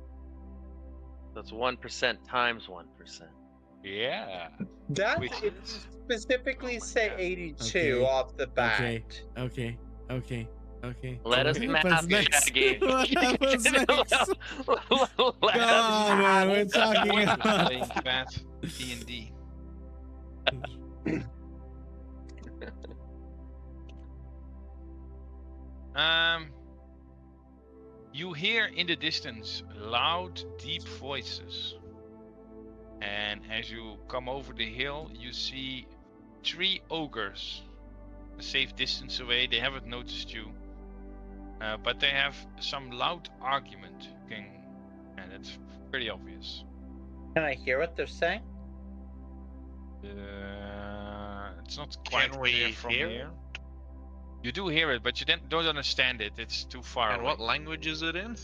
[SPEAKER 7] That's 1% times 1%.
[SPEAKER 2] Yeah.
[SPEAKER 5] That's
[SPEAKER 2] Which
[SPEAKER 5] if you
[SPEAKER 2] is-
[SPEAKER 5] specifically
[SPEAKER 7] Oh my
[SPEAKER 5] say
[SPEAKER 7] God.
[SPEAKER 5] 82
[SPEAKER 4] Okay,
[SPEAKER 5] off the bat.
[SPEAKER 4] Okay.
[SPEAKER 7] Let us
[SPEAKER 4] What
[SPEAKER 7] math,
[SPEAKER 4] happens next?
[SPEAKER 7] Shaggy.
[SPEAKER 4] What happens next?
[SPEAKER 7] Let
[SPEAKER 4] Come
[SPEAKER 7] us
[SPEAKER 4] on, man. We're
[SPEAKER 7] math.
[SPEAKER 4] talking
[SPEAKER 2] We're
[SPEAKER 4] about.
[SPEAKER 2] playing bad D&D. You hear in the distance loud, deep voices. And as you come over the hill, you see 3 ogres. A safe distance away, they haven't noticed you. But they have some loud argument. And it's pretty obvious.
[SPEAKER 5] Can I hear what they're saying?
[SPEAKER 2] It's not quite
[SPEAKER 6] Can we
[SPEAKER 2] clear from
[SPEAKER 6] hear
[SPEAKER 2] here. You do hear it, but you don't understand it. It's too far
[SPEAKER 6] And
[SPEAKER 2] away.
[SPEAKER 6] what language is it in?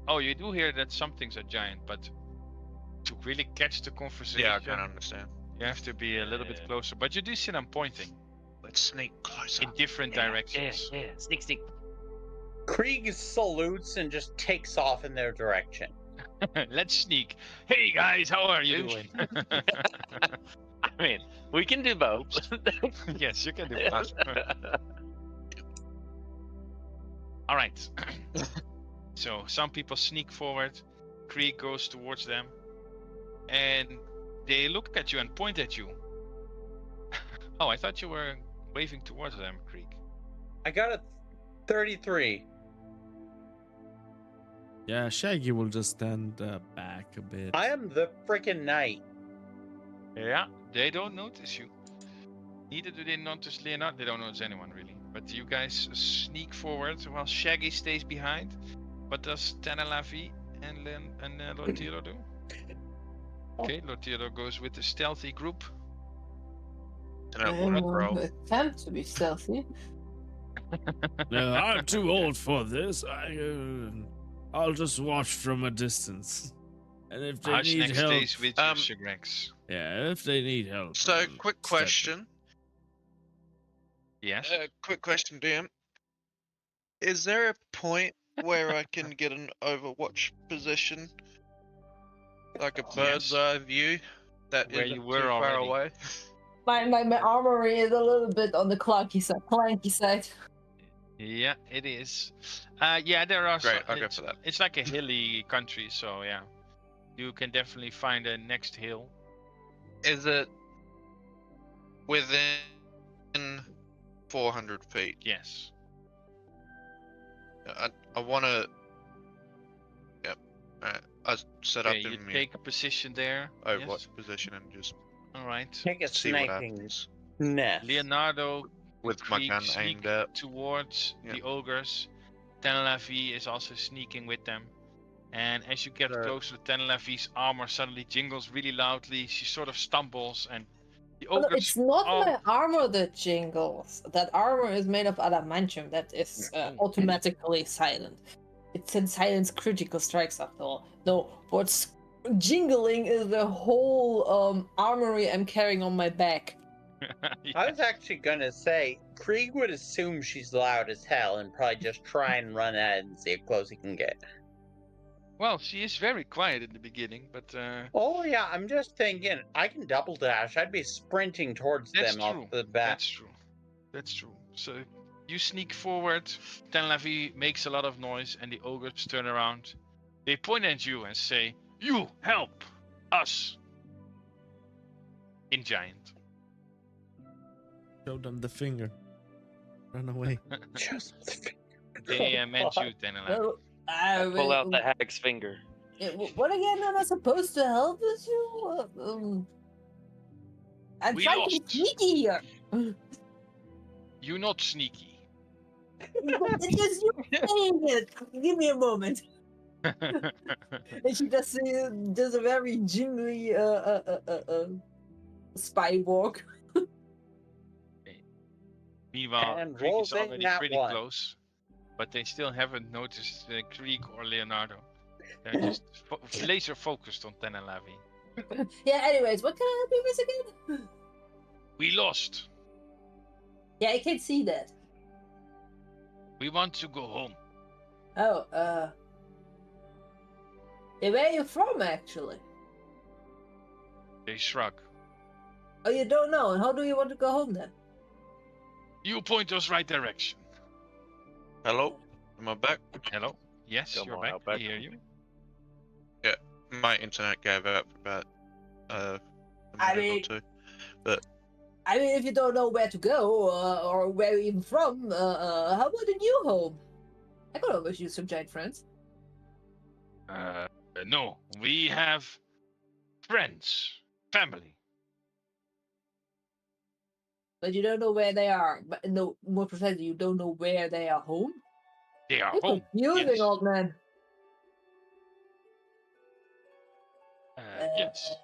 [SPEAKER 2] Oh, you do hear that some things are giant, but to really catch the conversation,
[SPEAKER 6] Yeah, I can understand.
[SPEAKER 2] you have to be a little bit closer. But you do see them pointing
[SPEAKER 6] Let's sneak closer.
[SPEAKER 2] in different directions.
[SPEAKER 7] Yeah. Sneak.
[SPEAKER 5] Krieg salutes and just takes off in their direction.
[SPEAKER 2] Let's sneak. Hey guys, how are you
[SPEAKER 7] Oops.
[SPEAKER 2] doing?
[SPEAKER 7] I mean, we can do both.
[SPEAKER 2] Yes, you can do that. All right. So some people sneak forward. Krieg goes towards them, and they look at you and point at you. Oh, I thought you were waving towards them, Krieg.
[SPEAKER 5] I got a 33.
[SPEAKER 4] Yeah, Shaggy will just stand back a bit.
[SPEAKER 5] I am the freaking knight.
[SPEAKER 2] Yeah, they don't notice you. Neither do they notice Leonard. They don't notice anyone really. But you guys sneak forward while Shaggy stays behind. What does Tanalavi and Lotiro do? Okay, Lotiro goes with the stealthy group.
[SPEAKER 6] And I want to throw.
[SPEAKER 3] Attempt to be stealthy.
[SPEAKER 4] No, I'm too old for this. I'll just watch from a distance. And if they need
[SPEAKER 2] Harshnag
[SPEAKER 4] help,
[SPEAKER 2] stays with you, Shigrex.
[SPEAKER 4] yeah, if they need help.
[SPEAKER 6] So,
[SPEAKER 4] then
[SPEAKER 6] quick
[SPEAKER 4] step in.
[SPEAKER 6] question.
[SPEAKER 2] Yes.
[SPEAKER 6] Quick question, DM. Is there a point where I can get an overwatch position? Like a bird's eye view? That
[SPEAKER 2] Where
[SPEAKER 6] isn't
[SPEAKER 2] you were
[SPEAKER 6] too far
[SPEAKER 2] already.
[SPEAKER 6] away?
[SPEAKER 3] My armory is a little bit on the clanky side.
[SPEAKER 2] Yeah, it is. Yeah, there are.
[SPEAKER 6] Great, I'll go
[SPEAKER 2] it's,
[SPEAKER 6] for that.
[SPEAKER 2] it's like a hilly country, so yeah, you can definitely find a next hill.
[SPEAKER 6] Is it within 400 feet?
[SPEAKER 2] Yes.
[SPEAKER 6] I want to. Yep. I set up
[SPEAKER 2] Okay, you
[SPEAKER 6] in my
[SPEAKER 2] take a position there.
[SPEAKER 6] overwatch
[SPEAKER 2] Yes.
[SPEAKER 6] position and just
[SPEAKER 2] All right.
[SPEAKER 5] Take a
[SPEAKER 6] see what
[SPEAKER 5] sniping
[SPEAKER 6] happens
[SPEAKER 5] nest.
[SPEAKER 2] Leonardo
[SPEAKER 6] with my
[SPEAKER 2] Krieg
[SPEAKER 6] gun
[SPEAKER 2] sneak
[SPEAKER 6] aimed at.
[SPEAKER 2] towards
[SPEAKER 6] Yeah.
[SPEAKER 2] the ogres. Tanalavi is also sneaking with them. And as you get
[SPEAKER 6] Sure.
[SPEAKER 2] closer, Tanalavi's armor suddenly jingles really loudly. She sort of stumbles, and the
[SPEAKER 3] Well,
[SPEAKER 2] ogres.
[SPEAKER 3] it's not
[SPEAKER 2] all-
[SPEAKER 3] my armor that jingles. That armor is made of adamantium that is automatically silent. It can silence critical strikes after all. No, what's jingling is the whole armory I'm carrying on my back.
[SPEAKER 5] I was actually gonna say, Krieg would assume she's loud as hell and probably just try and run at it and see how close he can get.
[SPEAKER 2] Well, she is very quiet in the beginning, but
[SPEAKER 5] Oh yeah, I'm just thinking, I can double dash. I'd be sprinting towards
[SPEAKER 2] that's
[SPEAKER 5] them
[SPEAKER 2] true.
[SPEAKER 5] off the bat.
[SPEAKER 2] That's true. That's true. So you sneak forward. Tanalavi makes a lot of noise, and the ogres turn around. They point at you and say, "You help us!" In giant.
[SPEAKER 4] Show them the finger. Run away.
[SPEAKER 5] Just
[SPEAKER 2] They meant you, Tanalavi.
[SPEAKER 3] Well, I
[SPEAKER 7] Pull out
[SPEAKER 3] will-
[SPEAKER 7] the hag's finger.
[SPEAKER 3] What again am I supposed to help with you? I'm
[SPEAKER 2] We
[SPEAKER 3] trying to be
[SPEAKER 2] lost.
[SPEAKER 3] sneaky here.
[SPEAKER 2] You not sneaky.
[SPEAKER 3] It's just you saying it. Give me a moment. And she does a very jingly spy walk.
[SPEAKER 2] Meanwhile,
[SPEAKER 5] And
[SPEAKER 2] Creek is
[SPEAKER 5] rolls ain't
[SPEAKER 2] already
[SPEAKER 5] that
[SPEAKER 2] pretty
[SPEAKER 5] one.
[SPEAKER 2] close, but they still haven't noticed Creek or Leonardo. They're just laser focused on Tenelavi.
[SPEAKER 3] Yeah, anyways, what can I help you with again?
[SPEAKER 2] We lost.
[SPEAKER 3] Yeah, I can see that.
[SPEAKER 2] We want to go home.
[SPEAKER 3] Oh, yeah, where are you from, actually?
[SPEAKER 2] They shrug.
[SPEAKER 3] Oh, you don't know. And how do you want to go home, then?
[SPEAKER 2] You point us right direction.
[SPEAKER 6] Hello? Am I back?
[SPEAKER 2] Hello? Yes,
[SPEAKER 7] Come
[SPEAKER 2] you're
[SPEAKER 7] on,
[SPEAKER 2] back.
[SPEAKER 7] Outback.
[SPEAKER 2] We hear you.
[SPEAKER 6] My internet gave out for about a
[SPEAKER 3] I
[SPEAKER 6] minute
[SPEAKER 3] mean-
[SPEAKER 6] or two.
[SPEAKER 3] I mean, if you don't know where to go or where you're even from, how about a new home? I could always use some giant friends.
[SPEAKER 2] No, we have friends, family.
[SPEAKER 3] But you don't know where they are. But no, more precisely, you don't know where they are home.
[SPEAKER 2] They are
[SPEAKER 3] You're
[SPEAKER 2] home.
[SPEAKER 3] confusing,
[SPEAKER 2] Yes.
[SPEAKER 3] old man.
[SPEAKER 2] Yes.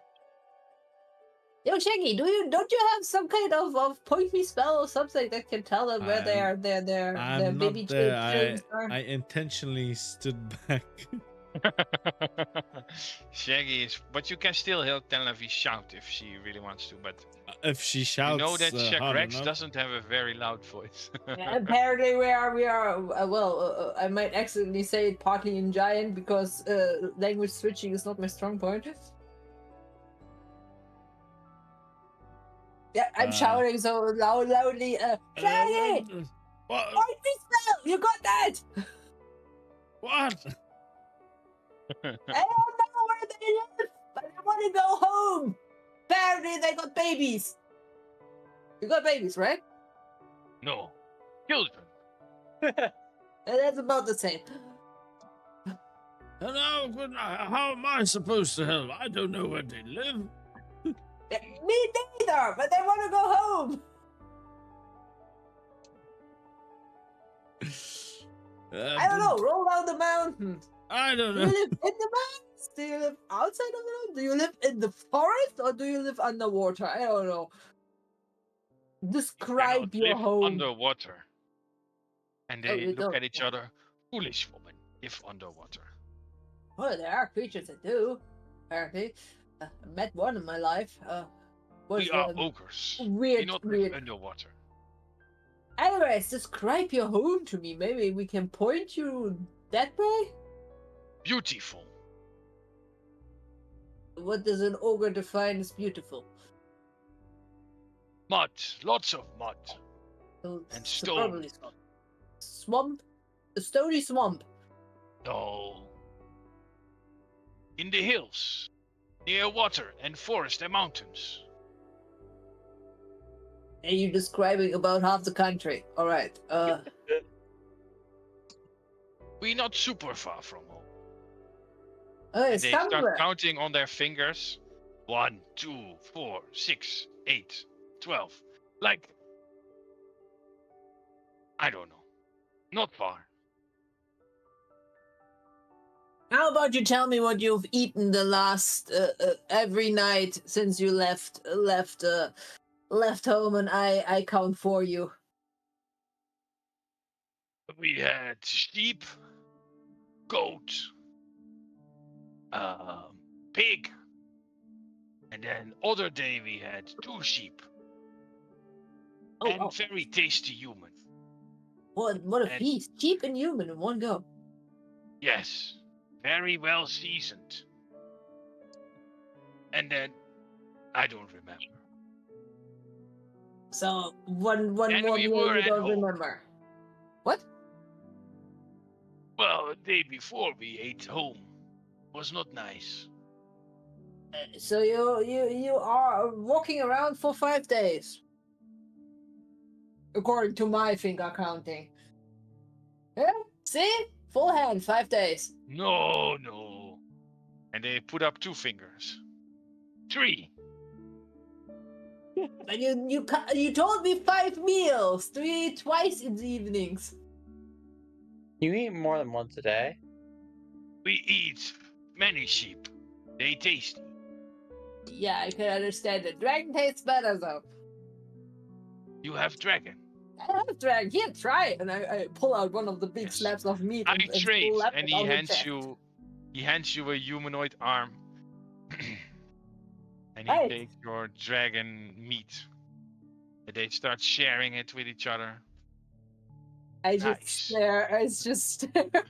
[SPEAKER 3] Yo, Shaggy, don't you have some kind of point me spell or something that can tell them where they are their
[SPEAKER 4] I'm
[SPEAKER 3] baby
[SPEAKER 4] not there.
[SPEAKER 3] children are?
[SPEAKER 4] I intentionally stood back.
[SPEAKER 2] Shaggy is, but you can still hear Tenelavi shout if she really wants to. But
[SPEAKER 4] If she shouts,
[SPEAKER 2] you know that
[SPEAKER 4] hard
[SPEAKER 2] Rex
[SPEAKER 4] enough.
[SPEAKER 2] doesn't have a very loud voice.
[SPEAKER 3] Apparently, we are. I might accidentally say it partly in giant because language switching is not my strong point. Yeah, I'm shouting so loudly. Shaggy!
[SPEAKER 4] What?
[SPEAKER 3] Point me spell! You got that!
[SPEAKER 4] What?
[SPEAKER 3] I don't know where they live, but I want to go home. Apparently, they got babies. You got babies, right?
[SPEAKER 2] No, children.
[SPEAKER 3] And that's about the same.
[SPEAKER 4] Hello, how am I supposed to help? I don't know where they live.
[SPEAKER 3] Me neither, but they want to go home. I don't know. Roll down the mountain.
[SPEAKER 4] I don't
[SPEAKER 3] Do you
[SPEAKER 4] know.
[SPEAKER 3] live in the mountains? Do you live outside of the mountain? Do you live in the forest or do you live underwater? I don't know. Describe
[SPEAKER 2] Cannot
[SPEAKER 3] your
[SPEAKER 2] live
[SPEAKER 3] home.
[SPEAKER 2] underwater. And
[SPEAKER 3] Oh,
[SPEAKER 2] they
[SPEAKER 3] you
[SPEAKER 2] look
[SPEAKER 3] don't.
[SPEAKER 2] at each other. Foolish woman, if underwater.
[SPEAKER 3] Well, there are creatures that do. Apparently, I met one in my life.
[SPEAKER 2] We are ogres. We
[SPEAKER 3] weird,
[SPEAKER 2] not
[SPEAKER 3] weird.
[SPEAKER 2] live underwater.
[SPEAKER 3] Anyways, describe your home to me. Maybe we can point you that way.
[SPEAKER 2] Beautiful.
[SPEAKER 3] What does an ogre define as beautiful?
[SPEAKER 2] Mud. Lots of mud.
[SPEAKER 3] So,
[SPEAKER 2] And
[SPEAKER 3] so
[SPEAKER 2] stone.
[SPEAKER 3] probably swamp. A stony swamp.
[SPEAKER 2] No. In the hills. Near water and forest and mountains.
[SPEAKER 3] And you're describing about half the country. All right.
[SPEAKER 2] We not super far from home.
[SPEAKER 3] Okay,
[SPEAKER 2] And they start
[SPEAKER 3] somewhere.
[SPEAKER 2] counting on their fingers. 1, 2, 4, 6, 8, 12. Like, I don't know. Not far.
[SPEAKER 3] How about you tell me what you've eaten the last every night since you left home, and I count for you.
[SPEAKER 2] We had sheep, goat, pig, and then other day we had 2 sheep. And very tasty human.
[SPEAKER 3] What a
[SPEAKER 2] and-
[SPEAKER 3] feast! Cheap and human in one go.
[SPEAKER 2] Yes, very well seasoned. And then, I don't remember.
[SPEAKER 3] So one
[SPEAKER 2] And
[SPEAKER 3] more
[SPEAKER 2] we
[SPEAKER 3] meal
[SPEAKER 2] were
[SPEAKER 3] you
[SPEAKER 2] at
[SPEAKER 3] don't
[SPEAKER 2] home.
[SPEAKER 3] remember. What?
[SPEAKER 2] Well, the day before we ate home was not nice.
[SPEAKER 3] So you are walking around for 5 days, according to my finger counting. Yeah, see, full hand, 5 days.
[SPEAKER 2] No. And they put up 2 fingers. 3.
[SPEAKER 3] And you told me 5 meals to eat twice in the evenings.
[SPEAKER 5] You eat more than once a day?
[SPEAKER 2] We eat many sheep. They tasty.
[SPEAKER 3] Yeah, I can understand it. Dragon tastes better though.
[SPEAKER 2] You have dragon.
[SPEAKER 3] I have dragon. Here, try it. And I pull out one of the big
[SPEAKER 2] Yes.
[SPEAKER 3] slabs of meat
[SPEAKER 2] I
[SPEAKER 3] and
[SPEAKER 2] trade,
[SPEAKER 3] slap
[SPEAKER 2] and
[SPEAKER 3] it
[SPEAKER 2] he
[SPEAKER 3] on your
[SPEAKER 2] hands
[SPEAKER 3] chest.
[SPEAKER 2] you a humanoid arm, and he
[SPEAKER 3] Hey.
[SPEAKER 2] takes your dragon meat. And they start sharing it with each other.
[SPEAKER 3] I just
[SPEAKER 2] Nice.
[SPEAKER 3] stare. I just stare.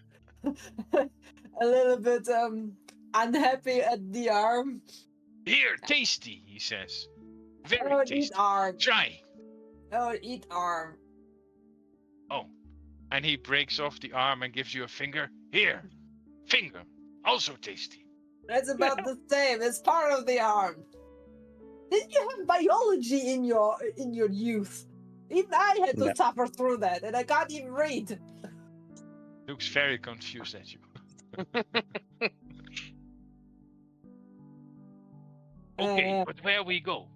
[SPEAKER 3] A little bit unhappy at the arm.
[SPEAKER 2] Here, tasty, he says. Very
[SPEAKER 3] Oh,
[SPEAKER 2] tasty.
[SPEAKER 3] eat arm.
[SPEAKER 2] Try.
[SPEAKER 3] Oh, eat arm.
[SPEAKER 2] Oh, and he breaks off the arm and gives you a finger. Here, finger, also tasty.
[SPEAKER 3] That's about the same. It's part of the arm. Didn't you have biology in your youth? Even I had to
[SPEAKER 5] No.
[SPEAKER 3] suffer through that, and I can't even read.
[SPEAKER 2] Looks very confused at you. Okay, but where we go?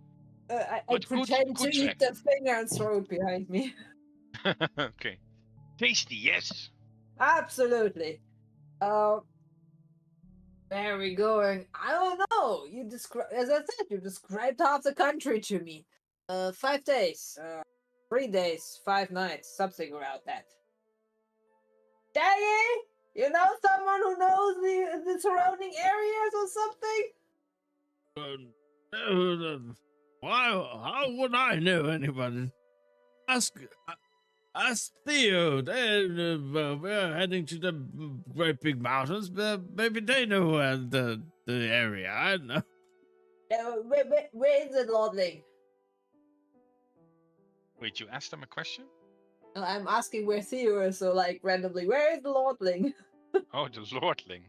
[SPEAKER 3] I
[SPEAKER 2] But good-
[SPEAKER 3] pretend
[SPEAKER 2] good
[SPEAKER 3] to eat the finger and throw it behind me.
[SPEAKER 2] Okay. Tasty, yes.
[SPEAKER 3] Absolutely. Where are we going? I don't know. You describe, as I said, you described half the country to me. 5 days, 3 days, 5 nights, something around that. Daggy, you know someone who knows the surrounding areas or something?
[SPEAKER 4] Why? How would I know anybody? Ask Theo. We're heading to the Greypeak Mountains. Maybe they know the area. I don't know.
[SPEAKER 3] Where is it, Lordling?
[SPEAKER 2] Wait, you asked him a question?
[SPEAKER 3] I'm asking where Theo is, so like randomly, where is the Lordling?
[SPEAKER 2] Oh, the Lordling.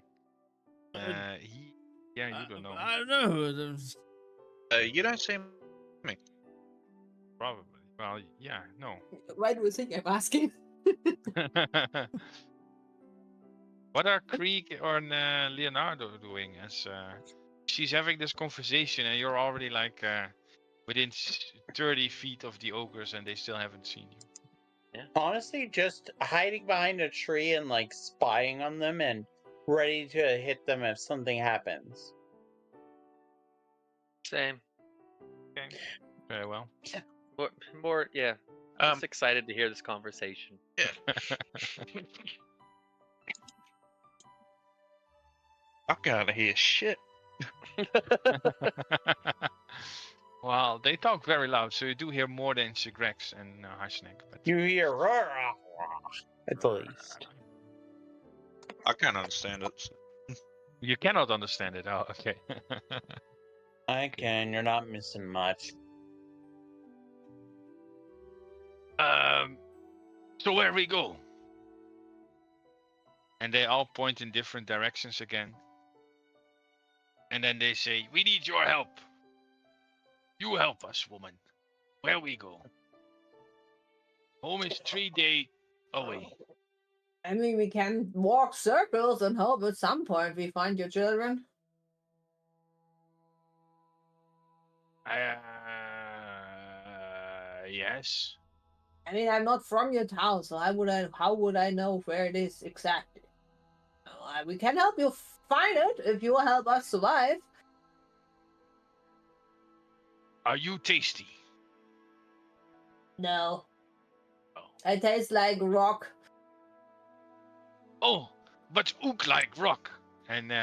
[SPEAKER 2] You don't know.
[SPEAKER 4] I don't know.
[SPEAKER 6] You don't seem.
[SPEAKER 2] Probably. Well, yeah, no.
[SPEAKER 3] Why do you think I'm asking?
[SPEAKER 2] What are Krieg or Leonardo doing as she's having this conversation and you're already like within 30 feet of the ogres and they still haven't seen you?
[SPEAKER 5] Honestly, just hiding behind a tree and like spying on them and ready to hit them if something happens.
[SPEAKER 7] Same.
[SPEAKER 2] Okay. Very well.
[SPEAKER 7] More, yeah. I'm just excited to hear this conversation.
[SPEAKER 6] I gotta hear shit.
[SPEAKER 2] Well, they talk very loud, so you do hear more than Sigrex and Harsneck. But
[SPEAKER 5] You hear roar, at the least.
[SPEAKER 6] I can't understand it.
[SPEAKER 2] you cannot understand it. Oh, okay.
[SPEAKER 5] I can. You're not missing much.
[SPEAKER 2] So where we go? And they all point in different directions again. And then they say, "We need your help. You help us, woman. Where we go? Home is 3 days away."
[SPEAKER 3] I mean, we can walk circles and hope at some point we find your children.
[SPEAKER 2] Yes.
[SPEAKER 3] I mean, I'm not from your town, so how would I know where it is exactly? We can help you find it if you will help us survive.
[SPEAKER 2] Are you tasty?
[SPEAKER 3] No.
[SPEAKER 2] Oh.
[SPEAKER 3] I taste like rock.
[SPEAKER 2] Oh, but ook like rock. And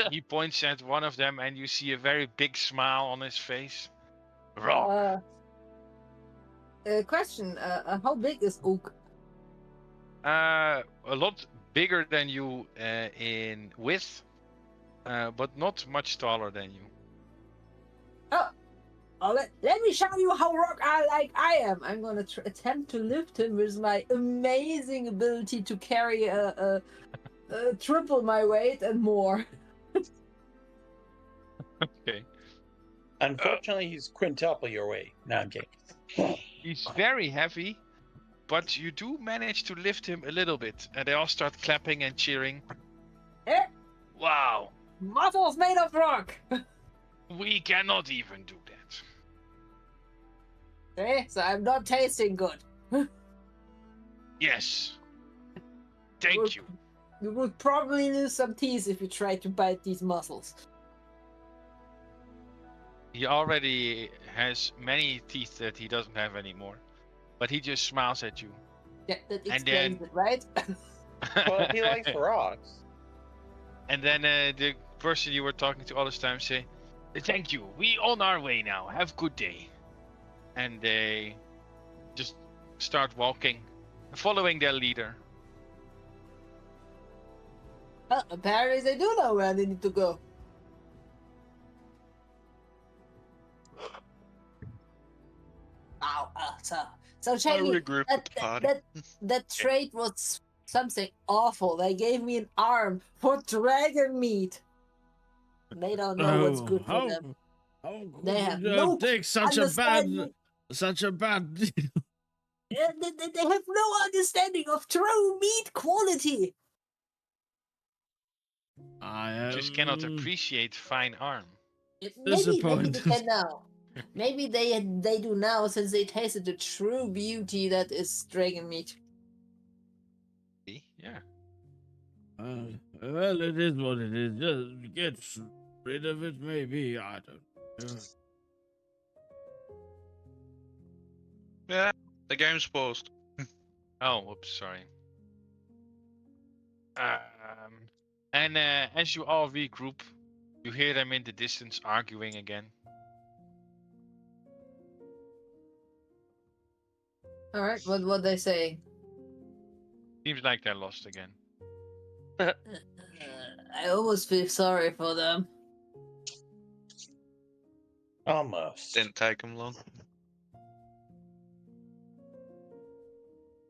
[SPEAKER 2] he points at one of them, and you see a very big smile on his face. Rock.
[SPEAKER 3] Question: how big is Ook?
[SPEAKER 2] A lot bigger than you in width, but not much taller than you.
[SPEAKER 3] Let me show you how rock I am. I'm gonna attempt to lift him with my amazing ability to carry a triple my weight and more.
[SPEAKER 2] Okay.
[SPEAKER 5] Unfortunately, he's quintuple your weight. No, I'm kidding.
[SPEAKER 2] He's very heavy, but you do manage to lift him a little bit, and they all start clapping and cheering.
[SPEAKER 3] Eh?
[SPEAKER 2] Wow.
[SPEAKER 3] Muscles made of rock.
[SPEAKER 2] We cannot even do that.
[SPEAKER 3] Okay, so I'm not tasting good.
[SPEAKER 2] Yes. Thank you.
[SPEAKER 3] You would probably lose some teeth if you tried to bite these muscles.
[SPEAKER 2] He already has many teeth that he doesn't have anymore, but he just smiles at you.
[SPEAKER 3] Yeah, that
[SPEAKER 2] And
[SPEAKER 3] explains it, right?
[SPEAKER 5] Well, he likes rocks.
[SPEAKER 2] And then the person you were talking to all this time say, "Thank you. We on our way now. Have a good day." And they just start walking, following their leader.
[SPEAKER 3] Well, apparently they do know where they need to go. So Shaggy,
[SPEAKER 6] regroup with the party.
[SPEAKER 3] that trade was something awful. They gave me an arm for dragon meat. They don't know what's good for them.
[SPEAKER 4] How
[SPEAKER 3] They have
[SPEAKER 4] could you
[SPEAKER 3] no
[SPEAKER 4] take such a bad deal?
[SPEAKER 3] They have no understanding of true meat quality.
[SPEAKER 4] I
[SPEAKER 2] Just cannot appreciate fine arm.
[SPEAKER 3] Maybe they
[SPEAKER 4] Disappointed.
[SPEAKER 3] can now. Maybe they do now since they tasted the true beauty that is dragon meat.
[SPEAKER 2] Yeah.
[SPEAKER 4] Well, it is what it is. Just get rid of it, maybe. I don't know.
[SPEAKER 6] Yeah, the game's paused.
[SPEAKER 2] Oh, whoops, sorry. And as you all regroup, you hear them in the distance arguing again.
[SPEAKER 3] All right, what they say?
[SPEAKER 2] Seems like they're lost again.
[SPEAKER 3] I almost feel sorry for them.
[SPEAKER 5] Almost.
[SPEAKER 6] Didn't take him long.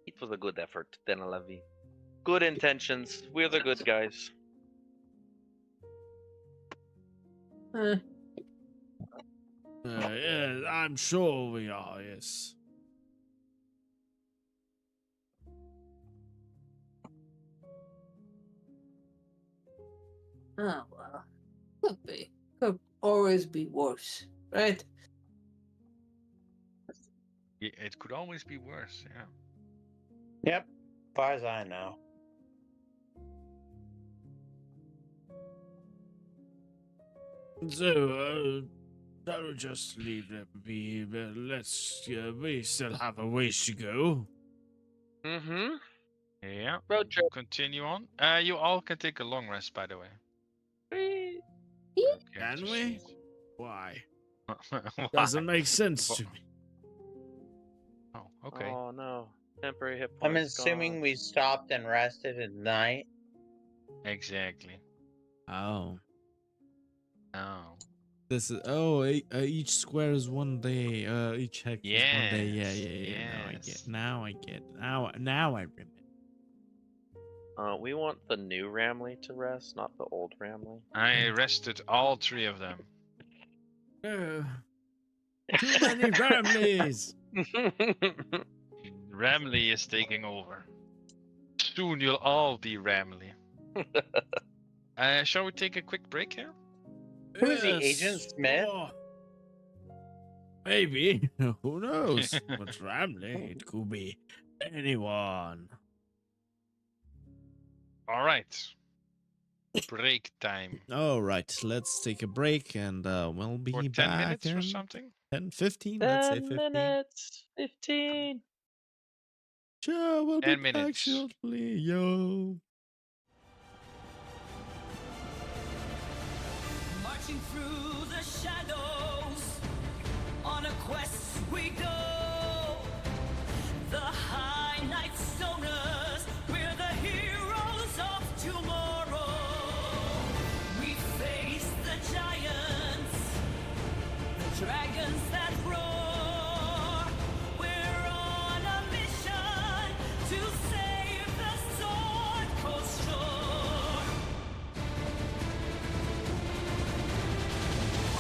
[SPEAKER 7] It was a good effort, Denalavi. Good intentions. We're the good guys.
[SPEAKER 4] Yes, I'm sure we are, yes.
[SPEAKER 3] Oh well, could be. Could always be worse, right?
[SPEAKER 2] Yeah, it could always be worse, yeah.
[SPEAKER 5] Yep, as far as I know.
[SPEAKER 4] So, don't just leave them be. But we still have a ways to go.
[SPEAKER 7] Mm-hmm.
[SPEAKER 2] Yeah.
[SPEAKER 7] Road trip.
[SPEAKER 2] Continue on. You all can take a long rest, by the way.
[SPEAKER 7] Whee!
[SPEAKER 4] Can we? Why?
[SPEAKER 2] Why?
[SPEAKER 4] Doesn't make sense to me.
[SPEAKER 2] Oh, okay.
[SPEAKER 7] Oh no. Temporary hit
[SPEAKER 5] I'm
[SPEAKER 7] points
[SPEAKER 5] assuming
[SPEAKER 7] gone.
[SPEAKER 5] we stopped and rested at night.
[SPEAKER 2] Exactly.
[SPEAKER 4] Oh.
[SPEAKER 2] Oh.
[SPEAKER 4] This is each square is 1 day. Each hex is 1 day. Yeah. Now I get. Now I remember.
[SPEAKER 7] We want the new Ramley to rest, not the old Ramley.
[SPEAKER 2] I arrested all 3 of them.
[SPEAKER 4] Too many families.
[SPEAKER 2] Ramley is taking over. Soon you'll all be Ramley. Shall we take a quick break here?
[SPEAKER 5] Who is he, Agent Smith?
[SPEAKER 4] Oh, maybe. Who knows? What's Ramley? It could be anyone.
[SPEAKER 2] All right. Break time.
[SPEAKER 4] All right, let's take a break and we'll be
[SPEAKER 2] For 10
[SPEAKER 4] back
[SPEAKER 2] minutes or
[SPEAKER 4] in
[SPEAKER 2] something?
[SPEAKER 4] 10, 15. Let's say
[SPEAKER 7] 10
[SPEAKER 4] 15.
[SPEAKER 7] minutes. 15.
[SPEAKER 4] Sure, we'll be
[SPEAKER 2] 10
[SPEAKER 4] back
[SPEAKER 2] minutes.
[SPEAKER 4] shortly, yo.
[SPEAKER 8] Marching through the shadows, on a quest we go. The high night stoners, we're the heroes of tomorrow. We face the giants, the dragons that roar. We're on a mission to save the Sword Coast shore.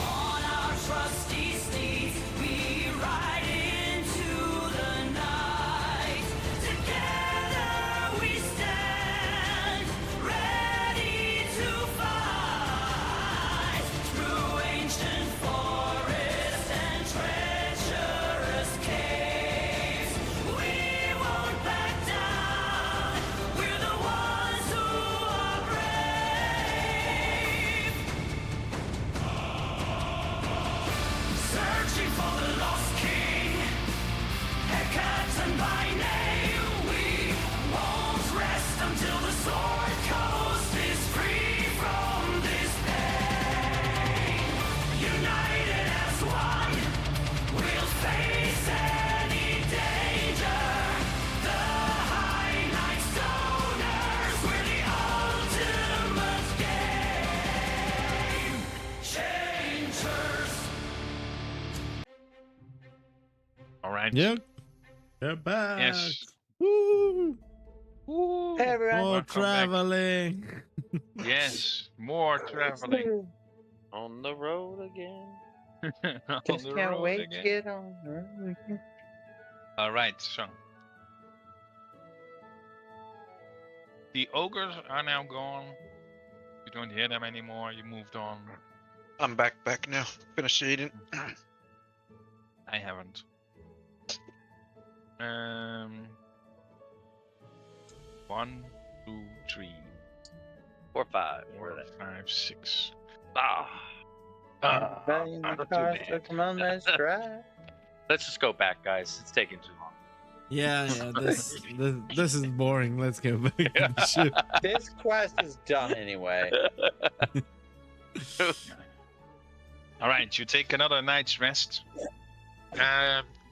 [SPEAKER 8] On our trusty steeds, we ride into the night. Together we stand, ready to fight. Through ancient forests and treacherous caves, we won't back down. We're the ones
[SPEAKER 2] right.
[SPEAKER 4] Yep. They're back.
[SPEAKER 2] Yes.
[SPEAKER 4] Woo!
[SPEAKER 2] Woo.
[SPEAKER 5] Hey, everyone.
[SPEAKER 4] More
[SPEAKER 2] Welcome back.
[SPEAKER 4] traveling.
[SPEAKER 2] Yes, more traveling.
[SPEAKER 7] On the road again.
[SPEAKER 2] On
[SPEAKER 5] Just
[SPEAKER 2] the
[SPEAKER 5] can't
[SPEAKER 2] road
[SPEAKER 5] wait
[SPEAKER 2] again.
[SPEAKER 5] to get on the road again.
[SPEAKER 2] All right, so the ogres are now gone. You don't hear them anymore. You moved on.
[SPEAKER 6] I'm back now. Finished eating.
[SPEAKER 2] I haven't. 1, 2, 3,
[SPEAKER 7] 4, 5.
[SPEAKER 2] 4, 5, 6.
[SPEAKER 5] Everybody in the
[SPEAKER 7] not too
[SPEAKER 5] car,
[SPEAKER 7] bad.
[SPEAKER 5] so come on, let's drive.
[SPEAKER 7] Let's just go back, guys. It's taking too long.
[SPEAKER 4] Yeah. This is boring. Let's get back to the ship.
[SPEAKER 5] This quest is done anyway.
[SPEAKER 2] All right, you take another night's rest.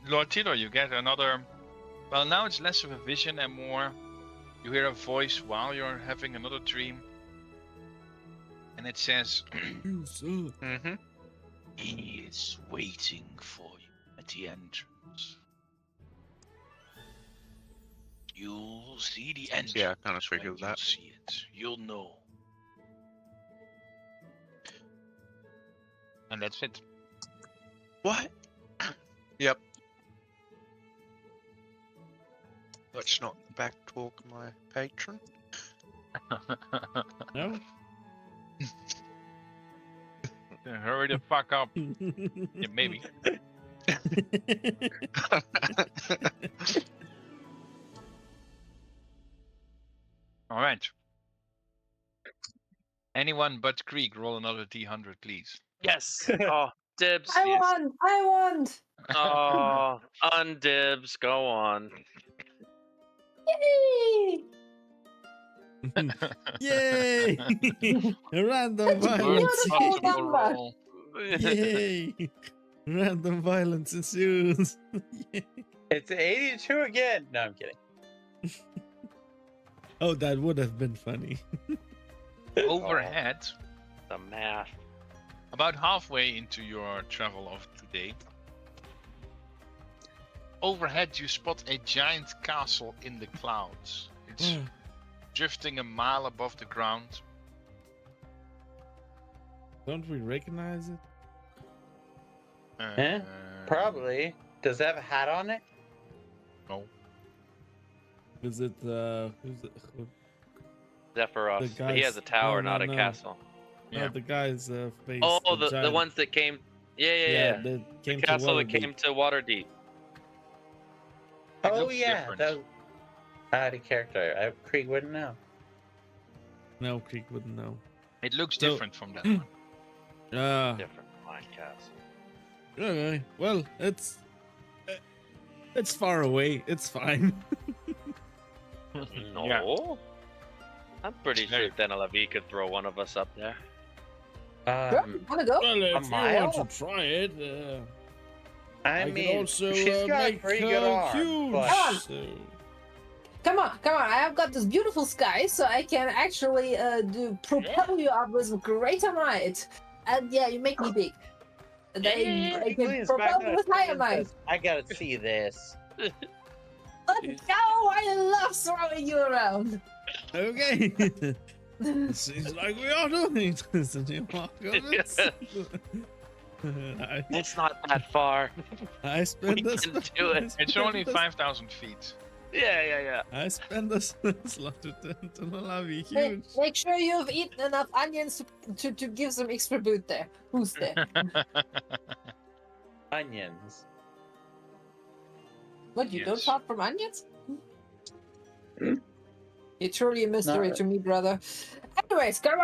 [SPEAKER 2] Lord Tito, you get another. Well, now it's less of a vision and more. You hear a voice while you're having another dream, and it says,
[SPEAKER 6] Mm-hmm.
[SPEAKER 1] He is waiting for you at the entrance. You'll see the entrance.
[SPEAKER 6] Yeah, I kind of
[SPEAKER 1] when
[SPEAKER 6] figured
[SPEAKER 1] you
[SPEAKER 6] that.
[SPEAKER 1] see it. You'll know.
[SPEAKER 2] and that's it.
[SPEAKER 6] What? Yep. Let's not backtalk my patron.
[SPEAKER 4] No.
[SPEAKER 2] Hurry the fuck up. Yeah, maybe. All right. Anyone but Krieg, roll another D100, please.
[SPEAKER 7] Yes. Oh, dibs.
[SPEAKER 3] I
[SPEAKER 7] Yes.
[SPEAKER 3] won. I won.
[SPEAKER 7] Oh, undibs. Go on.
[SPEAKER 3] Yay!
[SPEAKER 4] Yay! A random
[SPEAKER 3] That's a
[SPEAKER 4] violence.
[SPEAKER 3] beautiful number.
[SPEAKER 2] roll.
[SPEAKER 4] Yay! Random violence ensues. Yay.
[SPEAKER 5] It's 82 again. No, I'm kidding.
[SPEAKER 4] Oh, that would have been funny.
[SPEAKER 2] Overhead,
[SPEAKER 7] The math.
[SPEAKER 2] about halfway into your travel of today, overhead you spot a giant castle in the clouds. It's drifting a mile above the ground.
[SPEAKER 4] Don't we recognize it?
[SPEAKER 5] Eh? Probably. Does it have a hat on it?
[SPEAKER 2] No.
[SPEAKER 4] Is it who's it?
[SPEAKER 7] Zephyros.
[SPEAKER 4] The
[SPEAKER 7] But he has
[SPEAKER 4] guys-
[SPEAKER 7] a tower,
[SPEAKER 4] no,
[SPEAKER 7] not a
[SPEAKER 4] no.
[SPEAKER 7] castle.
[SPEAKER 4] No,
[SPEAKER 2] Yeah.
[SPEAKER 4] the guy's face.
[SPEAKER 7] Oh, the
[SPEAKER 4] giant-
[SPEAKER 7] ones that came. Yeah.
[SPEAKER 4] They came
[SPEAKER 7] The castle
[SPEAKER 4] to
[SPEAKER 7] that came to Waterdeep.
[SPEAKER 2] It
[SPEAKER 5] Oh,
[SPEAKER 2] looks
[SPEAKER 5] yeah.
[SPEAKER 2] different.
[SPEAKER 5] That was... I had a character. Krieg wouldn't know.
[SPEAKER 4] No, Creek wouldn't know.
[SPEAKER 2] It looks
[SPEAKER 4] So-
[SPEAKER 2] different from that one.
[SPEAKER 7] Different from my castle.
[SPEAKER 4] Okay. Well, it's far away. It's fine.
[SPEAKER 7] No.
[SPEAKER 2] Yeah.
[SPEAKER 7] I'm pretty sure
[SPEAKER 2] Hey.
[SPEAKER 7] Denalavi could throw one of us up there.
[SPEAKER 3] Wanna go?
[SPEAKER 4] Well, if you
[SPEAKER 5] mile?
[SPEAKER 4] want to try it,
[SPEAKER 5] I
[SPEAKER 4] could
[SPEAKER 5] mean,
[SPEAKER 4] also
[SPEAKER 5] she's got a
[SPEAKER 4] make
[SPEAKER 5] pretty good arm,
[SPEAKER 4] huge.
[SPEAKER 5] but
[SPEAKER 3] Come on.
[SPEAKER 4] So,
[SPEAKER 3] Come on. I have got this beautiful sky, so I can actually propel you up with greater might. And yeah, you make me big. And then I can
[SPEAKER 5] please
[SPEAKER 3] propel
[SPEAKER 5] back
[SPEAKER 3] you
[SPEAKER 5] up.
[SPEAKER 3] with higher might.
[SPEAKER 5] I gotta see this.
[SPEAKER 3] Let's go! I love throwing you around.
[SPEAKER 4] okay. Seems like we are doing this. And you walk on it.
[SPEAKER 7] It's not that far.
[SPEAKER 4] I spend
[SPEAKER 7] We
[SPEAKER 4] this.
[SPEAKER 7] can do it.
[SPEAKER 2] It's only 5,000 feet.
[SPEAKER 7] Yeah.
[SPEAKER 4] I spend this slot to love you
[SPEAKER 3] Make,
[SPEAKER 4] huge.
[SPEAKER 3] make sure you've eaten enough onions to give some extra boost there.
[SPEAKER 5] Onions.
[SPEAKER 3] What, you don't
[SPEAKER 2] Yes.
[SPEAKER 3] pop from onions? You're truly a mystery to me, brother. Anyways, come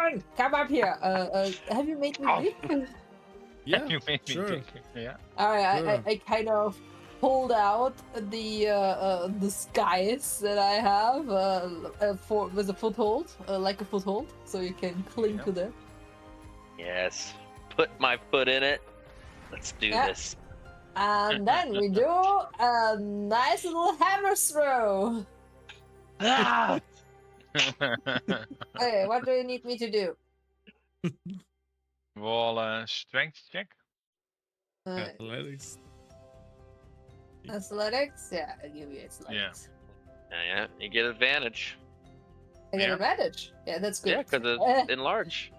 [SPEAKER 3] up here. Have you made me big?
[SPEAKER 4] Yeah,
[SPEAKER 2] You made me
[SPEAKER 4] sure.
[SPEAKER 2] think. Yeah.
[SPEAKER 3] Alright,
[SPEAKER 4] Sure.
[SPEAKER 3] I kind of pulled out the skies that I have with a foothold, like a foothold, so you can cling
[SPEAKER 2] Yeah.
[SPEAKER 3] to them.
[SPEAKER 7] Yes. Put my foot in it. Let's do
[SPEAKER 3] Yeah.
[SPEAKER 7] this.
[SPEAKER 3] And then we do a nice little hammer throw.
[SPEAKER 7] Ah!
[SPEAKER 3] Okay, what do you need me to do?
[SPEAKER 2] Roll a strength check.
[SPEAKER 3] Alright.
[SPEAKER 4] Athletics.
[SPEAKER 3] Athletics? Yeah, I'll give you athletics.
[SPEAKER 7] Yeah, you get advantage.
[SPEAKER 3] I get
[SPEAKER 2] Yeah.
[SPEAKER 3] advantage. Yeah, that's good.
[SPEAKER 7] Yeah, because it's enlarge.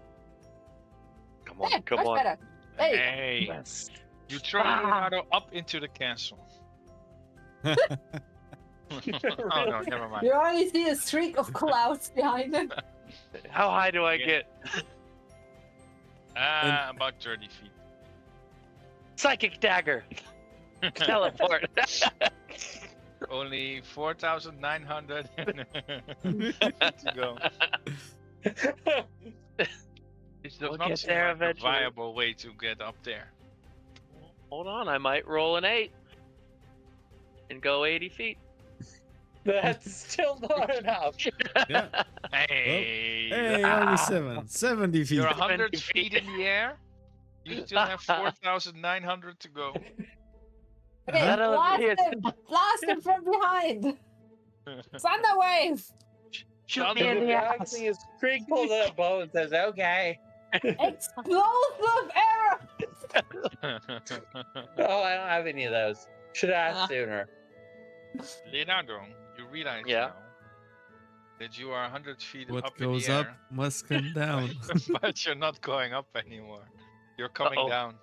[SPEAKER 7] Come on,
[SPEAKER 3] Hey,
[SPEAKER 7] come
[SPEAKER 3] much
[SPEAKER 7] on.
[SPEAKER 3] better. Hey.
[SPEAKER 2] Hey,
[SPEAKER 7] Yes.
[SPEAKER 2] you throw Leonardo up into the castle. Oh no, never mind.
[SPEAKER 3] You already see a streak of clouds behind him.
[SPEAKER 7] How high do I
[SPEAKER 2] Yeah.
[SPEAKER 7] get?
[SPEAKER 2] About 30 feet.
[SPEAKER 7] Psychic dagger. Teleport.
[SPEAKER 2] Only 4,900 to go. This does
[SPEAKER 7] We'll
[SPEAKER 2] not
[SPEAKER 7] get
[SPEAKER 2] seem
[SPEAKER 7] there
[SPEAKER 2] like a
[SPEAKER 7] eventually.
[SPEAKER 2] viable way to get up there.
[SPEAKER 7] Hold on, I might roll an 8 and go 80 feet.
[SPEAKER 5] That's still not enough.
[SPEAKER 4] Yeah.
[SPEAKER 2] Hey,
[SPEAKER 4] Hey, only 70 feet.
[SPEAKER 2] you're 100
[SPEAKER 7] 20
[SPEAKER 2] feet in the air. You still have 4,900 to go.
[SPEAKER 3] Okay,
[SPEAKER 7] That'll be it.
[SPEAKER 3] blast him from behind. Thunder wave.
[SPEAKER 7] Shoot me in the ass.
[SPEAKER 5] His Krieg pulls out a bow and says, "Okay."
[SPEAKER 3] Explosive arrow.
[SPEAKER 5] Oh, I don't have any of those. Should have asked sooner.
[SPEAKER 2] Leonardo, you realize
[SPEAKER 7] Yeah.
[SPEAKER 2] now that you are 100 feet
[SPEAKER 4] What
[SPEAKER 2] up in
[SPEAKER 4] goes
[SPEAKER 2] the
[SPEAKER 4] up
[SPEAKER 2] air,
[SPEAKER 4] must come down.
[SPEAKER 2] but you're not going up anymore. You're coming
[SPEAKER 7] Uh-oh.
[SPEAKER 2] down.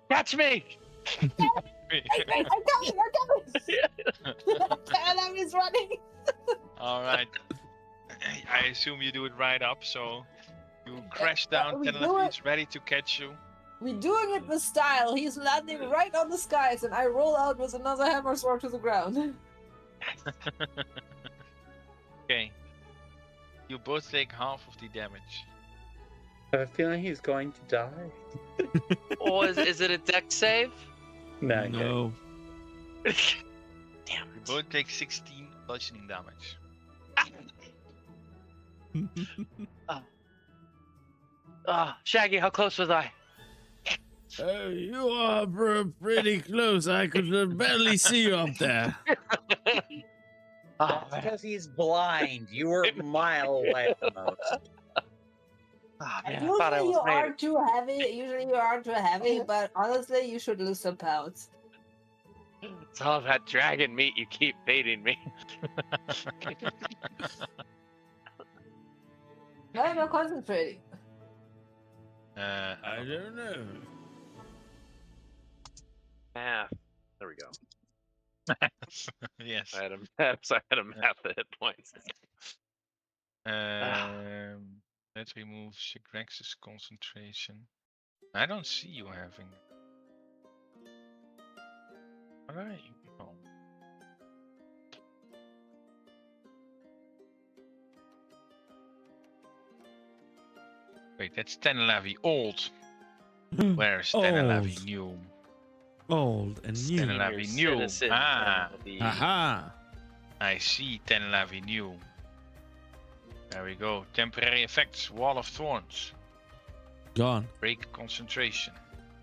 [SPEAKER 7] Catch me!
[SPEAKER 3] Hey, I'm coming. Tell him he's running.
[SPEAKER 2] All right. I assume you do it right up, so you crash down.
[SPEAKER 3] we do
[SPEAKER 2] Tenerife is ready to catch you.
[SPEAKER 3] We're doing it with style. He's landing right on the skies, and I roll out with another hammer sword to the ground.
[SPEAKER 2] Okay. You both take half of the damage.
[SPEAKER 5] I have a feeling he's going to die.
[SPEAKER 7] Oh, is it a deck save?
[SPEAKER 5] No.
[SPEAKER 4] No.
[SPEAKER 7] Damn
[SPEAKER 2] You
[SPEAKER 7] it.
[SPEAKER 2] both take 16 bludgeoning damage.
[SPEAKER 7] Shaggy, how close was I?
[SPEAKER 4] You are pretty close. I could barely see you up there.
[SPEAKER 7] Oh,
[SPEAKER 5] That's
[SPEAKER 7] man.
[SPEAKER 5] because he's blind. You were a mile away at the most.
[SPEAKER 7] Oh, man, I thought I
[SPEAKER 3] Usually you
[SPEAKER 7] was made
[SPEAKER 3] aren't
[SPEAKER 7] it.
[SPEAKER 3] too heavy. Usually you aren't too heavy, but honestly, you should lose some pounds.
[SPEAKER 7] It's all that dragon meat you keep feeding me.
[SPEAKER 3] Why am I concentrating?
[SPEAKER 2] I
[SPEAKER 4] I don't know.
[SPEAKER 7] Math. There we go.
[SPEAKER 2] Yes.
[SPEAKER 7] I had a math the hit points.
[SPEAKER 2] Let's remove Sigrex's concentration. I don't see you having. Alright. Oh. Wait, that's Tenelavi old. Where's Tenelavi
[SPEAKER 4] Old.
[SPEAKER 2] new?
[SPEAKER 4] Old and new.
[SPEAKER 2] Tenelavi
[SPEAKER 7] Senior
[SPEAKER 2] new.
[SPEAKER 7] citizen
[SPEAKER 2] Ah,
[SPEAKER 7] of the-
[SPEAKER 4] Aha.
[SPEAKER 2] I see Tenelavi new. There we go. Temporary effects. Wall of Thorns.
[SPEAKER 4] Gone.
[SPEAKER 2] Break concentration.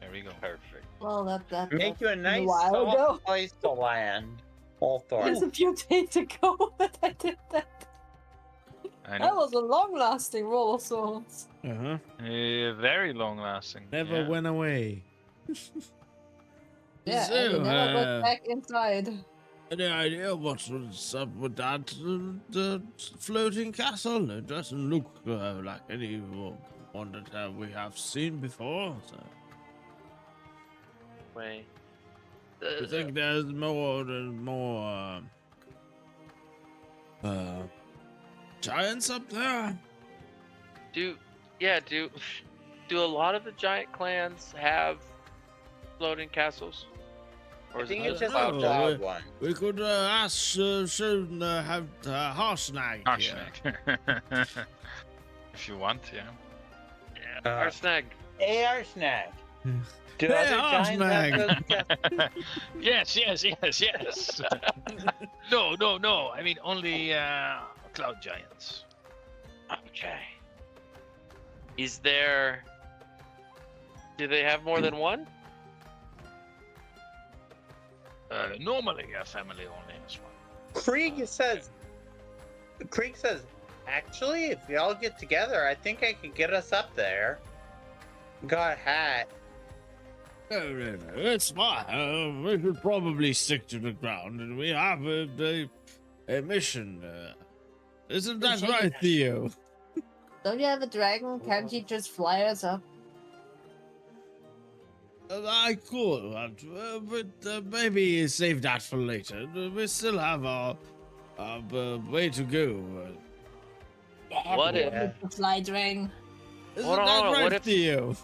[SPEAKER 2] There we go.
[SPEAKER 7] Perfect.
[SPEAKER 3] Well, that
[SPEAKER 5] Make you a nice
[SPEAKER 3] while
[SPEAKER 5] soft
[SPEAKER 3] ago.
[SPEAKER 5] place to land. All
[SPEAKER 3] There's
[SPEAKER 5] thorn.
[SPEAKER 3] a few days ago that I did that.
[SPEAKER 2] I
[SPEAKER 3] That
[SPEAKER 2] know.
[SPEAKER 3] was a long-lasting roll of swords.
[SPEAKER 4] Uh-huh.
[SPEAKER 2] Very long lasting.
[SPEAKER 4] Never
[SPEAKER 2] yeah.
[SPEAKER 4] went away.
[SPEAKER 3] Yeah,
[SPEAKER 4] So,
[SPEAKER 3] and he never went back inside.
[SPEAKER 4] any idea what's up with that the floating castle? It doesn't look like any one that we have seen before. So.
[SPEAKER 7] Wait.
[SPEAKER 4] You think there's more giants up there?
[SPEAKER 7] Do a lot of the giant clans have floating castles? Or
[SPEAKER 5] I
[SPEAKER 7] is
[SPEAKER 5] think
[SPEAKER 7] it
[SPEAKER 5] it's
[SPEAKER 7] just
[SPEAKER 5] just a
[SPEAKER 4] no,
[SPEAKER 5] dog one.
[SPEAKER 4] We could ask soon have Harsnag here.
[SPEAKER 2] Arsenic. If you want, yeah.
[SPEAKER 7] Arsnag?
[SPEAKER 5] Hey, Arsnag. Do
[SPEAKER 4] Hey,
[SPEAKER 5] other giants
[SPEAKER 4] Arsnag.
[SPEAKER 5] have those castles?
[SPEAKER 2] yes. No. I mean, only cloud giants.
[SPEAKER 7] Okay. Is there... Do they have more than one?
[SPEAKER 2] Normally, a family only has one.
[SPEAKER 5] Krieg says, actually, if we all get together, I think I could get us up there. Got a hat.
[SPEAKER 4] No, it's fine. We should probably stick to the ground, and we have a mission. Isn't that
[SPEAKER 3] Shake
[SPEAKER 4] right,
[SPEAKER 3] it.
[SPEAKER 4] Theo?
[SPEAKER 3] Don't you have a dragon? Can't you just fly us up?
[SPEAKER 4] I could, but maybe save that for later. We still have our way to go.
[SPEAKER 3] Yeah,
[SPEAKER 7] What
[SPEAKER 3] but
[SPEAKER 7] if-
[SPEAKER 3] with the fly dragon?
[SPEAKER 4] Isn't
[SPEAKER 7] Hold
[SPEAKER 4] that
[SPEAKER 7] on,
[SPEAKER 4] right,
[SPEAKER 7] what if-
[SPEAKER 4] Theo?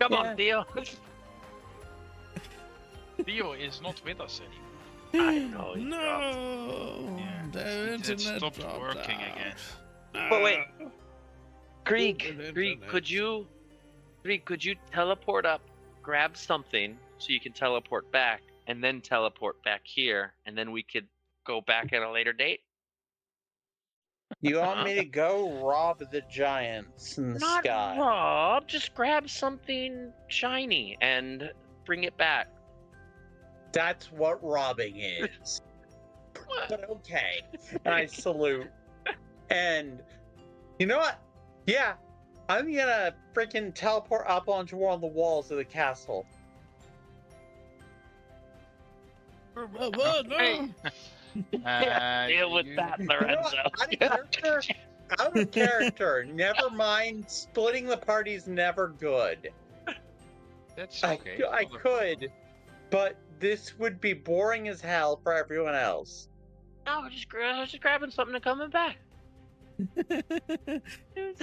[SPEAKER 7] Come
[SPEAKER 5] Yeah.
[SPEAKER 7] on, Theo.
[SPEAKER 2] Theo is not with us anymore.
[SPEAKER 7] I know. he's
[SPEAKER 4] No,
[SPEAKER 2] Yeah.
[SPEAKER 4] the
[SPEAKER 2] It
[SPEAKER 4] internet
[SPEAKER 2] stopped
[SPEAKER 4] dropped
[SPEAKER 2] working
[SPEAKER 4] out.
[SPEAKER 2] again.
[SPEAKER 7] But wait.
[SPEAKER 4] Greek,
[SPEAKER 7] Greek, could you teleport up, grab something so you can teleport back, and then teleport back here, and then we could go back at a later date?
[SPEAKER 5] You want me to go rob the giants in the
[SPEAKER 7] Not
[SPEAKER 5] sky?
[SPEAKER 7] Rob, just grab something shiny and bring it back.
[SPEAKER 5] That's what robbing is. But okay. And I salute. And you know what? Yeah, I'm gonna freaking teleport up onto one of the walls of the castle.
[SPEAKER 2] Hey.
[SPEAKER 7] Deal with
[SPEAKER 2] you-
[SPEAKER 7] that,
[SPEAKER 5] You know
[SPEAKER 7] Lorenzo.
[SPEAKER 5] what? Out of character, out of character. Never mind. Splitting the party's never good.
[SPEAKER 2] That's okay.
[SPEAKER 5] I
[SPEAKER 2] Not a-
[SPEAKER 5] could, but this would be boring as hell for everyone else.
[SPEAKER 7] No, just grabbing something and coming back.
[SPEAKER 3] I mean,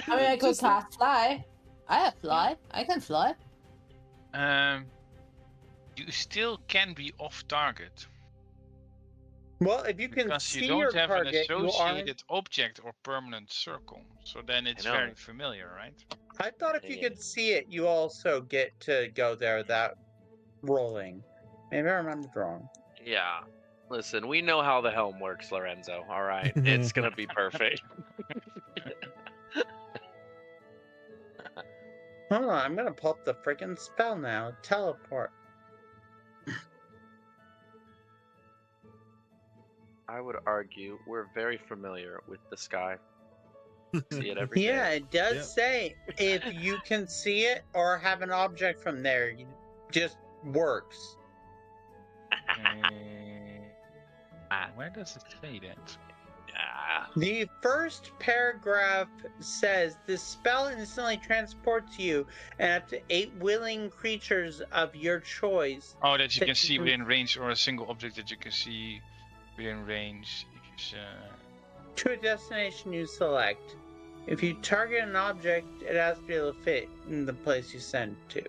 [SPEAKER 3] I could cast fly. I have fly. I can fly.
[SPEAKER 2] You still can be off target
[SPEAKER 5] Well, if you can
[SPEAKER 2] because
[SPEAKER 5] see
[SPEAKER 2] you don't
[SPEAKER 5] your
[SPEAKER 2] have
[SPEAKER 5] target,
[SPEAKER 2] an
[SPEAKER 5] you aren't.
[SPEAKER 2] associated object or permanent circle. So then it's
[SPEAKER 7] know.
[SPEAKER 2] very familiar, right?
[SPEAKER 5] I thought if you
[SPEAKER 7] Yeah.
[SPEAKER 5] could see it, you also get to go there without rolling. Maybe I remember wrong.
[SPEAKER 7] Yeah. Listen, we know how the helm works, Lorenzo. All right, it's gonna be perfect.
[SPEAKER 5] Hold on, I'm gonna pull up the freaking spell now. Teleport.
[SPEAKER 7] I would argue we're very familiar with the sky. See it every day.
[SPEAKER 5] Yeah, it does
[SPEAKER 4] Yep.
[SPEAKER 5] say if you can see it or have an object from there, it just works.
[SPEAKER 2] Where does it say that?
[SPEAKER 7] Yeah.
[SPEAKER 5] The first paragraph says this spell instantly transports you and up to 8 willing creatures of your choice.
[SPEAKER 2] Oh, that you
[SPEAKER 5] That
[SPEAKER 2] can
[SPEAKER 5] you
[SPEAKER 2] see
[SPEAKER 5] can-
[SPEAKER 2] within range, or a single object that you can see within range. If you
[SPEAKER 5] To a destination you select. If you target an object, it has to be able to fit in the place you send to.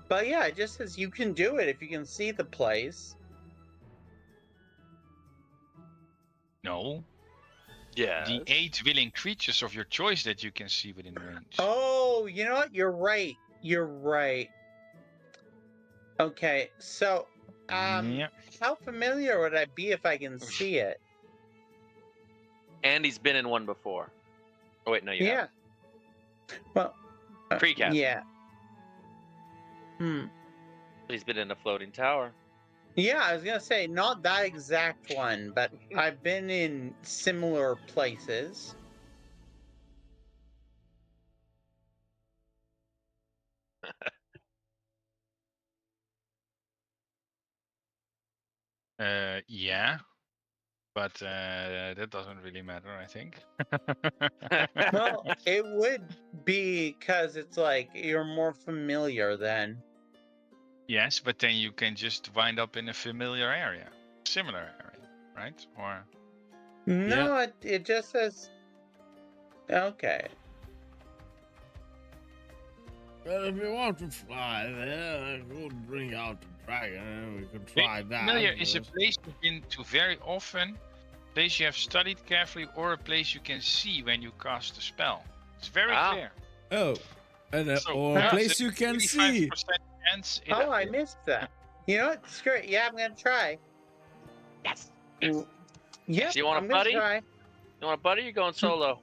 [SPEAKER 5] But yeah, it just says you can do it if you can see the place.
[SPEAKER 2] no,
[SPEAKER 7] Yeah.
[SPEAKER 2] the 8 willing creatures of your choice that you can see within range.
[SPEAKER 5] Oh, you know what? You're right. You're right. Okay, so
[SPEAKER 2] yeah.
[SPEAKER 5] how familiar would I be if I can see it?
[SPEAKER 7] And he's been in one before. Oh wait, no, you
[SPEAKER 5] Yeah. Well,
[SPEAKER 7] Precast.
[SPEAKER 5] yeah. Hmm.
[SPEAKER 7] He's been in a floating tower.
[SPEAKER 5] Yeah, I was gonna say not that exact one, but I've been in similar places.
[SPEAKER 2] Yeah, but that doesn't really matter, I think.
[SPEAKER 5] Well, it would be because it's like you're more familiar then.
[SPEAKER 2] Yes, but then you can just wind up in a familiar area, similar area, right? Or
[SPEAKER 5] No, it just says. Okay.
[SPEAKER 4] Well, if you want to fly there, I could bring out the dragon and we could try that.
[SPEAKER 2] familiar is a
[SPEAKER 4] but-
[SPEAKER 2] place you've been to very often, place you have studied carefully, or a place you can see when you cast a spell. It's very
[SPEAKER 7] Ah.
[SPEAKER 2] clear.
[SPEAKER 4] Oh, and
[SPEAKER 2] So,
[SPEAKER 4] or a
[SPEAKER 2] yeah,
[SPEAKER 4] place
[SPEAKER 2] it's
[SPEAKER 4] you can
[SPEAKER 2] 35%
[SPEAKER 4] see.
[SPEAKER 2] chance it-
[SPEAKER 5] Oh, I missed that. You know what? Screw it. Yeah, I'm gonna try.
[SPEAKER 7] Yes.
[SPEAKER 5] Yeah.
[SPEAKER 7] Do you want a
[SPEAKER 5] I'm gonna
[SPEAKER 7] buddy?
[SPEAKER 5] try.
[SPEAKER 7] You want a buddy? You're going solo.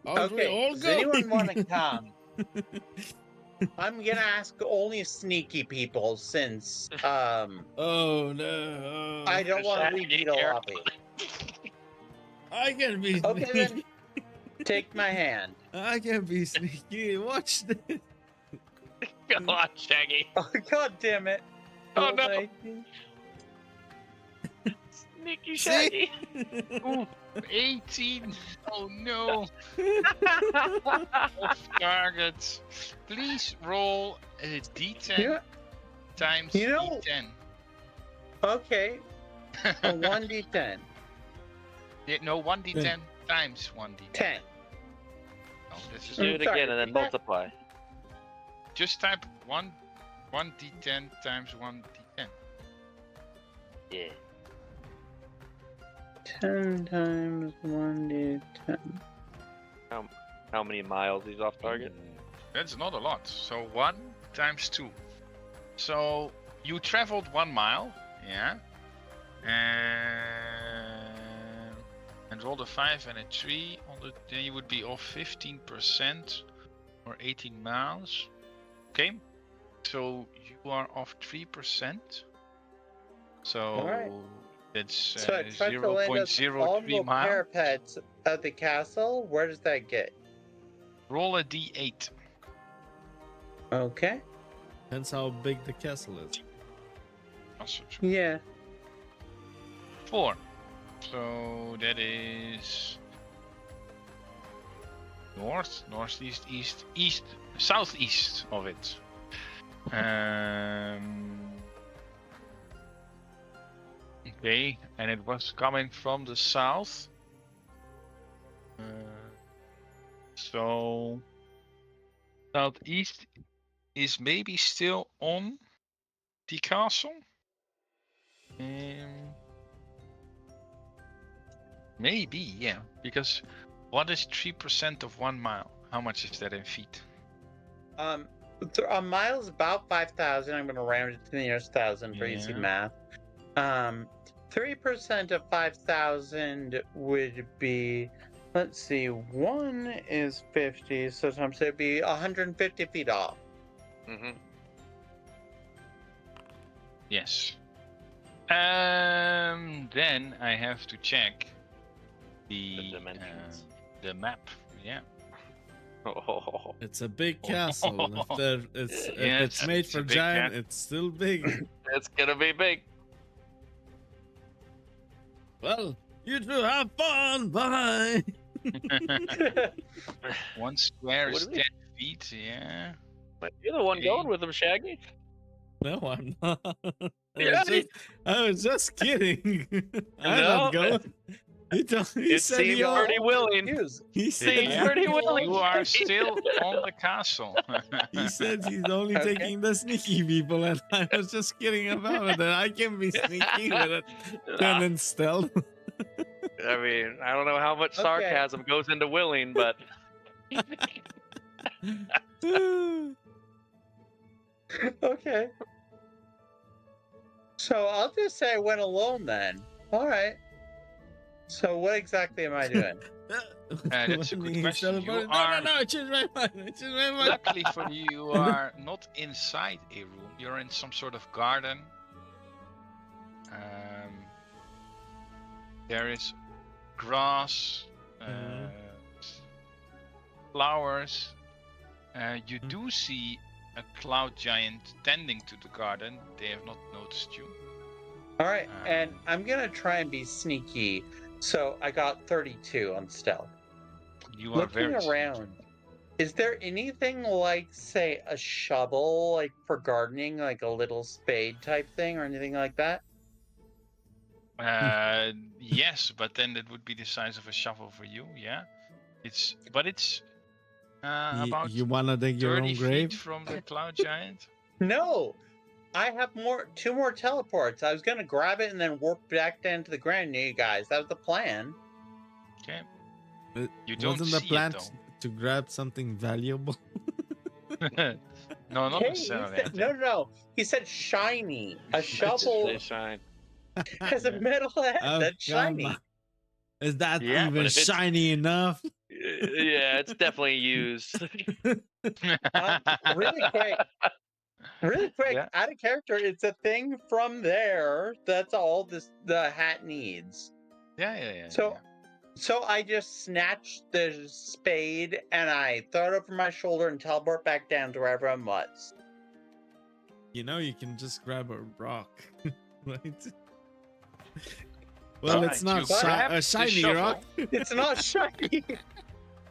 [SPEAKER 4] Aren't we
[SPEAKER 5] Okay.
[SPEAKER 4] all
[SPEAKER 5] Does anyone want to
[SPEAKER 4] going?
[SPEAKER 5] come? I'm gonna ask only sneaky people since
[SPEAKER 4] Oh no!
[SPEAKER 5] I don't want to
[SPEAKER 7] Sneaky
[SPEAKER 5] leave Vito
[SPEAKER 7] here.
[SPEAKER 5] lobby.
[SPEAKER 4] I can be
[SPEAKER 5] Okay, then.
[SPEAKER 4] sneaky.
[SPEAKER 5] Take my hand.
[SPEAKER 4] I can be sneaky. Watch this.
[SPEAKER 7] Come on, Shaggy.
[SPEAKER 5] Oh, God damn it.
[SPEAKER 7] Oh,
[SPEAKER 5] Rolled
[SPEAKER 7] no.
[SPEAKER 5] an 18.
[SPEAKER 7] Sneaky
[SPEAKER 4] See?
[SPEAKER 7] Shaggy.
[SPEAKER 2] Ooh, 18. Oh no. Off target. Please roll a d10
[SPEAKER 5] You know-
[SPEAKER 2] times
[SPEAKER 5] you know-
[SPEAKER 2] d10.
[SPEAKER 5] Okay, a 1d10.
[SPEAKER 2] Yeah, no, 1d10 times 1d10.
[SPEAKER 5] 10.
[SPEAKER 2] Oh, this is
[SPEAKER 7] Do it
[SPEAKER 5] Sorry,
[SPEAKER 7] again and then
[SPEAKER 5] repeat that.
[SPEAKER 7] multiply.
[SPEAKER 2] just type 1d10 times 1d10.
[SPEAKER 7] Yeah.
[SPEAKER 5] 10 times 1d10.
[SPEAKER 7] How many miles he's off target?
[SPEAKER 2] That's not a lot. So 1 times 2. So you traveled 1 mile, yeah, and rolled a 5 and a 3. Then you would be off 15% or 18 miles. Okay, so you are off 3%. So
[SPEAKER 5] Alright.
[SPEAKER 2] that's
[SPEAKER 5] So I tried to land us all the
[SPEAKER 2] 0.03 miles.
[SPEAKER 5] parapets at the castle. Where does that get?
[SPEAKER 2] Roll a d8.
[SPEAKER 5] Okay.
[SPEAKER 4] Depends how big the castle is.
[SPEAKER 2] Also true.
[SPEAKER 5] Yeah.
[SPEAKER 2] 4. So that is north, northeast, east, southeast of it. Okay, and it was coming from the south. So southeast is maybe still on the castle. Maybe, yeah. Because what is 3% of 1 mile? How much is that in feet?
[SPEAKER 5] A mile is about 5,000. I'm going to round it to the nearest thousand for easy
[SPEAKER 2] Yeah.
[SPEAKER 5] math. 3% of 5,000 would be, let's see, 1 is 50, so times it'd be 150 feet off.
[SPEAKER 7] Mm-hmm.
[SPEAKER 2] Yes. Then I have to check the
[SPEAKER 7] dimensions.
[SPEAKER 2] the map. Yeah.
[SPEAKER 7] Oh,
[SPEAKER 4] It's a big castle. If
[SPEAKER 2] Yeah,
[SPEAKER 4] it's made
[SPEAKER 2] it's a
[SPEAKER 4] for
[SPEAKER 2] big
[SPEAKER 4] giant,
[SPEAKER 2] castle.
[SPEAKER 4] it's still big.
[SPEAKER 7] it's gonna be big.
[SPEAKER 4] Well, you two have fun. Bye.
[SPEAKER 2] 1 square
[SPEAKER 7] What
[SPEAKER 2] is
[SPEAKER 7] do we-
[SPEAKER 2] 10 feet. Yeah.
[SPEAKER 7] But you're the one
[SPEAKER 2] Okay.
[SPEAKER 7] going with him, Shaggy.
[SPEAKER 4] No, I'm not.
[SPEAKER 7] Yeah,
[SPEAKER 4] I was just kidding. I'm
[SPEAKER 7] No.
[SPEAKER 4] not going. He
[SPEAKER 7] It
[SPEAKER 4] said
[SPEAKER 7] seemed
[SPEAKER 4] he,
[SPEAKER 7] pretty willing.
[SPEAKER 5] Confused.
[SPEAKER 4] he said
[SPEAKER 7] Seems
[SPEAKER 2] Yeah.
[SPEAKER 7] pretty willing.
[SPEAKER 2] You are still on the castle.
[SPEAKER 4] he said he's only
[SPEAKER 5] Okay.
[SPEAKER 4] taking the sneaky people, and I was just kidding about it. That I can be sneaky with it, turn in stealth.
[SPEAKER 7] I mean, I don't know how much sarcasm goes into willing, but
[SPEAKER 5] Okay. So I'll just say I went alone then. All right. So what exactly am I doing?
[SPEAKER 2] That's a
[SPEAKER 4] When
[SPEAKER 2] good
[SPEAKER 4] he
[SPEAKER 2] question.
[SPEAKER 4] started
[SPEAKER 2] You
[SPEAKER 4] running,
[SPEAKER 2] are-
[SPEAKER 4] No, I changed my mind. I changed my mind.
[SPEAKER 2] Luckily for you, you are not inside a room. You're in some sort of garden. There is grass, flowers. You do see a cloud giant tending to the garden. They have not noticed you.
[SPEAKER 5] All right, and I'm gonna try and be sneaky. So I got 32 on stealth.
[SPEAKER 2] You are
[SPEAKER 5] Looking
[SPEAKER 2] very
[SPEAKER 5] around, is there anything like, say, a shovel, like for gardening, like a little spade type thing, or anything like that?
[SPEAKER 2] Yes, but then it would be the size of a shovel for you. Yeah, it's about
[SPEAKER 4] You wanna dig your
[SPEAKER 2] 30
[SPEAKER 4] own
[SPEAKER 2] feet
[SPEAKER 4] grave?
[SPEAKER 2] from the cloud giant.
[SPEAKER 5] No, I have two more teleports. I was gonna grab it and then warp back down to the ground near you guys. That was the plan.
[SPEAKER 2] Okay. You don't
[SPEAKER 4] Wasn't the
[SPEAKER 2] see
[SPEAKER 4] plan
[SPEAKER 2] it
[SPEAKER 4] to grab something valuable?
[SPEAKER 2] though. No, not
[SPEAKER 5] Hey, he
[SPEAKER 2] necessarily.
[SPEAKER 5] said, no. He said shiny. A shovel
[SPEAKER 7] they shine.
[SPEAKER 5] has a metal head
[SPEAKER 4] Oh,
[SPEAKER 5] that's
[SPEAKER 4] come
[SPEAKER 5] shiny.
[SPEAKER 4] on. Is that
[SPEAKER 2] Yeah, but
[SPEAKER 4] even
[SPEAKER 7] if it's-
[SPEAKER 4] shiny enough?
[SPEAKER 7] Yeah, it's definitely used.
[SPEAKER 5] Really quick. Really quick,
[SPEAKER 2] Yeah.
[SPEAKER 5] out of character, it's a thing from there. That's all the hat needs.
[SPEAKER 2] Yeah.
[SPEAKER 5] So I just snatch the spade and I throw it over my shoulder and teleport back down to where everyone was.
[SPEAKER 4] You know, you can just grab a rock, right? Well, it's not a shiny rock.
[SPEAKER 5] It's not shiny.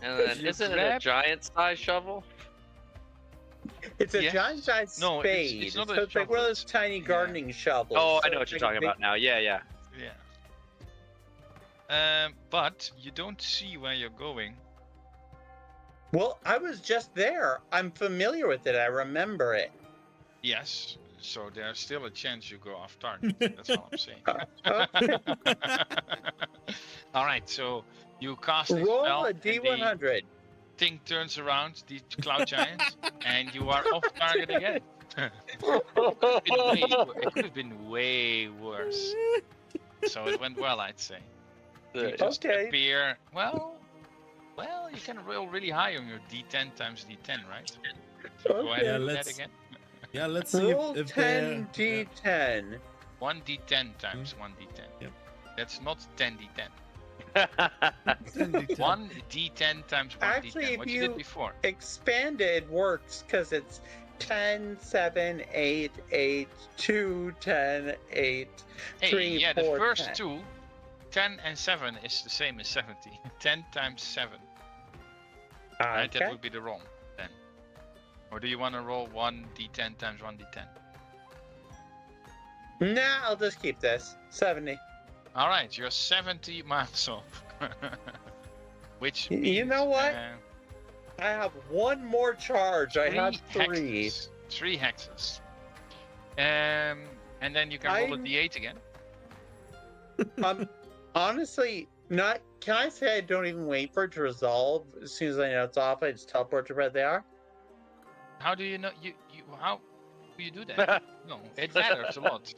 [SPEAKER 7] And then
[SPEAKER 2] You
[SPEAKER 7] isn't it a
[SPEAKER 2] grab-
[SPEAKER 7] giant-sized shovel?
[SPEAKER 5] It's a
[SPEAKER 2] Yes.
[SPEAKER 5] giant-sized
[SPEAKER 2] No,
[SPEAKER 5] spade.
[SPEAKER 2] it's not a
[SPEAKER 5] so it's like one of
[SPEAKER 2] shovel,
[SPEAKER 5] those
[SPEAKER 2] it's-
[SPEAKER 5] tiny
[SPEAKER 2] yeah.
[SPEAKER 5] gardening shovels.
[SPEAKER 7] Oh, I
[SPEAKER 5] So
[SPEAKER 7] know what
[SPEAKER 5] it's
[SPEAKER 7] you're
[SPEAKER 5] like a
[SPEAKER 7] talking
[SPEAKER 5] big-
[SPEAKER 7] about now. Yeah, yeah.
[SPEAKER 2] Yeah. But you don't see where you're going.
[SPEAKER 5] Well, I was just there. I'm familiar with it. I remember it.
[SPEAKER 2] Yes. So there's still a chance you go off target. That's all I'm saying.
[SPEAKER 5] Okay.
[SPEAKER 2] All right. So you cast this
[SPEAKER 5] Roll
[SPEAKER 2] spell,
[SPEAKER 5] a
[SPEAKER 2] and the
[SPEAKER 5] D100.
[SPEAKER 2] thing turns around, the cloud giant, and you are off target again. It could have been way worse. So it went well, I'd say. You just
[SPEAKER 5] Okay.
[SPEAKER 2] appear. Well, you can roll really high on your D10 times D10, right? So go ahead
[SPEAKER 5] Okay.
[SPEAKER 2] and do
[SPEAKER 4] let's-
[SPEAKER 2] that again.
[SPEAKER 4] Yeah, let's see
[SPEAKER 5] Roll
[SPEAKER 4] if
[SPEAKER 5] 10
[SPEAKER 4] they're-
[SPEAKER 5] D10.
[SPEAKER 2] 1d10 times 1d10.
[SPEAKER 4] Yep.
[SPEAKER 2] That's not 10d10.
[SPEAKER 4] 10d10.
[SPEAKER 2] 1d10 times 1d10.
[SPEAKER 5] Actually, if
[SPEAKER 2] what you did
[SPEAKER 5] you-
[SPEAKER 2] before.
[SPEAKER 5] Expanded works because it's 10, 7, 8, 8, 2, 10, 8,
[SPEAKER 2] Hey,
[SPEAKER 5] 3,
[SPEAKER 2] yeah,
[SPEAKER 5] 4,
[SPEAKER 2] the first
[SPEAKER 5] 10.
[SPEAKER 2] two, 10 and 7 is the same as 70. 10 times 7. Right? That
[SPEAKER 5] Okay.
[SPEAKER 2] would be the roll then. Or do you want to roll 1d10 times 1d10?
[SPEAKER 5] Nah, I'll just keep this. 70.
[SPEAKER 2] All right, you're 70 miles off. Which
[SPEAKER 5] You
[SPEAKER 2] means,
[SPEAKER 5] know what? I have one more charge. I had 3.
[SPEAKER 2] hexes. 3 hexes. And then you can roll a
[SPEAKER 5] I'm-
[SPEAKER 2] d8 again.
[SPEAKER 5] Honestly, not. Can I say I don't even wait for it to resolve? As soon as I know it's off, I just teleport to where they are.
[SPEAKER 2] How do you know how do you do that? No, it matters a lot.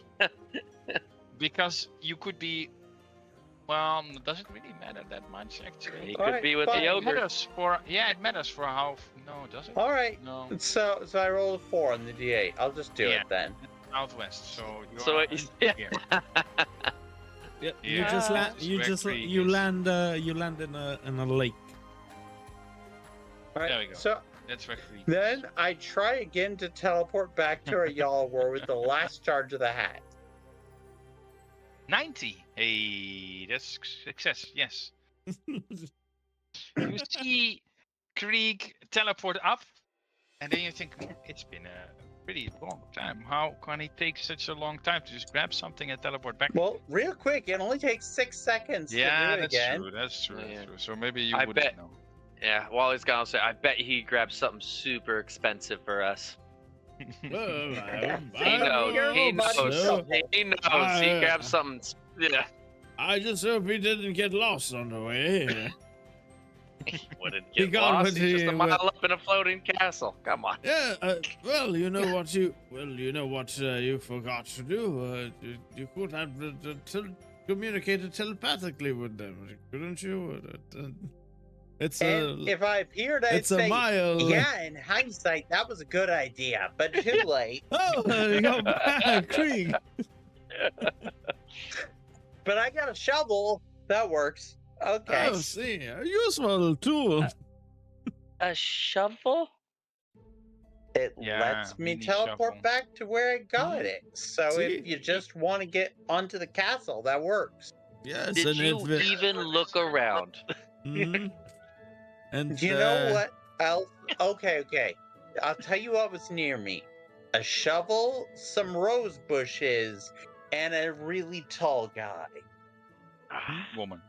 [SPEAKER 2] Because you could be does it really matter that much actually?
[SPEAKER 7] He
[SPEAKER 5] All
[SPEAKER 7] could
[SPEAKER 5] right,
[SPEAKER 7] be with
[SPEAKER 5] fine.
[SPEAKER 7] the
[SPEAKER 2] It
[SPEAKER 7] ogre.
[SPEAKER 2] matters for it matters for how no, does it?
[SPEAKER 5] All right.
[SPEAKER 2] No,
[SPEAKER 5] So I rolled a 4 on the D8. I'll just do
[SPEAKER 2] Yeah.
[SPEAKER 5] it then.
[SPEAKER 2] southwest. So you
[SPEAKER 7] So
[SPEAKER 2] are
[SPEAKER 7] it- yeah.
[SPEAKER 2] here.
[SPEAKER 4] Yeah, you
[SPEAKER 2] Yeah,
[SPEAKER 4] just
[SPEAKER 2] that's where Krieg
[SPEAKER 4] you
[SPEAKER 2] is.
[SPEAKER 4] land in a lake.
[SPEAKER 5] All right.
[SPEAKER 2] There we go.
[SPEAKER 5] So
[SPEAKER 2] That's where Krieg is.
[SPEAKER 5] then I try again to teleport back to where y'all were with the last charge of the hat.
[SPEAKER 2] 90. Hey, that's success. Yes. You see Krieg teleport up, and then you think it's been a pretty long time. How can it take such a long time to just grab something and teleport back?
[SPEAKER 5] Well, real quick, it only takes 6 seconds
[SPEAKER 2] yeah,
[SPEAKER 5] to do it
[SPEAKER 2] that's
[SPEAKER 5] again.
[SPEAKER 2] true. That's true.
[SPEAKER 7] Yeah.
[SPEAKER 2] That's true. So maybe you
[SPEAKER 7] I
[SPEAKER 2] wouldn't
[SPEAKER 7] bet-
[SPEAKER 2] know.
[SPEAKER 7] Yeah, while he's gone, I'll say, I bet he grabbed something super expensive for us. He knows. He knows. He knows. He grabbed something. Yeah.
[SPEAKER 4] I just hope he didn't get lost on the way.
[SPEAKER 7] He wouldn't
[SPEAKER 4] He
[SPEAKER 7] get
[SPEAKER 4] gone
[SPEAKER 7] lost.
[SPEAKER 4] with
[SPEAKER 7] He's just
[SPEAKER 4] the-
[SPEAKER 7] a mile up in a floating castle. Come on.
[SPEAKER 4] Yeah, well, you know what you forgot to do. You could have communicated telepathically with them, couldn't you? It's
[SPEAKER 5] And
[SPEAKER 4] a
[SPEAKER 5] if I appeared, I'd
[SPEAKER 4] it's a
[SPEAKER 5] say,
[SPEAKER 4] mile.
[SPEAKER 5] yeah, in hindsight, that was a good idea, but too late.
[SPEAKER 4] Oh, you got back, Krieg.
[SPEAKER 5] But I got a shovel. That works. Okay.
[SPEAKER 4] Oh, see, a useful tool.
[SPEAKER 7] A shovel?
[SPEAKER 5] It
[SPEAKER 2] Yeah,
[SPEAKER 5] lets me
[SPEAKER 2] mini
[SPEAKER 5] teleport
[SPEAKER 2] shovel.
[SPEAKER 5] back to where I got
[SPEAKER 4] Mhm.
[SPEAKER 5] it. So
[SPEAKER 4] See?
[SPEAKER 5] if you just want to get onto the castle, that works.
[SPEAKER 4] Yes,
[SPEAKER 7] Did
[SPEAKER 4] and
[SPEAKER 7] you
[SPEAKER 4] if
[SPEAKER 7] even look around?
[SPEAKER 4] Mhm. And
[SPEAKER 5] Do you know what else? Okay. I'll tell you what was near me. A shovel, some rose bushes, and a really tall guy.
[SPEAKER 2] Woman.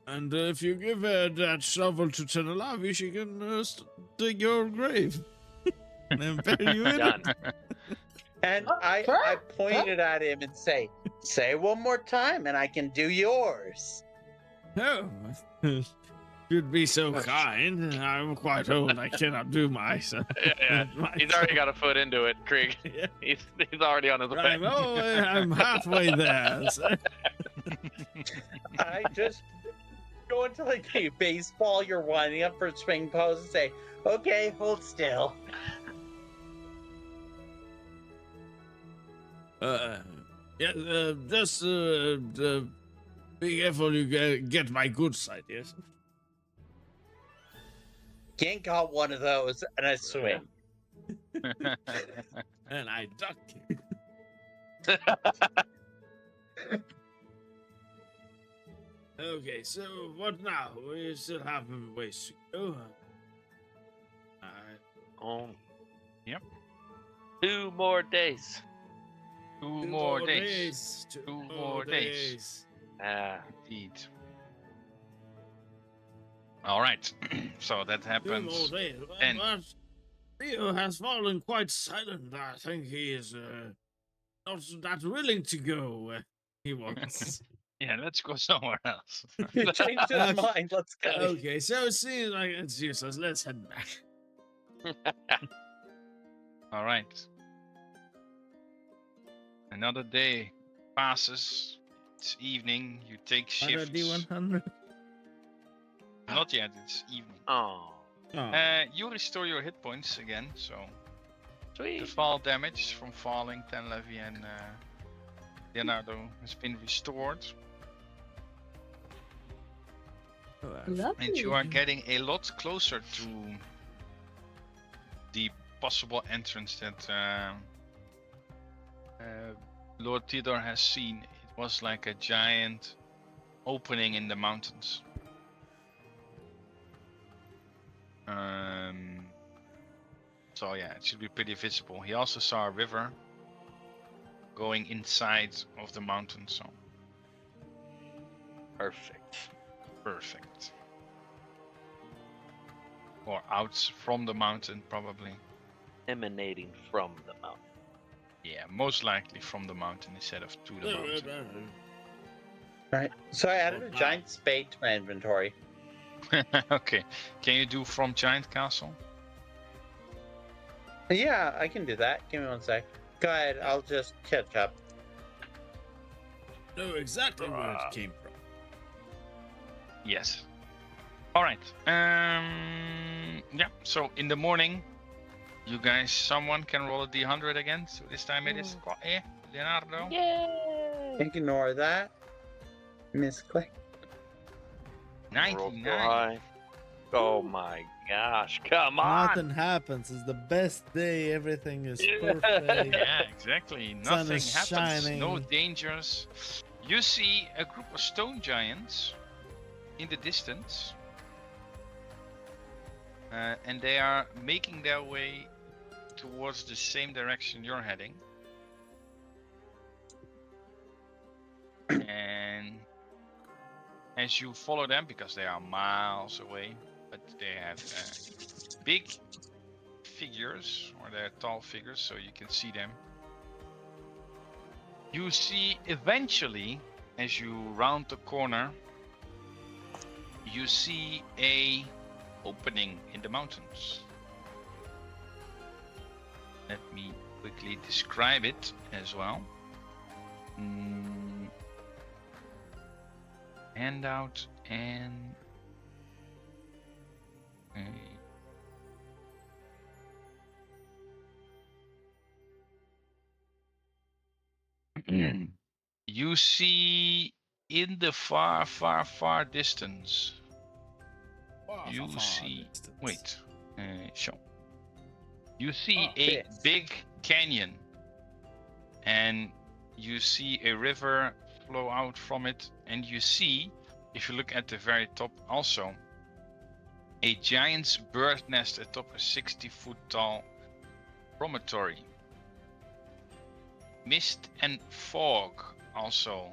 [SPEAKER 4] And if you give her that shovel to Tenalavi, she can dig your grave and bury you in
[SPEAKER 7] Done.
[SPEAKER 4] it.
[SPEAKER 5] And I pointed at him and say it one more time and I can do yours.
[SPEAKER 4] Oh, you'd be so kind. I'm quite old. I cannot do myself.
[SPEAKER 7] Yeah. He's already got a foot into it, Krieg.
[SPEAKER 4] Yeah.
[SPEAKER 7] He's already on his way.
[SPEAKER 4] Right, oh, I'm halfway there. So-
[SPEAKER 5] I just go into like a baseball, you're winding up for a swing pose and say, okay, hold still.
[SPEAKER 4] Just be careful you get my good side, yes?
[SPEAKER 5] Gank got one of those and I swing.
[SPEAKER 4] And I duck. Okay, so what now? We still have a ways to go.
[SPEAKER 7] Oh.
[SPEAKER 2] Yep.
[SPEAKER 7] 2 more days.
[SPEAKER 2] Two more days.
[SPEAKER 4] Two
[SPEAKER 2] more days.
[SPEAKER 7] Ah.
[SPEAKER 2] Indeed. All right. So that
[SPEAKER 4] 2 more
[SPEAKER 2] happens.
[SPEAKER 4] days.
[SPEAKER 2] And-
[SPEAKER 4] But Theo has fallen quite silent. I think he is not that willing to go where he wants.
[SPEAKER 2] Yeah, let's go somewhere else.
[SPEAKER 5] He changed his mind. Let's go.
[SPEAKER 4] Okay, so it seems like it's useless. Let's head back.
[SPEAKER 2] All right. Another day passes. It's evening. You take shifts.
[SPEAKER 4] D100.
[SPEAKER 2] Not yet. It's evening.
[SPEAKER 7] Oh.
[SPEAKER 2] You restore your hit points again. So the
[SPEAKER 7] Sweet.
[SPEAKER 2] fall damage from falling, Tenlevy and Leonardo has been restored, and you are getting a lot closer to the possible entrance that Lord Theodore has seen. It was like a giant opening in the mountains. So yeah, it should be pretty visible. He also saw a river going inside of the mountain, so
[SPEAKER 7] Perfect.
[SPEAKER 2] perfect. Or out from the mountain, probably.
[SPEAKER 7] Emanating from the mountain.
[SPEAKER 2] Yeah, most likely from the mountain instead of to the mountain.
[SPEAKER 5] Right. So I added a giant spade to my inventory.
[SPEAKER 2] Okay, can you do from Giant Castle?
[SPEAKER 5] Yeah, I can do that. Give me 1 sec. Go ahead. I'll just catch up.
[SPEAKER 4] Know exactly where it came from.
[SPEAKER 2] Yes. All right. Yeah. So in the morning, you guys, someone can roll a d100 again. So this time it is Leonardo.
[SPEAKER 7] Yay!
[SPEAKER 5] Ignore that. Misclick.
[SPEAKER 2] 99.
[SPEAKER 7] Oh my gosh, come on!
[SPEAKER 4] Nothing happens. It's the best day. Everything is perfect.
[SPEAKER 2] Yeah, exactly.
[SPEAKER 4] Sun
[SPEAKER 2] Nothing
[SPEAKER 4] is
[SPEAKER 2] happens.
[SPEAKER 4] shining.
[SPEAKER 2] No dangers. You see a group of stone giants in the distance. And they are making their way towards the same direction you're heading. And as you follow them, because they are miles away, but they have big figures, or they're tall figures, so you can see them. You see eventually, as you round the corner, you see a opening in the mountains. Let me quickly describe it as well. Handout and you see in the far, far, far distance. You see. Wait. Show. You see a big canyon, and you see a river flow out from it, and you see, if you look at the very top, also a giant's bird nest atop a 60-foot tall promontory. Mist and fog also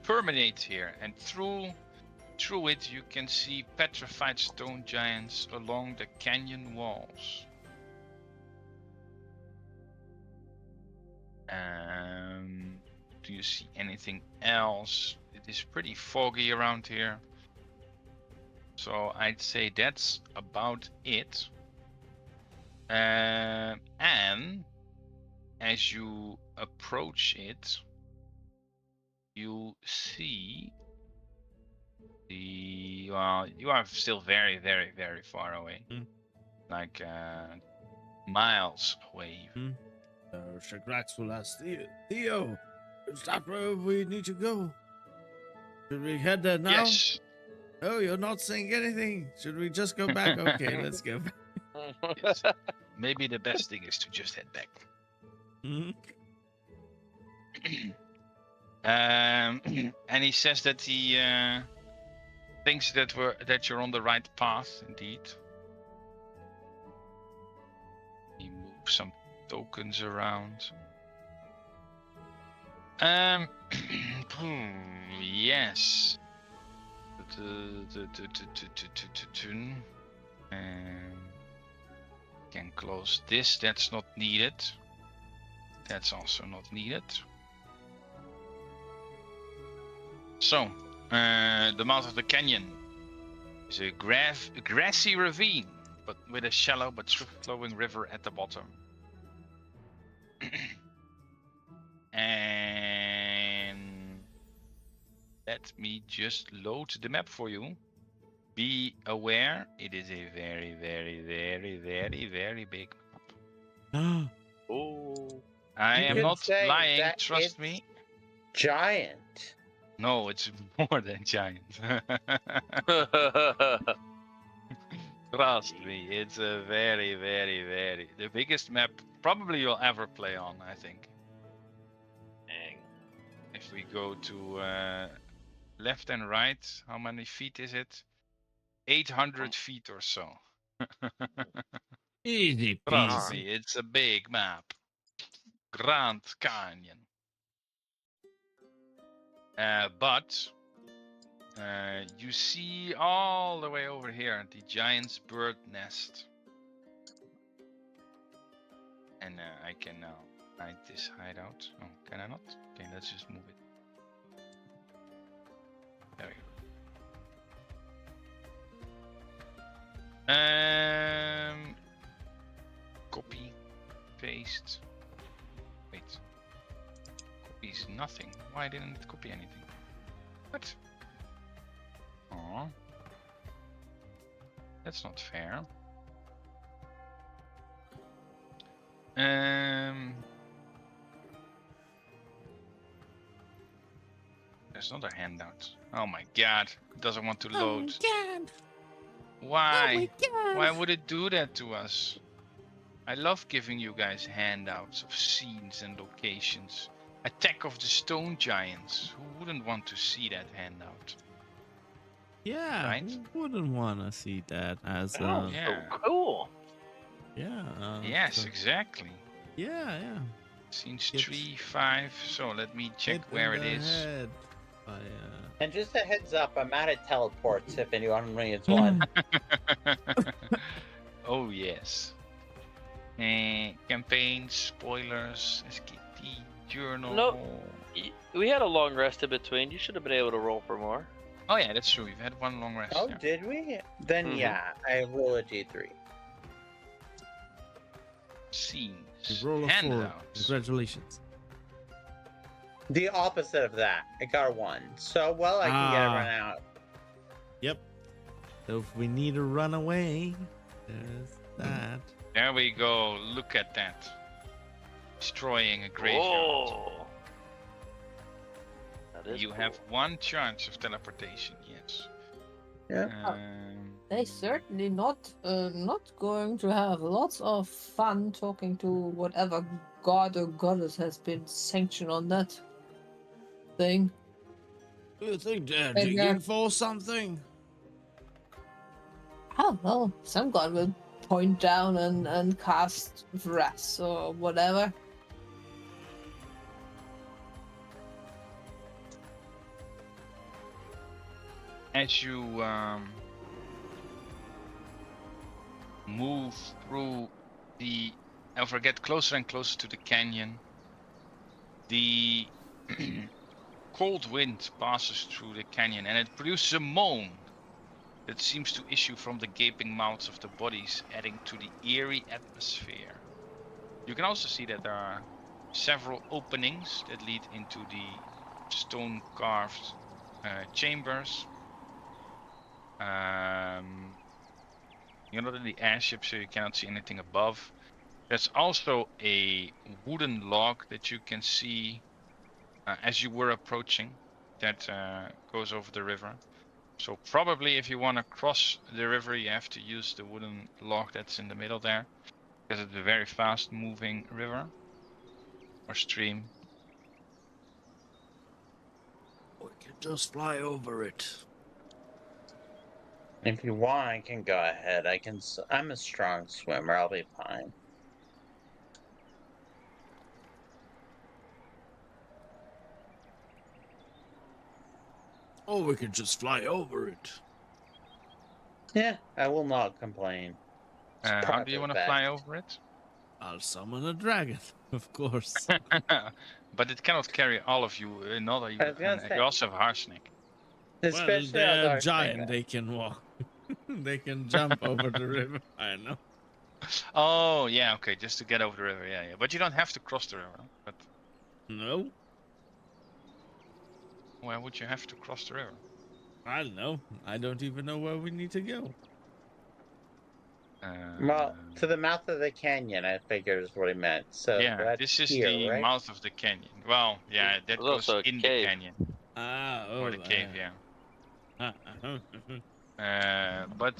[SPEAKER 2] permeate here, and through it you can see petrified stone giants along the canyon walls. Do you see anything else? It is pretty foggy around here, so I'd say that's about it. And as you approach it, you see you are still very, very, very far away, like miles away.
[SPEAKER 4] Shagrax will ask Theo, is that where we need to go? Should we head there now?
[SPEAKER 2] Yes.
[SPEAKER 4] Oh, you're not saying anything. Should we just go back? Okay, let's go back.
[SPEAKER 2] Yes. Maybe the best thing is to just head back.
[SPEAKER 4] Mhm.
[SPEAKER 2] And he says that he thinks that you're on the right path, indeed. He moves some tokens around. Yes. Can close this. That's not needed. That's also not needed. So, the mouth of the canyon is a grassy ravine, but with a shallow but swift-flowing river at the bottom. And let me just load the map for you. Be aware, it is a very, very, very, very, very big map.
[SPEAKER 7] Oh.
[SPEAKER 2] I
[SPEAKER 5] You
[SPEAKER 2] am
[SPEAKER 5] could
[SPEAKER 2] not
[SPEAKER 5] say
[SPEAKER 2] lying,
[SPEAKER 5] that
[SPEAKER 2] trust
[SPEAKER 5] it's
[SPEAKER 2] me.
[SPEAKER 5] Giant.
[SPEAKER 2] No, it's more than giant. Trust me, it's a very, very, very the biggest map probably you'll ever play on, I think.
[SPEAKER 7] Dang.
[SPEAKER 2] If we go to left and right, how many feet is it? 800 feet or so.
[SPEAKER 4] Easy
[SPEAKER 2] Trust
[SPEAKER 4] peasy.
[SPEAKER 2] me, it's a big map. Grand Canyon. But you see all the way over here the giant's bird nest. And I can now hide this hideout. Oh, can I not? Okay, let's just move it. There we go. Copy, paste. Wait. Copy's nothing. Why didn't it copy anything? What? Oh, that's not fair. There's another handout. Oh my god, it doesn't want to load. Why? Why would it do that to us? I love giving you guys handouts of scenes and locations. Attack of the Stone Giants. Who wouldn't want to see that handout?
[SPEAKER 4] Yeah,
[SPEAKER 2] Right?
[SPEAKER 4] who wouldn't want to see that as
[SPEAKER 7] Oh,
[SPEAKER 2] yeah.
[SPEAKER 7] so cool.
[SPEAKER 2] Yes,
[SPEAKER 4] so-
[SPEAKER 2] exactly.
[SPEAKER 4] yeah.
[SPEAKER 2] Scenes
[SPEAKER 4] Get-
[SPEAKER 2] 3, 5. So let me check
[SPEAKER 4] Hit
[SPEAKER 2] where
[SPEAKER 4] in
[SPEAKER 2] it
[SPEAKER 4] the
[SPEAKER 2] is.
[SPEAKER 4] head by,
[SPEAKER 5] And just a heads up, I'm out of teleports if anyone needs one.
[SPEAKER 2] Oh yes. Campaign spoilers, SKT journal.
[SPEAKER 7] Nope. We had a long rest in between. You should have been able to roll for more.
[SPEAKER 2] Oh yeah, that's true. We've had one long rest.
[SPEAKER 5] Oh,
[SPEAKER 2] yeah.
[SPEAKER 5] did we? Then
[SPEAKER 7] Mhm.
[SPEAKER 5] yeah, I roll a D3.
[SPEAKER 2] Scenes.
[SPEAKER 4] you roll a 4.
[SPEAKER 2] handouts.
[SPEAKER 4] Congratulations.
[SPEAKER 5] The opposite of that. I got a 1. So, well, I can get it
[SPEAKER 4] Ah.
[SPEAKER 5] run out.
[SPEAKER 4] Yep. So if we need to run away, there's that.
[SPEAKER 2] There we go. Look at that. Destroying a graveyard.
[SPEAKER 7] Oh. That is
[SPEAKER 2] You
[SPEAKER 7] cool.
[SPEAKER 2] have one chance of teleportation. Yes.
[SPEAKER 5] Yeah.
[SPEAKER 3] They certainly not going to have lots of fun talking to whatever god or goddess has been sanctioned on that thing.
[SPEAKER 4] Do you think they're
[SPEAKER 3] And,
[SPEAKER 4] digging for something?
[SPEAKER 3] I don't know. Some god will point down and cast wrath or whatever.
[SPEAKER 2] As you move through the, get closer and closer to the canyon, the cold wind passes through the canyon and it produces a moan that seems to issue from the gaping mouths of the bodies, adding to the eerie atmosphere. You can also see that there are several openings that lead into the stone-carved chambers. You're not in the airship, so you cannot see anything above. There's also a wooden log that you can see as you were approaching that goes over the river. So probably if you want to cross the river, you have to use the wooden log that's in the middle there, because it's a very fast-moving river or stream.
[SPEAKER 4] We can just fly over it.
[SPEAKER 5] If you want, I can go ahead. I'm a strong swimmer. I'll be fine.
[SPEAKER 4] Or we could just fly over it.
[SPEAKER 5] Yeah, I will not complain. It's
[SPEAKER 2] How
[SPEAKER 5] part
[SPEAKER 2] do you
[SPEAKER 5] of
[SPEAKER 2] want to
[SPEAKER 5] that.
[SPEAKER 2] fly over it?
[SPEAKER 4] I'll summon a dragon, of course.
[SPEAKER 2] But it cannot carry all of you. Not you,
[SPEAKER 5] I was gonna say-
[SPEAKER 2] you also have Harsneck.
[SPEAKER 5] Especially
[SPEAKER 4] well,
[SPEAKER 5] on
[SPEAKER 4] they're
[SPEAKER 5] our
[SPEAKER 4] giant.
[SPEAKER 5] thing.
[SPEAKER 4] They can walk. They can jump over the river. I know.
[SPEAKER 2] Oh yeah, okay, just to get over the river. Yeah, yeah. But you don't have to cross the river. But
[SPEAKER 4] No,
[SPEAKER 2] why would you have to cross the river?
[SPEAKER 4] I don't know. I don't even know where we need to go.
[SPEAKER 5] Well, to the mouth of the canyon, I figure is what he meant. So
[SPEAKER 2] yeah,
[SPEAKER 5] that's
[SPEAKER 2] this is
[SPEAKER 5] here,
[SPEAKER 2] the
[SPEAKER 5] right?
[SPEAKER 2] mouth of the canyon. Well, yeah, that
[SPEAKER 7] There's
[SPEAKER 2] goes
[SPEAKER 7] also a
[SPEAKER 2] in
[SPEAKER 7] cave.
[SPEAKER 2] the canyon
[SPEAKER 4] Ah,
[SPEAKER 2] or the cave. Yeah. But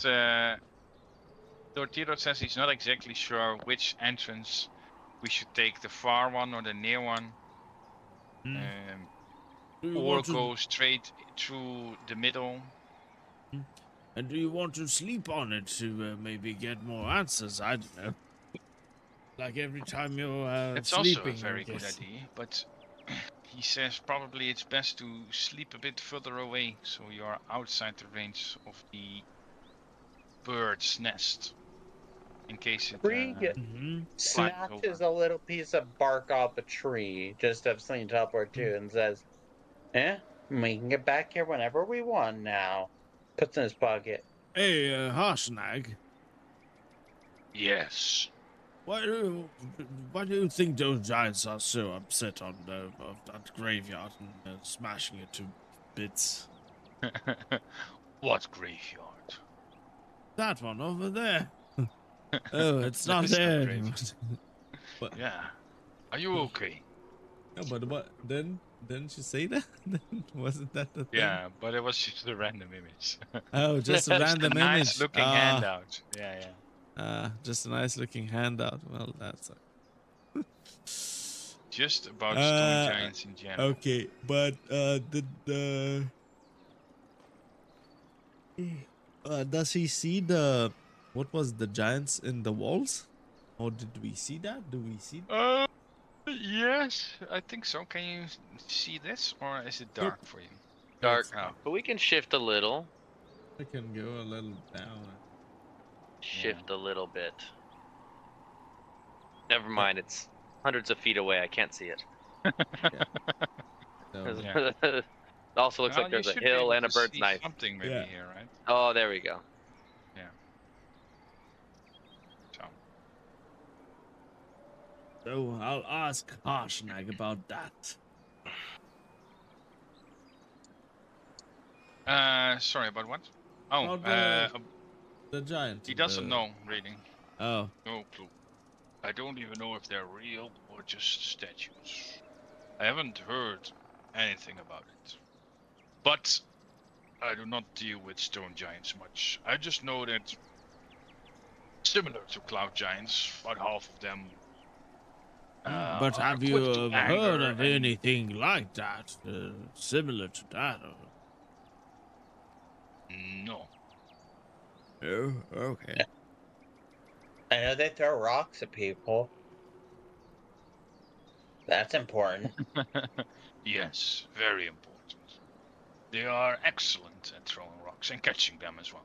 [SPEAKER 2] Tortiro says he's not exactly sure which entrance we should take, the far one or the near one,
[SPEAKER 4] Do you
[SPEAKER 2] or
[SPEAKER 4] want to-
[SPEAKER 2] go straight through the middle.
[SPEAKER 4] And do you want to sleep on it to maybe get more answers? I don't know. Like every time you're
[SPEAKER 2] It's
[SPEAKER 4] sleeping.
[SPEAKER 2] also a very
[SPEAKER 4] I
[SPEAKER 2] good
[SPEAKER 4] guess.
[SPEAKER 2] idea, but he says probably it's best to sleep a bit further away, so you're outside the range of the bird's nest, in case it.
[SPEAKER 5] Krieg
[SPEAKER 4] Mhm.
[SPEAKER 5] snatches a little piece of bark off a tree, just of something to upward to, and says, we can get back here whenever we want now. Puts in his pocket.
[SPEAKER 4] Hey, Harshnag,
[SPEAKER 2] Yes.
[SPEAKER 4] why do you think those giants are so upset on that graveyard and smashing it to bits?
[SPEAKER 2] What graveyard?
[SPEAKER 4] That one over there. Oh, it's not
[SPEAKER 2] That is no
[SPEAKER 4] there.
[SPEAKER 2] graveyard.
[SPEAKER 4] But,
[SPEAKER 2] Yeah. Are you okay?
[SPEAKER 4] no, but what? Didn't you say that? Wasn't that the thing?
[SPEAKER 2] Yeah, but it was just a random image.
[SPEAKER 4] Oh, just a
[SPEAKER 2] Just
[SPEAKER 4] random
[SPEAKER 2] a nice
[SPEAKER 4] image.
[SPEAKER 2] looking handout. Yeah, yeah.
[SPEAKER 4] Just a nice looking handout. Well, that's
[SPEAKER 2] Just about stone giants in general.
[SPEAKER 4] okay. But does he see the what was the giants in the walls? Or did we see that? Do we see?
[SPEAKER 2] Yes, I think so. Can you see this, or is it dark for you?
[SPEAKER 7] Dark.
[SPEAKER 2] Oh.
[SPEAKER 7] But we can shift a little.
[SPEAKER 4] I can go a little down.
[SPEAKER 7] Shift a little bit. Never mind, it's hundreds of feet away. I can't see it.
[SPEAKER 4] So,
[SPEAKER 2] Yeah.
[SPEAKER 7] It also looks
[SPEAKER 2] Well,
[SPEAKER 7] like
[SPEAKER 2] you
[SPEAKER 7] there's a
[SPEAKER 2] should be
[SPEAKER 7] hill
[SPEAKER 2] able
[SPEAKER 7] and a
[SPEAKER 2] to
[SPEAKER 7] bird's
[SPEAKER 2] see
[SPEAKER 7] knife.
[SPEAKER 2] Something maybe
[SPEAKER 4] Yeah.
[SPEAKER 2] here, right?
[SPEAKER 7] Oh, there we go.
[SPEAKER 2] So.
[SPEAKER 4] so I'll ask Harshnag about that.
[SPEAKER 2] Sorry, about what? Oh,
[SPEAKER 4] About the giant.
[SPEAKER 2] he doesn't know, really.
[SPEAKER 4] Oh.
[SPEAKER 2] No clue. I don't even know if they're real or just statues. I haven't heard anything about it. But I do not deal with stone giants much. I just know that similar to cloud giants, about half of them.
[SPEAKER 4] But
[SPEAKER 2] are
[SPEAKER 4] have you
[SPEAKER 2] quick to
[SPEAKER 4] heard
[SPEAKER 2] anger
[SPEAKER 4] of
[SPEAKER 2] and-
[SPEAKER 4] anything like that? Similar to that?
[SPEAKER 2] No.
[SPEAKER 4] Oh, okay.
[SPEAKER 5] I know they throw rocks at people. That's important.
[SPEAKER 2] Yes, very important. They are excellent at throwing rocks and catching them as well.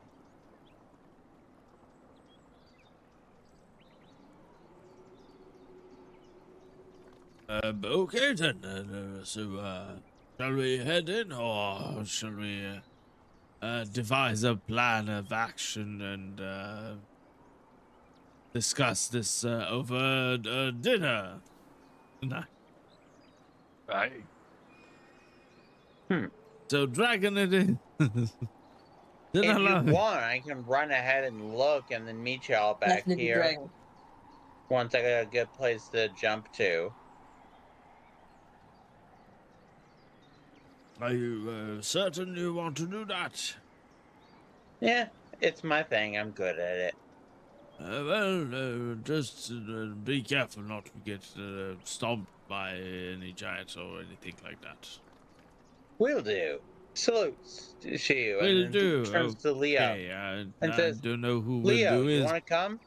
[SPEAKER 4] Okay then. Shall we head in, or shall we devise a plan of action and discuss this over dinner? No.
[SPEAKER 2] Right.
[SPEAKER 4] So, dragon it is.
[SPEAKER 5] If you want, I can run ahead and look and then meet y'all back
[SPEAKER 3] Definitely
[SPEAKER 5] here.
[SPEAKER 3] dragon.
[SPEAKER 5] Once I got a good place to jump to.
[SPEAKER 4] Are you certain you want to do that?
[SPEAKER 5] Yeah, it's my thing. I'm good at it.
[SPEAKER 4] Just be careful not to get stomped by any giants or anything like that.
[SPEAKER 5] Will do. Salutes to you,
[SPEAKER 4] Will
[SPEAKER 5] and
[SPEAKER 4] do.
[SPEAKER 5] turns to Leo
[SPEAKER 4] Okay,
[SPEAKER 5] and
[SPEAKER 4] I
[SPEAKER 5] says,
[SPEAKER 4] don't know who will
[SPEAKER 5] "Leo,
[SPEAKER 4] do
[SPEAKER 5] you
[SPEAKER 4] is.
[SPEAKER 5] want to come?"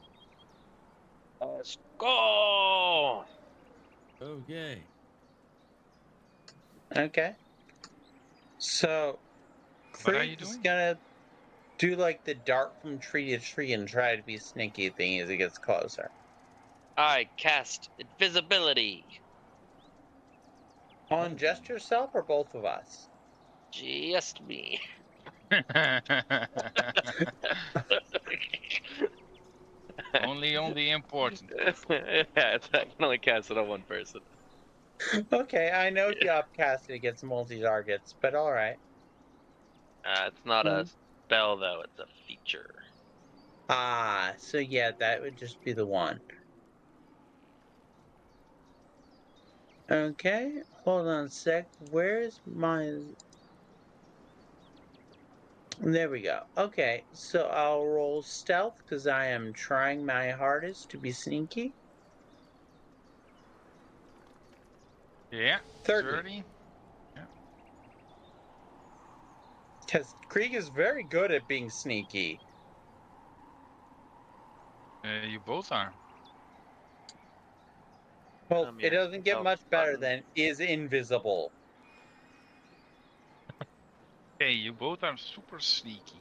[SPEAKER 7] Let's go.
[SPEAKER 4] Okay.
[SPEAKER 5] Okay. So,
[SPEAKER 2] What are you
[SPEAKER 5] Creek's
[SPEAKER 2] doing?
[SPEAKER 5] gonna do like the dart from tree to tree and try to be sneaky thing as it gets closer.
[SPEAKER 7] I cast invisibility.
[SPEAKER 5] On just yourself or both of us?
[SPEAKER 7] Just me.
[SPEAKER 2] Only on the important.
[SPEAKER 7] Yeah, I can only cast it on one person.
[SPEAKER 5] Okay, I know if you upcast it, it gets multi targets, but all right.
[SPEAKER 7] It's not a spell though; it's a feature.
[SPEAKER 5] Ah, so yeah, that would just be the one. Okay, hold on a sec. Where's my. There we go. Okay, so I'll roll stealth because I am trying my hardest to be sneaky.
[SPEAKER 2] Yeah,
[SPEAKER 5] 30.
[SPEAKER 2] 30.
[SPEAKER 5] Because Krieg is very good at being sneaky.
[SPEAKER 2] You both are.
[SPEAKER 5] Well,
[SPEAKER 7] Come
[SPEAKER 5] it
[SPEAKER 7] here,
[SPEAKER 5] doesn't get
[SPEAKER 7] help
[SPEAKER 5] much better
[SPEAKER 7] button.
[SPEAKER 5] than is invisible.
[SPEAKER 2] Hey, you both are super sneaky.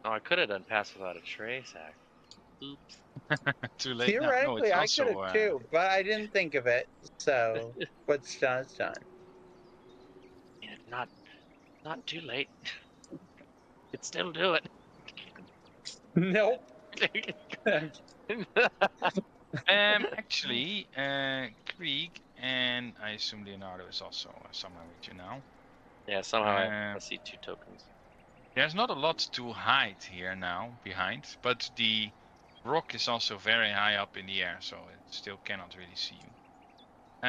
[SPEAKER 7] Oh, I could have done pass without a trace. Oops.
[SPEAKER 2] Too late now. No,
[SPEAKER 5] Theoretically,
[SPEAKER 2] it's
[SPEAKER 5] I could have
[SPEAKER 2] also.
[SPEAKER 5] too, but I didn't think of it. So what's done is done.
[SPEAKER 7] Not too late. Could still do it.
[SPEAKER 5] Nope.
[SPEAKER 2] Actually, Krieg and I assume Leonardo is also somewhere with you now.
[SPEAKER 7] Yeah, somehow I see 2 tokens.
[SPEAKER 2] There's not a lot to hide here now behind, but the rock is also very high up in the air, so it still cannot really see you.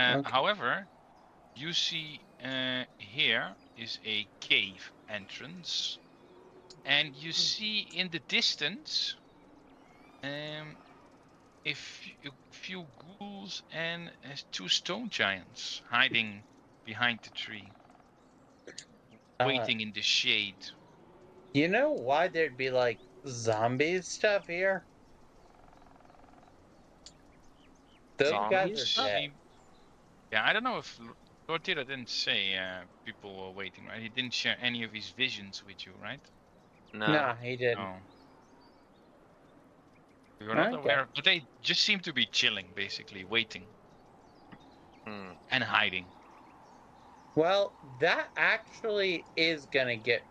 [SPEAKER 5] Okay.
[SPEAKER 2] However, you see here is a cave entrance, and you see in the distance a few ghouls and 2 stone giants hiding behind the tree, waiting in the shade.
[SPEAKER 5] You know why there'd be like zombie stuff here? Those guys
[SPEAKER 7] Zombies?
[SPEAKER 5] are dead.
[SPEAKER 2] Yeah, I don't know if Lord Tira didn't say people were waiting, right? He didn't share any of his visions with you, right?
[SPEAKER 7] No.
[SPEAKER 5] Nah, he didn't.
[SPEAKER 2] No. You're not
[SPEAKER 5] Okay.
[SPEAKER 2] aware, but they just seem to be chilling, basically, waiting and hiding.
[SPEAKER 5] Well, that actually is gonna get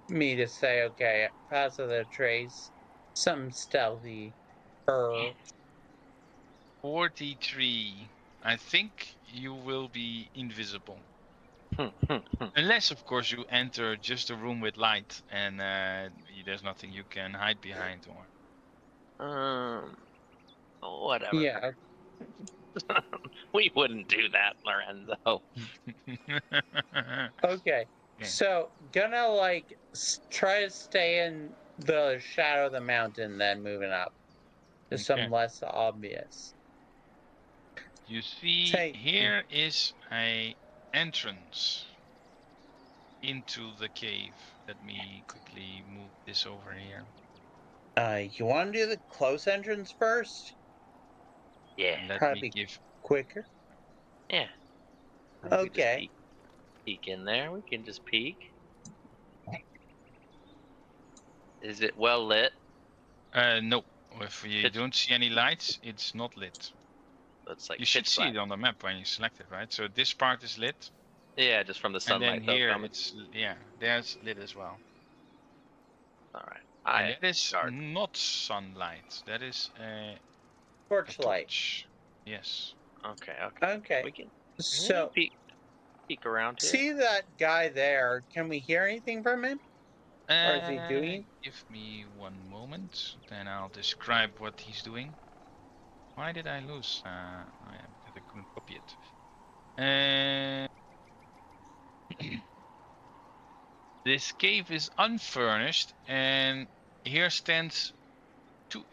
[SPEAKER 5] me to say, okay, pass of the trace, some stealthy.
[SPEAKER 2] 43. I think you will be invisible. Unless, of course, you enter just a room with light and there's nothing you can hide behind. Or
[SPEAKER 7] Whatever.
[SPEAKER 5] Yeah.
[SPEAKER 7] We wouldn't do that, Lorenzo.
[SPEAKER 5] Okay. So, gonna like try to stay in the shadow of the mountain, then moving up to some less obvious.
[SPEAKER 2] You see, here is a entrance into the cave. Let me quickly move this over here.
[SPEAKER 5] You want to do the close entrance first?
[SPEAKER 7] Yeah.
[SPEAKER 2] Let me give
[SPEAKER 5] quicker.
[SPEAKER 7] Yeah.
[SPEAKER 5] Okay.
[SPEAKER 7] Peek in there. We can just peek. Is it well lit?
[SPEAKER 2] No. If you don't see any lights, it's not lit.
[SPEAKER 7] It's like
[SPEAKER 2] you should see it on the map when you select it, right? So this part is lit.
[SPEAKER 7] Yeah, just from the sunlight.
[SPEAKER 2] And then here it's there's lit as well.
[SPEAKER 7] All right.
[SPEAKER 2] And it is not sunlight. That is a
[SPEAKER 5] torchlight.
[SPEAKER 2] Torch. Yes.
[SPEAKER 5] Okay.
[SPEAKER 7] We can
[SPEAKER 5] So
[SPEAKER 7] peek around here.
[SPEAKER 5] See that guy there? Can we hear anything from him? Or is he doing?
[SPEAKER 2] Give me one moment, then I'll describe what he's doing. Why did I lose? Because I couldn't copy it. This cave is unfurnished, and here stand two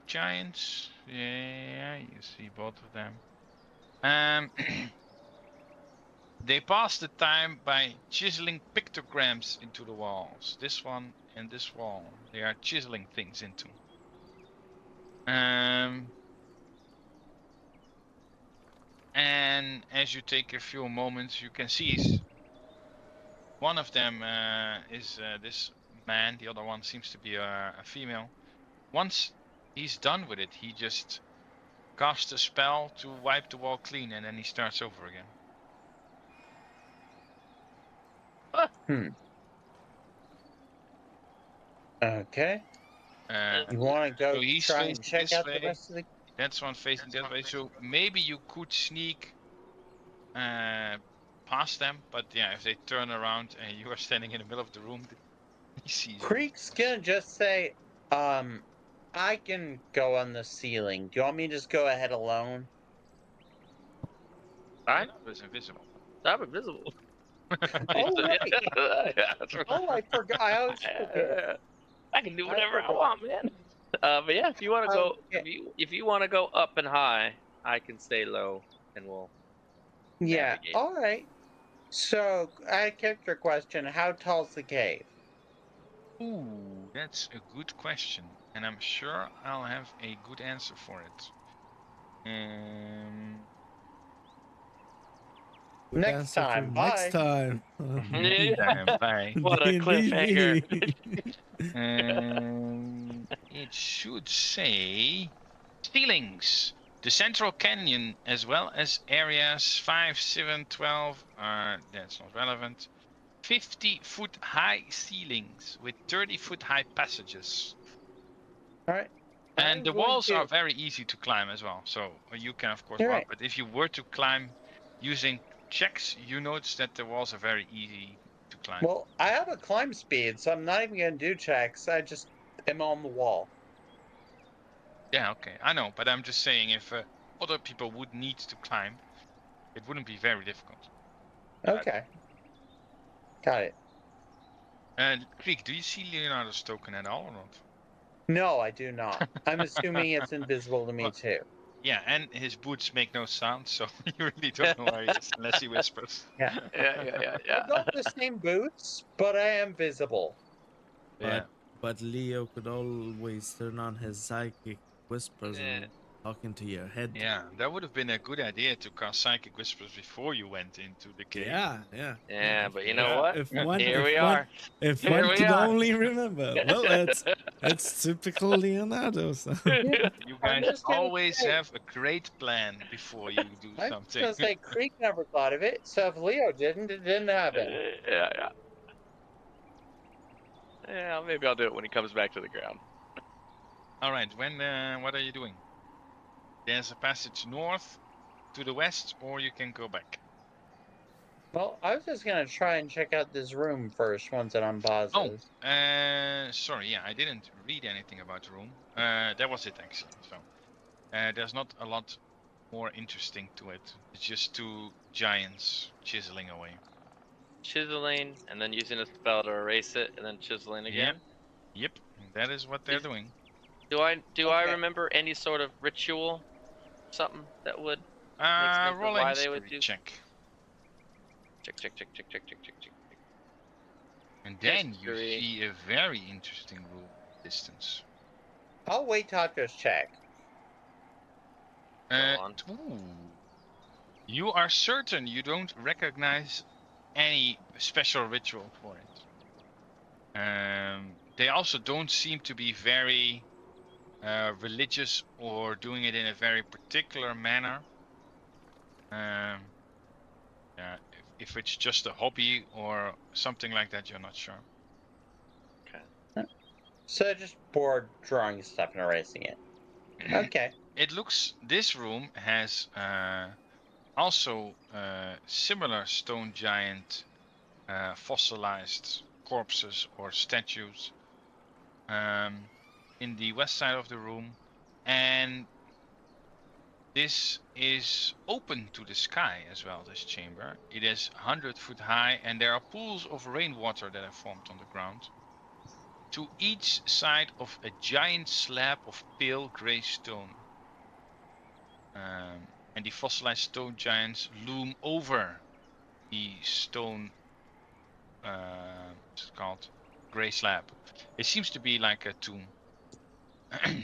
[SPEAKER 2] giants. Yeah, you see both of them. They pass the time by chiseling pictograms into the walls. This one and this wall. They are chiseling things into. And as you take a few moments, you can see one of them is this man. The other one seems to be a female. Once he's done with it, he just casts a spell to wipe the wall clean, and then he starts over again.
[SPEAKER 5] Okay. You want to go
[SPEAKER 2] So he's
[SPEAKER 5] try and
[SPEAKER 2] facing
[SPEAKER 5] check
[SPEAKER 2] this
[SPEAKER 5] out
[SPEAKER 2] way.
[SPEAKER 5] the rest of the...
[SPEAKER 2] That's one facing that way. So maybe you could sneak past them, but yeah, if they turn around and you are standing in the middle of the room, he sees you.
[SPEAKER 5] Creek's gonna just say, I can go on the ceiling. Do you want me to just go ahead alone?
[SPEAKER 7] Alright.
[SPEAKER 2] It was invisible.
[SPEAKER 7] I'm invisible.
[SPEAKER 5] Oh, right.
[SPEAKER 7] Yeah, that's right.
[SPEAKER 5] Oh, I forgot. I always forget.
[SPEAKER 7] I can do whatever I
[SPEAKER 5] forgot.
[SPEAKER 7] want, man. But yeah, if you want to go,
[SPEAKER 5] yeah.
[SPEAKER 7] if you want to go up and high, I can stay low, and we'll.
[SPEAKER 5] Yeah,
[SPEAKER 7] navigate.
[SPEAKER 5] all right. So, I kept your question. How tall's the cave?
[SPEAKER 2] Ooh, that's a good question, and I'm sure I'll have a good answer for it.
[SPEAKER 4] Good
[SPEAKER 5] Next
[SPEAKER 4] answer for
[SPEAKER 5] time.
[SPEAKER 4] Next
[SPEAKER 5] Bye.
[SPEAKER 4] time.
[SPEAKER 2] Bye.
[SPEAKER 7] What a cliffhanger.
[SPEAKER 2] It should say ceilings. The central canyon, as well as areas 5, 7, 12, that's not relevant. 50-foot high ceilings with 30-foot high passages.
[SPEAKER 5] All right.
[SPEAKER 2] And the walls are very easy to climb as well. So you can, of course, walk.
[SPEAKER 5] Right.
[SPEAKER 2] But if you were to climb using checks, you notice that the walls are very easy to climb.
[SPEAKER 5] Well, I have a climb speed, so I'm not even going to do checks. I just am on the wall.
[SPEAKER 2] Yeah, okay. I know, but I'm just saying if other people would need to climb, it wouldn't be very difficult.
[SPEAKER 5] Okay. Got it.
[SPEAKER 2] Creek, do you see Leonardo's token at all or not?
[SPEAKER 5] No, I do not. I'm assuming it's invisible to me
[SPEAKER 2] Well,
[SPEAKER 5] too.
[SPEAKER 2] Yeah, and his boots make no sound, so you really don't know where he is unless he whispers.
[SPEAKER 5] Yeah.
[SPEAKER 7] Yeah.
[SPEAKER 5] I got the same boots, but I am visible.
[SPEAKER 2] Yeah.
[SPEAKER 4] But Leo could always turn on his psychic whispers and talk into your head.
[SPEAKER 2] Yeah, that would have been a good idea to cast Psychic Whispers before you went into the cave.
[SPEAKER 7] Yeah, but you know what?
[SPEAKER 4] Here
[SPEAKER 7] we are.
[SPEAKER 4] If
[SPEAKER 7] Here
[SPEAKER 4] one
[SPEAKER 7] we
[SPEAKER 4] could
[SPEAKER 7] are.
[SPEAKER 4] only remember. Well, it's typical Leonardo. So.
[SPEAKER 2] You guys
[SPEAKER 5] just gonna
[SPEAKER 2] always
[SPEAKER 5] say-
[SPEAKER 2] have a great plan before you do
[SPEAKER 5] I'm just
[SPEAKER 2] something.
[SPEAKER 5] going to say Creek never thought of it, so if Leo didn't, it didn't happen.
[SPEAKER 7] Yeah. Yeah, maybe I'll do it when he comes back to the ground.
[SPEAKER 2] All right, what are you doing? There's a passage north to the west, or you can go back.
[SPEAKER 5] Well, I was just going to try and check out this room first once it unpauses.
[SPEAKER 2] Sorry, yeah, I didn't read anything about the room. That was it actually. So there's not a lot more interesting to it. It's just two giants chiseling away.
[SPEAKER 7] Chiseling, and then using a spell to erase it, and then chiseling again.
[SPEAKER 2] Yep, that is what they're doing.
[SPEAKER 7] Do I remember any sort of ritual, something that would make sense of
[SPEAKER 2] Roll
[SPEAKER 7] why
[SPEAKER 2] a
[SPEAKER 7] they would
[SPEAKER 2] history
[SPEAKER 7] do?
[SPEAKER 2] check.
[SPEAKER 7] Check.
[SPEAKER 2] And then you
[SPEAKER 7] History.
[SPEAKER 2] see a very interesting rule distance.
[SPEAKER 5] I'll wait till after his check.
[SPEAKER 7] Go on.
[SPEAKER 2] You are certain you don't recognize any special ritual for it. They also don't seem to be very religious or doing it in a very particular manner. If it's just a hobby or something like that, you're not sure.
[SPEAKER 5] So just bored drawing stuff and erasing it. Okay.
[SPEAKER 2] It looks, this room has also similar stone giant fossilized corpses or statues in the west side of the room, and This is open to the sky as well, this chamber. It is 100 foot high, and there are pools of rainwater that have formed on the ground. To each side of a giant slab of pale grey stone. And the fossilized stone giants loom over the stone, what's it called? Grey slab. It seems to be like a tomb.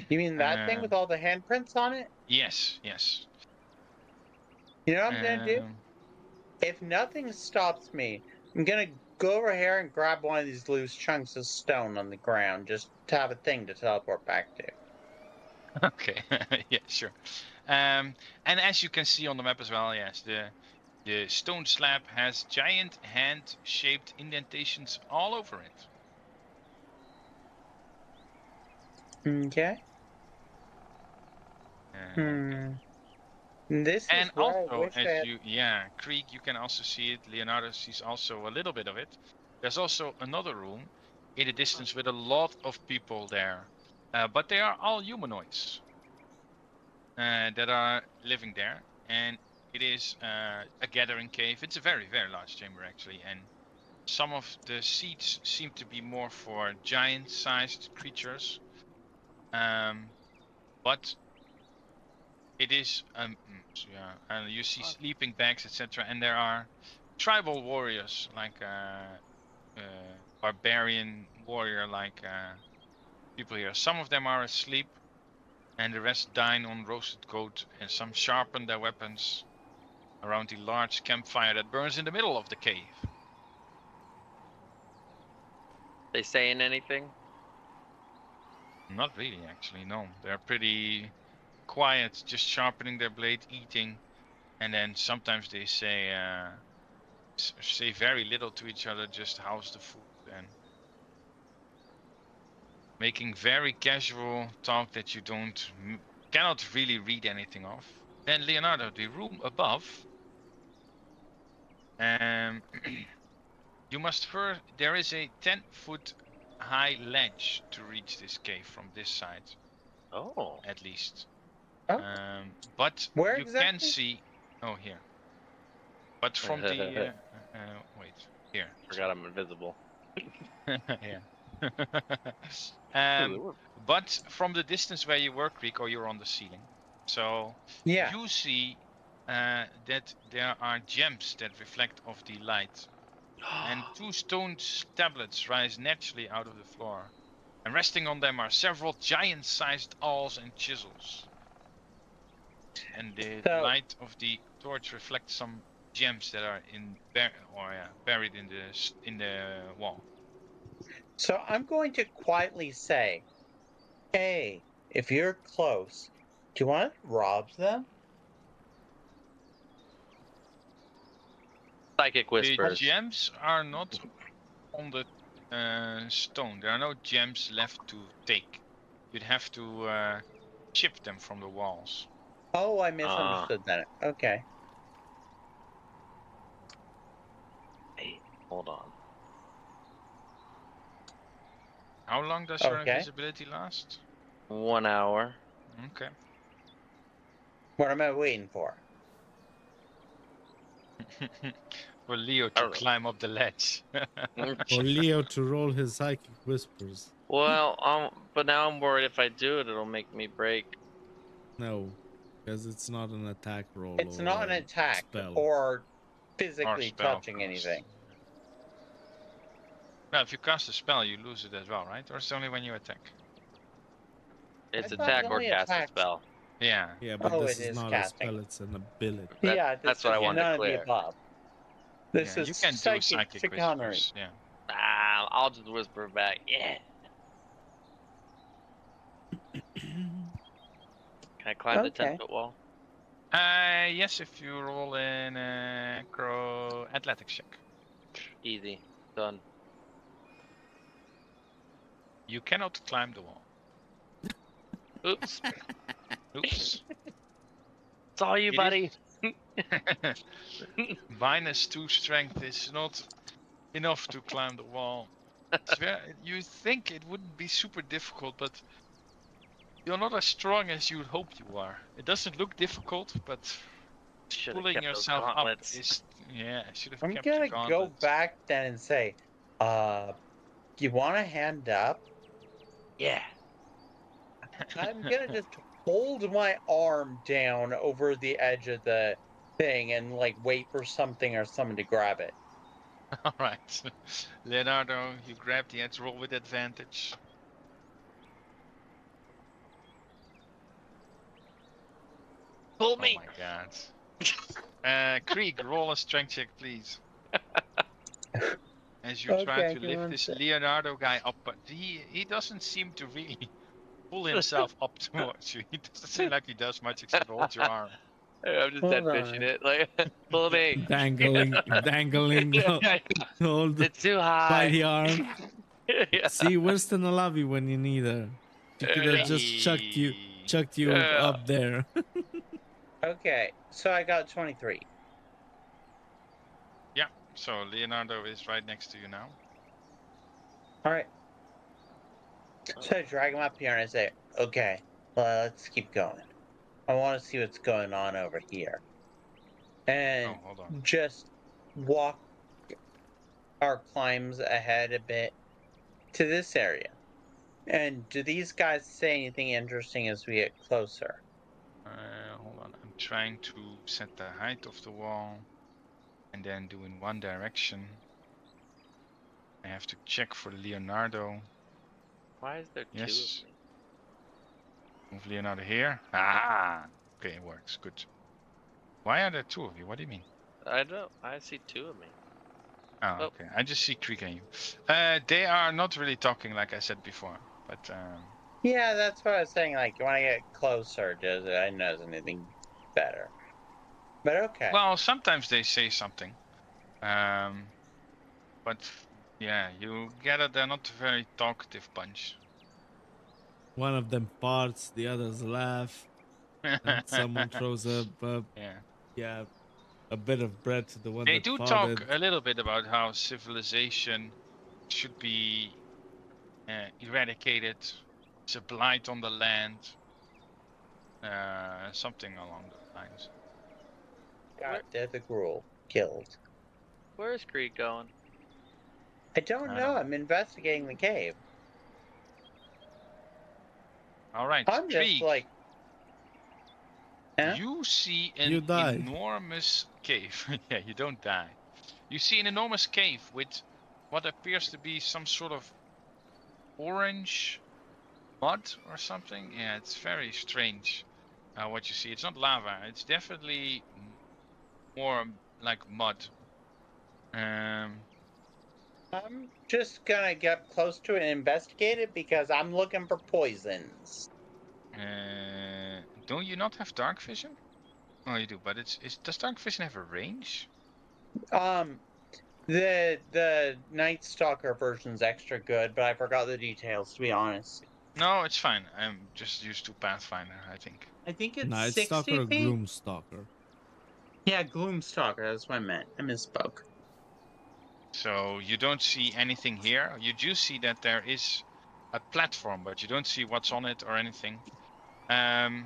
[SPEAKER 5] You mean that thing with all the handprints on it?
[SPEAKER 2] Yes, yes.
[SPEAKER 5] You know what I'm gonna do? If nothing stops me, I'm gonna go over here and grab one of these loose chunks of stone on the ground, just to have a thing to teleport back to.
[SPEAKER 2] Okay, yeah, sure. And as you can see on the map as well, yes, the stone slab has giant hand-shaped indentations all over it.
[SPEAKER 5] Okay. This
[SPEAKER 2] And
[SPEAKER 5] is where I
[SPEAKER 2] also,
[SPEAKER 5] wish I had...
[SPEAKER 2] Krieg, you can also see it. Leonardo sees also a little bit of it. There's also another room in the distance with a lot of people there, but they are all humanoids that are living there. And it is a gathering cave. It's a very, very large chamber actually, and some of the seats seem to be more for giant-sized creatures, but it is and you see sleeping bags, etc. And there are tribal warriors, like barbarian warrior, like people here. Some of them are asleep, and the rest dine on roasted goat, and some sharpen their weapons around the large campfire that burns in the middle of the cave.
[SPEAKER 7] They saying anything?
[SPEAKER 2] Not really, actually. No, they're pretty quiet, just sharpening their blade, eating, and then sometimes they say very little to each other, just how's the food, and making very casual talk that you cannot really read anything of. Then Leonardo, the room above, you must first. There is a 10-foot high ledge to reach this cave from this side.
[SPEAKER 7] Oh,
[SPEAKER 2] at least.
[SPEAKER 5] Oh.
[SPEAKER 2] But
[SPEAKER 5] Where
[SPEAKER 2] you
[SPEAKER 5] exactly?
[SPEAKER 2] can see. Oh, here. But from the wait, here.
[SPEAKER 7] Forgot I'm invisible.
[SPEAKER 2] Yeah. But from the distance where you were, Creek, or you're on the ceiling, so
[SPEAKER 5] Yeah.
[SPEAKER 2] you see that there are gems that reflect off the light, and 2 stone tablets rise naturally out of the floor, and resting on them are several giant-sized awls and chisels. And the light of the torch reflects some gems that are buried in the wall.
[SPEAKER 5] So I'm going to quietly say, hey, if you're close, do you want to rob them?
[SPEAKER 7] Psychic whispers.
[SPEAKER 2] The gems are not on the stone. There are no gems left to take. You'd have to chip them from the walls.
[SPEAKER 5] Oh, I misunderstood that. Okay.
[SPEAKER 7] Hey, hold on.
[SPEAKER 2] How long does your invisibility last?
[SPEAKER 7] 1 hour.
[SPEAKER 2] Okay.
[SPEAKER 5] What am I waiting for?
[SPEAKER 2] For Leo to climb up the ledge.
[SPEAKER 4] For Leo to roll his psychic whispers.
[SPEAKER 7] Well, but now I'm worried if I do it, it'll make me break.
[SPEAKER 4] No, because it's not an attack roll.
[SPEAKER 5] It's not an attack or physically touching anything.
[SPEAKER 2] Well, if you cast a spell, you lose it as well, right? Or it's only when you attack?
[SPEAKER 7] It's attack or cast a spell.
[SPEAKER 2] Yeah.
[SPEAKER 4] Yeah, but this is not casting. A spell, it's an ability.
[SPEAKER 7] That's what I wanted to clear.
[SPEAKER 5] This is
[SPEAKER 2] you can do psychic whispers. Yeah.
[SPEAKER 7] I'll just whisper back. Yeah. Can I climb the 10-foot wall?
[SPEAKER 2] Yes, if you roll an athletics check.
[SPEAKER 7] Easy. Done.
[SPEAKER 2] You cannot climb the wall.
[SPEAKER 7] Oops.
[SPEAKER 2] Oops.
[SPEAKER 7] It's all you, buddy.
[SPEAKER 2] -2 strength is not enough to climb the wall. You think it wouldn't be super difficult, but You're not as strong as you would hope you are. It doesn't look difficult, but
[SPEAKER 7] Should have
[SPEAKER 2] pulling
[SPEAKER 7] kept those
[SPEAKER 2] yourself up
[SPEAKER 7] gauntlets.
[SPEAKER 2] is should have
[SPEAKER 5] I'm
[SPEAKER 2] kept
[SPEAKER 5] gonna
[SPEAKER 2] your
[SPEAKER 5] go
[SPEAKER 2] gauntlets.
[SPEAKER 5] back then and say, you want a hand up?
[SPEAKER 7] Yeah.
[SPEAKER 5] I'm gonna just hold my arm down over the edge of the thing and like wait for something or someone to grab it.
[SPEAKER 2] All right, Leonardo, you grab the edge, roll with advantage.
[SPEAKER 7] Pull
[SPEAKER 2] Oh
[SPEAKER 7] me.
[SPEAKER 2] my god. Krieg, roll a strength check, please. As you try
[SPEAKER 5] Okay,
[SPEAKER 2] to
[SPEAKER 5] give me
[SPEAKER 2] lift
[SPEAKER 5] one
[SPEAKER 2] this
[SPEAKER 5] sec.
[SPEAKER 2] Leonardo guy up, but he doesn't seem to really pull himself up towards you. He doesn't seem like he does much except hold your arm.
[SPEAKER 7] I'm just
[SPEAKER 5] Hold
[SPEAKER 7] dead fishing
[SPEAKER 5] on.
[SPEAKER 7] it. Like, pull me.
[SPEAKER 4] Dangling, hold
[SPEAKER 7] It's too
[SPEAKER 4] by
[SPEAKER 7] high.
[SPEAKER 4] the arm.
[SPEAKER 7] Yeah.
[SPEAKER 4] See, where's the Nalavi when you need her? She could have just chucked you
[SPEAKER 7] Yeah.
[SPEAKER 4] up there.
[SPEAKER 5] Okay, so I got 23.
[SPEAKER 2] Yeah, so Leonardo is right next to you now.
[SPEAKER 5] All right. So I drag him up here and I say, okay, well, let's keep going. I want to see what's going on over here. And
[SPEAKER 2] Oh, hold on.
[SPEAKER 5] just walk our climbs ahead a bit to this area. And do these guys say anything interesting as we get closer?
[SPEAKER 2] Hold on, I'm trying to set the height of the wall and then do in one direction. I have to check for Leonardo.
[SPEAKER 7] Why is there two
[SPEAKER 2] Yes.
[SPEAKER 7] of me?
[SPEAKER 2] Move Leonardo here. Ah! Okay, it works. Good. Why are there two of you? What do you mean?
[SPEAKER 7] I don't. I see two of me.
[SPEAKER 2] Oh,
[SPEAKER 7] Oh.
[SPEAKER 2] okay. I just see Krieg and you. They are not really talking like I said before, but
[SPEAKER 5] Yeah, that's what I was saying. Like, when I get closer, does I know there's anything better? But okay.
[SPEAKER 2] well, sometimes they say something. But yeah, you gather they're not a very talkative bunch.
[SPEAKER 4] One of them parts, the others laugh, and someone throws
[SPEAKER 2] Yeah.
[SPEAKER 4] a bit of bread to the one
[SPEAKER 2] They
[SPEAKER 4] that
[SPEAKER 2] do
[SPEAKER 4] farted.
[SPEAKER 2] talk a little bit about how civilization should be eradicated. It's a blight on the land. Something along those lines.
[SPEAKER 5] Got Death of Gruel killed.
[SPEAKER 7] Where's Creed going?
[SPEAKER 5] I don't
[SPEAKER 2] I
[SPEAKER 5] know.
[SPEAKER 2] don't-
[SPEAKER 5] I'm investigating the cave.
[SPEAKER 2] All right,
[SPEAKER 5] I'm just
[SPEAKER 2] Krieg,
[SPEAKER 5] like, huh?
[SPEAKER 2] you see
[SPEAKER 4] You
[SPEAKER 2] an
[SPEAKER 4] die.
[SPEAKER 2] enormous cave. Yeah, you don't die. You see an enormous cave with what appears to be some sort of orange mud or something. Yeah, it's very strange what you see. It's not lava. It's definitely more like mud.
[SPEAKER 5] I'm just gonna get close to it and investigate it because I'm looking for poisons.
[SPEAKER 2] Don't you not have dark vision? Oh, you do, but does dark vision have a range?
[SPEAKER 5] The Night Stalker version's extra good, but I forgot the details to be honest.
[SPEAKER 2] No, it's fine. I'm just used to Pathfinder, I think.
[SPEAKER 5] I think it's
[SPEAKER 4] Night
[SPEAKER 5] 60
[SPEAKER 4] Stalker or
[SPEAKER 5] feet.
[SPEAKER 4] Gloom Stalker?
[SPEAKER 5] Yeah, Gloomstalker. That's what I meant. I misspoke.
[SPEAKER 2] So you don't see anything here. You do see that there is a platform, but you don't see what's on it or anything. But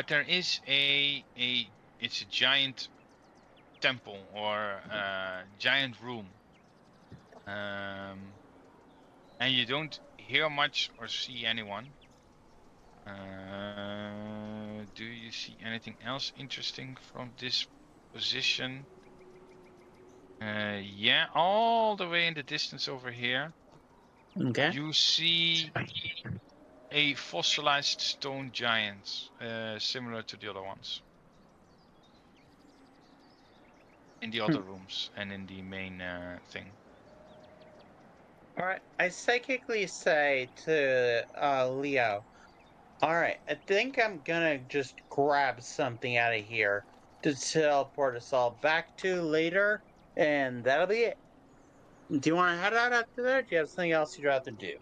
[SPEAKER 2] there is it's a giant temple or giant room. And you don't hear much or see anyone. Do you see anything else interesting from this position? Yeah, all the way in the distance over here,
[SPEAKER 5] Okay.
[SPEAKER 2] you see a fossilized stone giant, similar to the other ones. In the other rooms and in the main thing.
[SPEAKER 5] Alright. I psychically say to Leo, alright, I think I'm gonna just grab something out of here to teleport us all back to later, and that'll be it. Do you want to head out after that? Or do you have something else you'd rather do?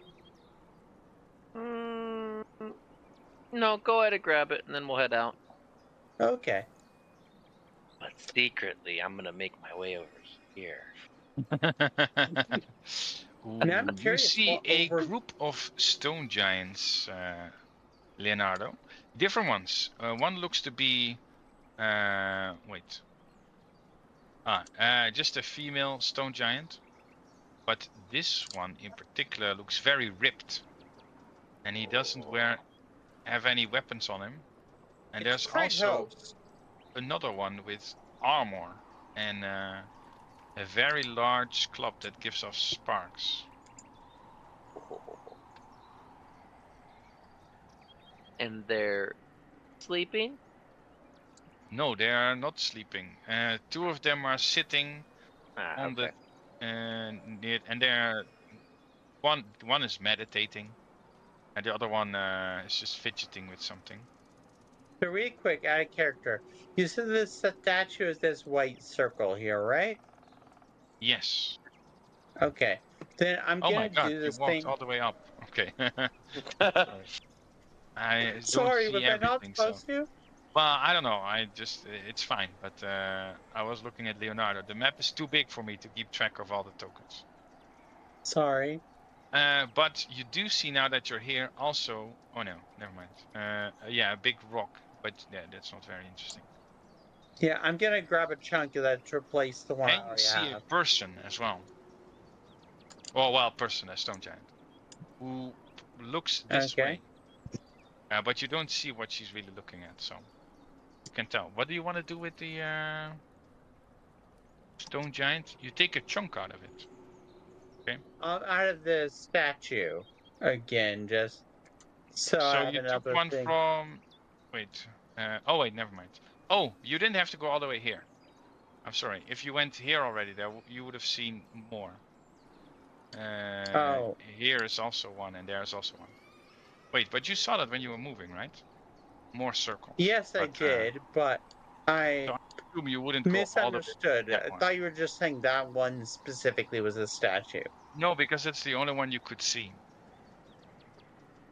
[SPEAKER 7] No, go ahead and grab it, and then we'll head out.
[SPEAKER 5] Okay.
[SPEAKER 7] But secretly, I'm gonna make my way over here.
[SPEAKER 5] And I'm
[SPEAKER 2] You
[SPEAKER 5] curious
[SPEAKER 2] see
[SPEAKER 5] what
[SPEAKER 2] a
[SPEAKER 5] over-
[SPEAKER 2] group of stone giants, Leonardo. Different ones. One looks to be, wait. Just a female stone giant. But this one in particular looks very ripped. And he doesn't have any weapons on him. And
[SPEAKER 5] It's
[SPEAKER 2] there's also
[SPEAKER 5] Kratos.
[SPEAKER 2] another one with armor and a very large club that gives off sparks.
[SPEAKER 7] And they're sleeping?
[SPEAKER 2] No, they are not sleeping. Two of them are sitting on
[SPEAKER 7] Okay.
[SPEAKER 2] and they're one is meditating, and the other one is just fidgeting with something.
[SPEAKER 5] So really quick, out of character. You said this statue is this white circle here, right?
[SPEAKER 2] Yes.
[SPEAKER 5] Okay. Then I'm
[SPEAKER 2] Oh my
[SPEAKER 5] gonna
[SPEAKER 2] God!
[SPEAKER 5] do
[SPEAKER 2] You
[SPEAKER 5] this
[SPEAKER 2] walked
[SPEAKER 5] thing.
[SPEAKER 2] all the way up. Okay. Sorry. I don't
[SPEAKER 5] Sorry,
[SPEAKER 2] see
[SPEAKER 5] was I not
[SPEAKER 2] everything, so.
[SPEAKER 5] supposed to?
[SPEAKER 2] Well, I don't know. It's fine. But I was looking at Leonardo. The map is too big for me to keep track of all the tokens.
[SPEAKER 5] Sorry.
[SPEAKER 2] But you do see now that you're here also. Oh no, never mind. Yeah, a big rock. But yeah, that's not very interesting.
[SPEAKER 5] Yeah, I'm gonna grab a chunk of that to replace the one I
[SPEAKER 2] And you
[SPEAKER 5] already
[SPEAKER 2] see
[SPEAKER 5] have.
[SPEAKER 2] a person as well. Oh well, person, a stone giant, who looks this
[SPEAKER 5] Okay.
[SPEAKER 2] way. But you don't see what she's really looking at, so you can tell. What do you want to do with the stone giant? You take a chunk out of it.
[SPEAKER 5] Out of the statue again, just so I
[SPEAKER 2] So
[SPEAKER 5] have
[SPEAKER 2] you took
[SPEAKER 5] another
[SPEAKER 2] one
[SPEAKER 5] thing.
[SPEAKER 2] from. Wait. Oh wait, never mind. Oh, you didn't have to go all the way here. I'm sorry. If you went here already, you would have seen more.
[SPEAKER 5] Oh.
[SPEAKER 2] Here is also one, and there is also one. Wait, but you saw that when you were moving, right? More circles.
[SPEAKER 5] Yes, I did, but I
[SPEAKER 2] So I assume you wouldn't go all the way to
[SPEAKER 5] misunderstood.
[SPEAKER 2] that
[SPEAKER 5] I
[SPEAKER 2] one.
[SPEAKER 5] thought you were just saying that one specifically was a statue.
[SPEAKER 2] No, because that's the only one you could see.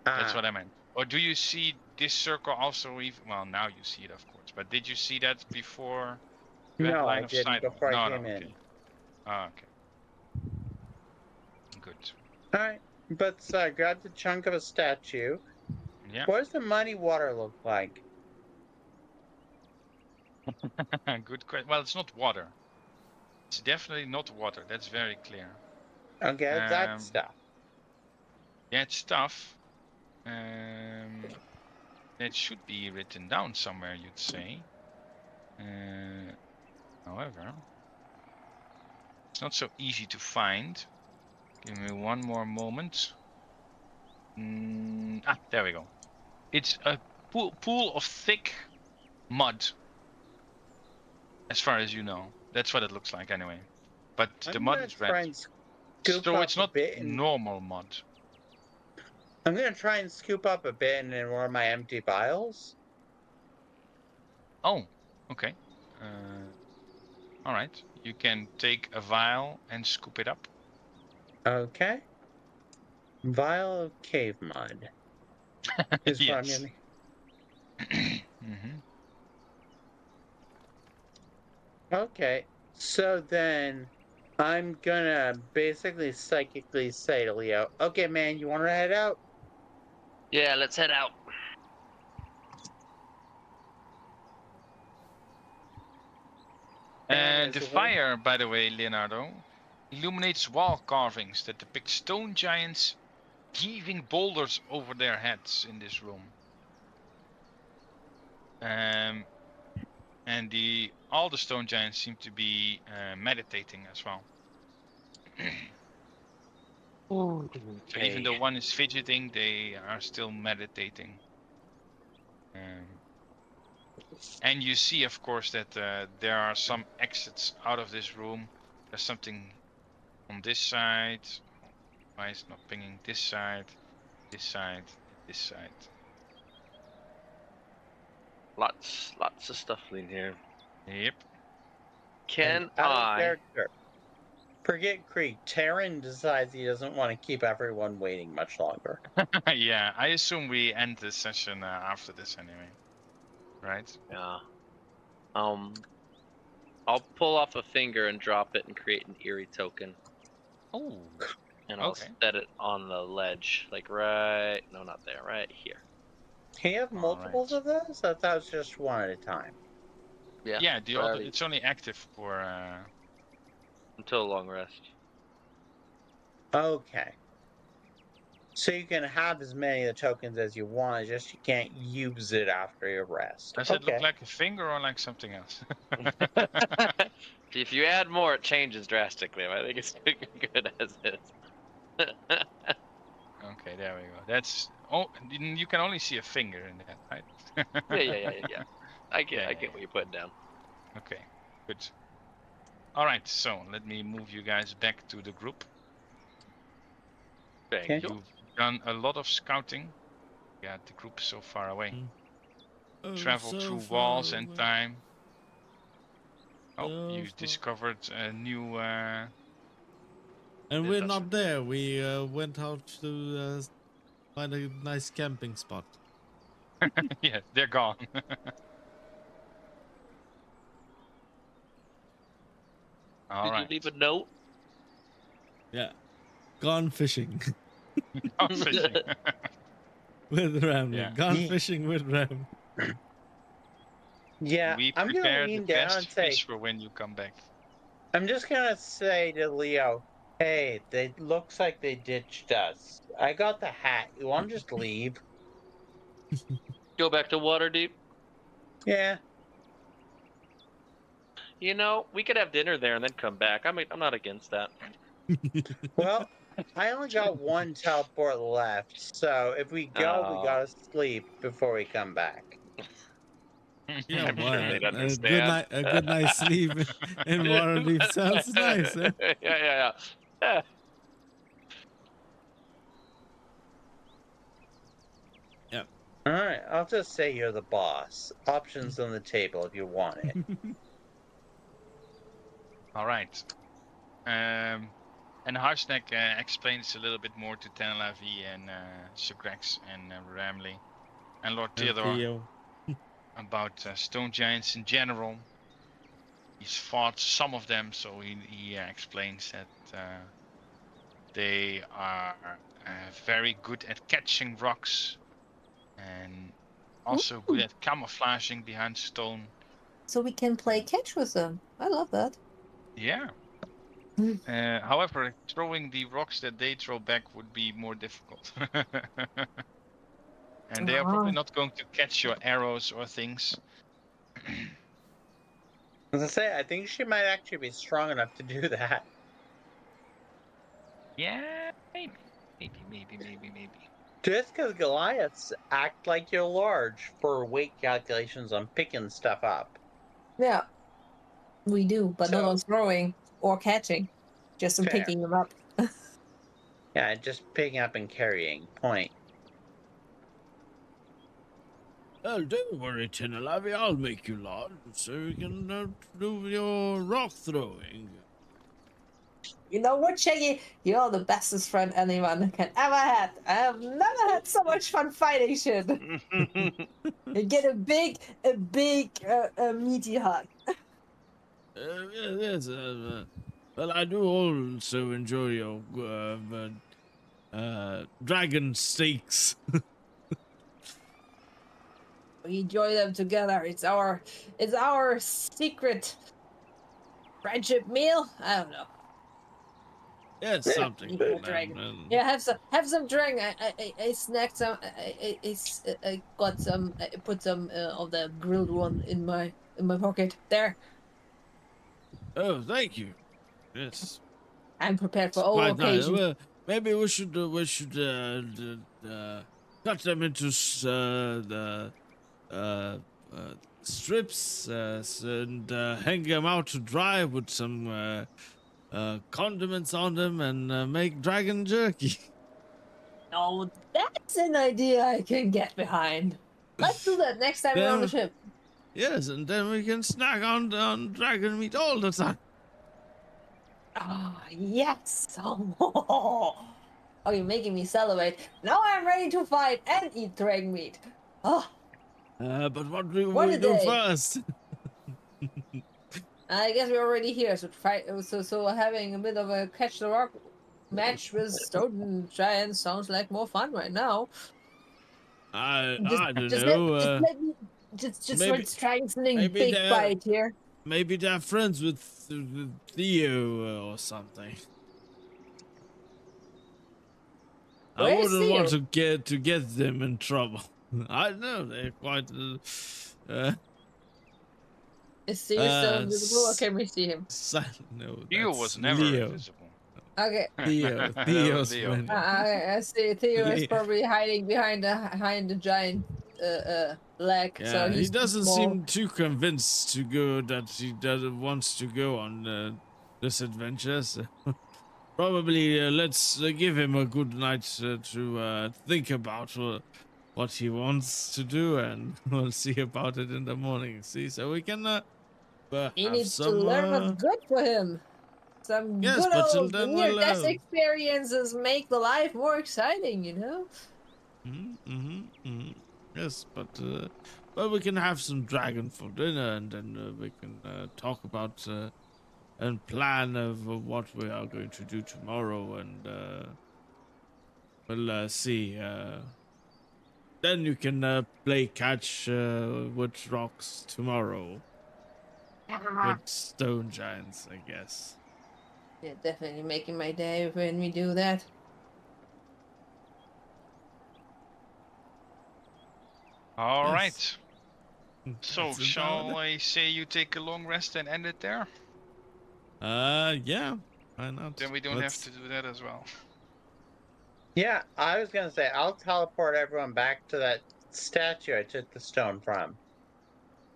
[SPEAKER 2] That's
[SPEAKER 5] Ah,
[SPEAKER 2] what I meant. Or do you see this circle also? Even well, now you see it, of course. But did you see that before? You had
[SPEAKER 5] no,
[SPEAKER 2] line
[SPEAKER 5] I
[SPEAKER 2] of
[SPEAKER 5] didn't
[SPEAKER 2] sight.
[SPEAKER 5] before I
[SPEAKER 2] No,
[SPEAKER 5] came
[SPEAKER 2] okay.
[SPEAKER 5] in.
[SPEAKER 2] Okay. Good.
[SPEAKER 5] All right, but so I grabbed a chunk of a statue.
[SPEAKER 2] Yeah.
[SPEAKER 5] What does the muddy water look like?
[SPEAKER 2] Good question. Well, it's not water. It's definitely not water. That's very clear.
[SPEAKER 5] Okay, that stuff.
[SPEAKER 2] Yeah, it's tough. It should be written down somewhere, you'd say. However, it's not so easy to find. Give me one more moment. There we go. It's a pool of thick mud. As far as you know. That's what it looks like anyway. But the mud is red. So it's not normal mud.
[SPEAKER 5] I'm gonna try and scoop up a bit in one of my empty vials.
[SPEAKER 2] Oh, okay. All right. You can take a vial and scoop it up.
[SPEAKER 5] Okay. Vial of cave mud. Is what I'm
[SPEAKER 2] Yes.
[SPEAKER 5] gonna. Okay. So then I'm gonna basically psychically say to Leo, okay, man, you wanna head out?
[SPEAKER 7] Yeah, let's head out.
[SPEAKER 2] And the fire, by the way, Leonardo, illuminates wall carvings that depict stone giants heaving boulders over their heads in this room. And all the stone giants seem to be meditating as well. So even though one is fidgeting, they are still meditating. And you see, of course, that there are some exits out of this room. There's something on this side. Why is it not pinging this side, this side, this side?
[SPEAKER 7] Lots of stuff in here.
[SPEAKER 2] Yep.
[SPEAKER 7] Can
[SPEAKER 5] out of
[SPEAKER 7] I?
[SPEAKER 5] character. Forget Creek. Terran decides he doesn't want to keep everyone waiting much longer.
[SPEAKER 2] Yeah, I assume we end this session after this anyway, right?
[SPEAKER 7] Yeah. I'll pull off a finger and drop it and create an eerie token.
[SPEAKER 2] Oh.
[SPEAKER 7] And I'll
[SPEAKER 2] Okay.
[SPEAKER 7] set it on the ledge, like right. No, not there. Right here.
[SPEAKER 5] Can you have
[SPEAKER 2] All
[SPEAKER 5] multiples
[SPEAKER 2] right.
[SPEAKER 5] of those? I thought it was just one at a time.
[SPEAKER 7] Yeah.
[SPEAKER 2] Yeah,
[SPEAKER 7] so I already-
[SPEAKER 2] it's only active for.
[SPEAKER 7] until long rest.
[SPEAKER 5] Okay. So you can have as many of the tokens as you want, just you can't use it after your rest.
[SPEAKER 2] Does it look like a finger or like something else?
[SPEAKER 7] If you add more, it changes drastically. I think it's good as is.
[SPEAKER 2] Okay, there we go. That's you can only see a finger in that, right?
[SPEAKER 7] Yeah. I get what you're putting down.
[SPEAKER 2] Okay, good. All right, so let me move you guys back to the group.
[SPEAKER 7] Thank
[SPEAKER 5] Okay.
[SPEAKER 7] you.
[SPEAKER 2] You've done a lot of scouting. Yeah, the group is so far away.
[SPEAKER 4] Oh,
[SPEAKER 2] Travel
[SPEAKER 4] so
[SPEAKER 2] through
[SPEAKER 4] far
[SPEAKER 2] walls and
[SPEAKER 4] away.
[SPEAKER 2] time. Oh,
[SPEAKER 4] So
[SPEAKER 2] you
[SPEAKER 4] far.
[SPEAKER 2] discovered a new.
[SPEAKER 4] And
[SPEAKER 2] Yeah,
[SPEAKER 4] we're
[SPEAKER 2] that's
[SPEAKER 4] not there. We went out to find a nice camping spot.
[SPEAKER 2] Yeah, they're gone. All
[SPEAKER 7] Did
[SPEAKER 2] right.
[SPEAKER 7] you leave a note?
[SPEAKER 4] Yeah. Gone fishing
[SPEAKER 2] Gone fishing.
[SPEAKER 4] with Ramley.
[SPEAKER 2] Yeah.
[SPEAKER 4] Gone
[SPEAKER 5] Ye-
[SPEAKER 4] fishing with Ram.
[SPEAKER 5] Yeah,
[SPEAKER 2] We
[SPEAKER 5] I'm gonna
[SPEAKER 2] prepare the
[SPEAKER 5] lean down and
[SPEAKER 2] best
[SPEAKER 5] say,
[SPEAKER 2] fish for when you come back.
[SPEAKER 5] I'm just gonna say to Leo, hey, it looks like they ditched us. I got the hat. You want to just leave?
[SPEAKER 7] Go back to Waterdeep.
[SPEAKER 5] Yeah.
[SPEAKER 7] You know, we could have dinner there and then come back. I'm not against that.
[SPEAKER 5] Well, I only got one teleport left, so if we go, we
[SPEAKER 7] Oh.
[SPEAKER 5] gotta sleep before we come back.
[SPEAKER 4] Yeah,
[SPEAKER 7] I'm
[SPEAKER 4] why?
[SPEAKER 7] sure they'd
[SPEAKER 4] A good
[SPEAKER 7] understand.
[SPEAKER 4] night, a good night's sleep in Waterdeep sounds nice, eh?
[SPEAKER 7] Yeah.
[SPEAKER 5] All right, I'll just say you're the boss. Options on the table if you want it.
[SPEAKER 2] All right. And Harsneck explains a little bit more to Tenelavi and Sugrex and Ramley and Lord
[SPEAKER 4] And
[SPEAKER 2] Theodore
[SPEAKER 4] Theo.
[SPEAKER 2] about stone giants in general. He's fought some of them, so he explains that they are very good at catching rocks and also good at camouflaging behind stone.
[SPEAKER 3] So we can play catch with them. I love that.
[SPEAKER 2] Yeah. However, throwing the rocks that they throw back would be more difficult. And they are probably not going to catch your arrows or things.
[SPEAKER 5] As I say, I think she might actually be strong enough to do that.
[SPEAKER 2] Yeah, maybe.
[SPEAKER 5] Just because Goliaths act like you're large for weight calculations on picking stuff up.
[SPEAKER 3] Yeah, we do, but not
[SPEAKER 5] So-
[SPEAKER 3] on throwing or catching, just on
[SPEAKER 5] Fair.
[SPEAKER 3] picking them up.
[SPEAKER 5] Yeah, just picking up and carrying. Point.
[SPEAKER 4] Oh, don't worry, Tenelavi. I'll make you large so you can do your rock throwing.
[SPEAKER 3] You know what, Shaggy? You're the bestest friend anyone can ever have. I have never had so much fun fighting shit. You get a big, meaty hug.
[SPEAKER 4] Yes. Well, I do also enjoy your dragon steaks.
[SPEAKER 3] We enjoy them together. It's our secret friendship meal. I don't know.
[SPEAKER 4] Yes,
[SPEAKER 5] Yeah.
[SPEAKER 4] something.
[SPEAKER 3] Yeah,
[SPEAKER 4] like that,
[SPEAKER 3] dragon.
[SPEAKER 4] and-
[SPEAKER 3] Yeah, have some drink. I snacked some. I got some. I put some of the grilled one in my pocket. There.
[SPEAKER 4] Oh, thank you. Yes.
[SPEAKER 3] I'm prepared for all
[SPEAKER 4] Quite nice.
[SPEAKER 3] occasions.
[SPEAKER 4] Well, maybe we should cut them into strips and hang them out to dry with some condiments on them and make dragon jerky.
[SPEAKER 3] Oh, that's an idea I can get behind. Let's do that next time we're on the
[SPEAKER 4] Then-
[SPEAKER 3] ship.
[SPEAKER 4] Yes, and then we can snack on dragon meat all the time.
[SPEAKER 3] Oh, yes. Oh, you're making me celebrate. Now I'm ready to fight and eat dragon meat. Oh,
[SPEAKER 4] But what do
[SPEAKER 3] What
[SPEAKER 4] we
[SPEAKER 3] a
[SPEAKER 4] do
[SPEAKER 3] day.
[SPEAKER 4] first?
[SPEAKER 3] I guess we're already here. So having a bit of a catch the rock match with stone giants sounds like more fun right now.
[SPEAKER 4] I don't
[SPEAKER 3] Just
[SPEAKER 4] know.
[SPEAKER 3] let me just
[SPEAKER 4] maybe-
[SPEAKER 3] strengthening
[SPEAKER 4] maybe
[SPEAKER 3] big
[SPEAKER 4] they're-
[SPEAKER 3] bite here.
[SPEAKER 4] Maybe they're friends with Theo or something. I
[SPEAKER 3] Where's
[SPEAKER 4] wouldn't want
[SPEAKER 3] Theo?
[SPEAKER 4] to get them in trouble. I know they're quite.
[SPEAKER 3] Is Theo still invisible, or
[SPEAKER 4] s-
[SPEAKER 3] can we see him?
[SPEAKER 4] No,
[SPEAKER 2] Theo
[SPEAKER 4] that's
[SPEAKER 2] was never
[SPEAKER 4] Leo.
[SPEAKER 2] invisible.
[SPEAKER 3] Okay.
[SPEAKER 4] Theo,
[SPEAKER 2] That was
[SPEAKER 4] Theo's
[SPEAKER 2] Leo.
[SPEAKER 4] friend.
[SPEAKER 3] I see. Theo is
[SPEAKER 4] Leo.
[SPEAKER 3] probably hiding behind the giant leg. So
[SPEAKER 4] Yeah, he
[SPEAKER 3] he's too
[SPEAKER 4] doesn't
[SPEAKER 3] small.
[SPEAKER 4] seem too convinced to go that he doesn't wants to go on this adventure. So probably let's give him a good night to think about what he wants to do, and we'll see about it in the morning. See, so we can
[SPEAKER 3] He
[SPEAKER 4] have
[SPEAKER 3] needs to
[SPEAKER 4] some.
[SPEAKER 3] learn what's good for him. Some
[SPEAKER 4] Yes,
[SPEAKER 3] good
[SPEAKER 4] but till
[SPEAKER 3] old
[SPEAKER 4] then
[SPEAKER 3] near-death
[SPEAKER 4] we'll.
[SPEAKER 3] experiences make the life more exciting, you know?
[SPEAKER 4] Yes, but we can have some dragon for dinner, and then we can talk about and plan of what we are going to do tomorrow, and we'll see. Then you can play catch with rocks tomorrow with stone giants, I guess.
[SPEAKER 3] Yeah, definitely making my day when we do that.
[SPEAKER 2] All
[SPEAKER 4] Yes.
[SPEAKER 2] right. So,
[SPEAKER 4] That's
[SPEAKER 2] shall
[SPEAKER 4] about
[SPEAKER 2] I say you take a long rest and end it there?
[SPEAKER 4] Yeah, why not?
[SPEAKER 2] Then we don't
[SPEAKER 4] Let's-
[SPEAKER 2] have to do that as well.
[SPEAKER 5] Yeah, I was gonna say I'll teleport everyone back to that statue I took the stone from.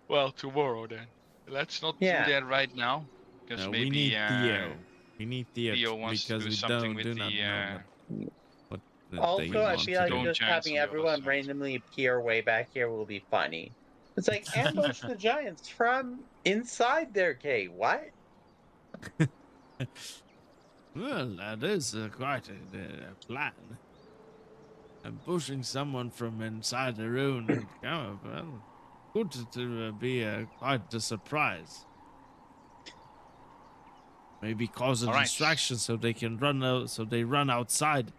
[SPEAKER 2] Well, tomorrow then. Let's not
[SPEAKER 5] Yeah.
[SPEAKER 2] do that right now, because
[SPEAKER 4] we
[SPEAKER 2] maybe
[SPEAKER 4] need Theo. We need Theo,
[SPEAKER 2] Theo wants to
[SPEAKER 4] because
[SPEAKER 2] do
[SPEAKER 4] we
[SPEAKER 2] something with
[SPEAKER 4] do not
[SPEAKER 2] the.
[SPEAKER 4] know what they
[SPEAKER 5] Also, I
[SPEAKER 4] want
[SPEAKER 5] feel
[SPEAKER 4] to
[SPEAKER 5] like
[SPEAKER 4] do.
[SPEAKER 2] Stone
[SPEAKER 5] just
[SPEAKER 2] giants
[SPEAKER 5] having
[SPEAKER 2] on the other
[SPEAKER 5] everyone
[SPEAKER 2] side.
[SPEAKER 5] randomly appear way back here will be funny. It's like ambush the giants from inside their cave. What?
[SPEAKER 4] Well, that is quite a plan. Pushing someone from inside their own camp, well, good to be quite a surprise. Maybe cause a
[SPEAKER 2] All right.
[SPEAKER 4] distraction so they can run out, so they run outside.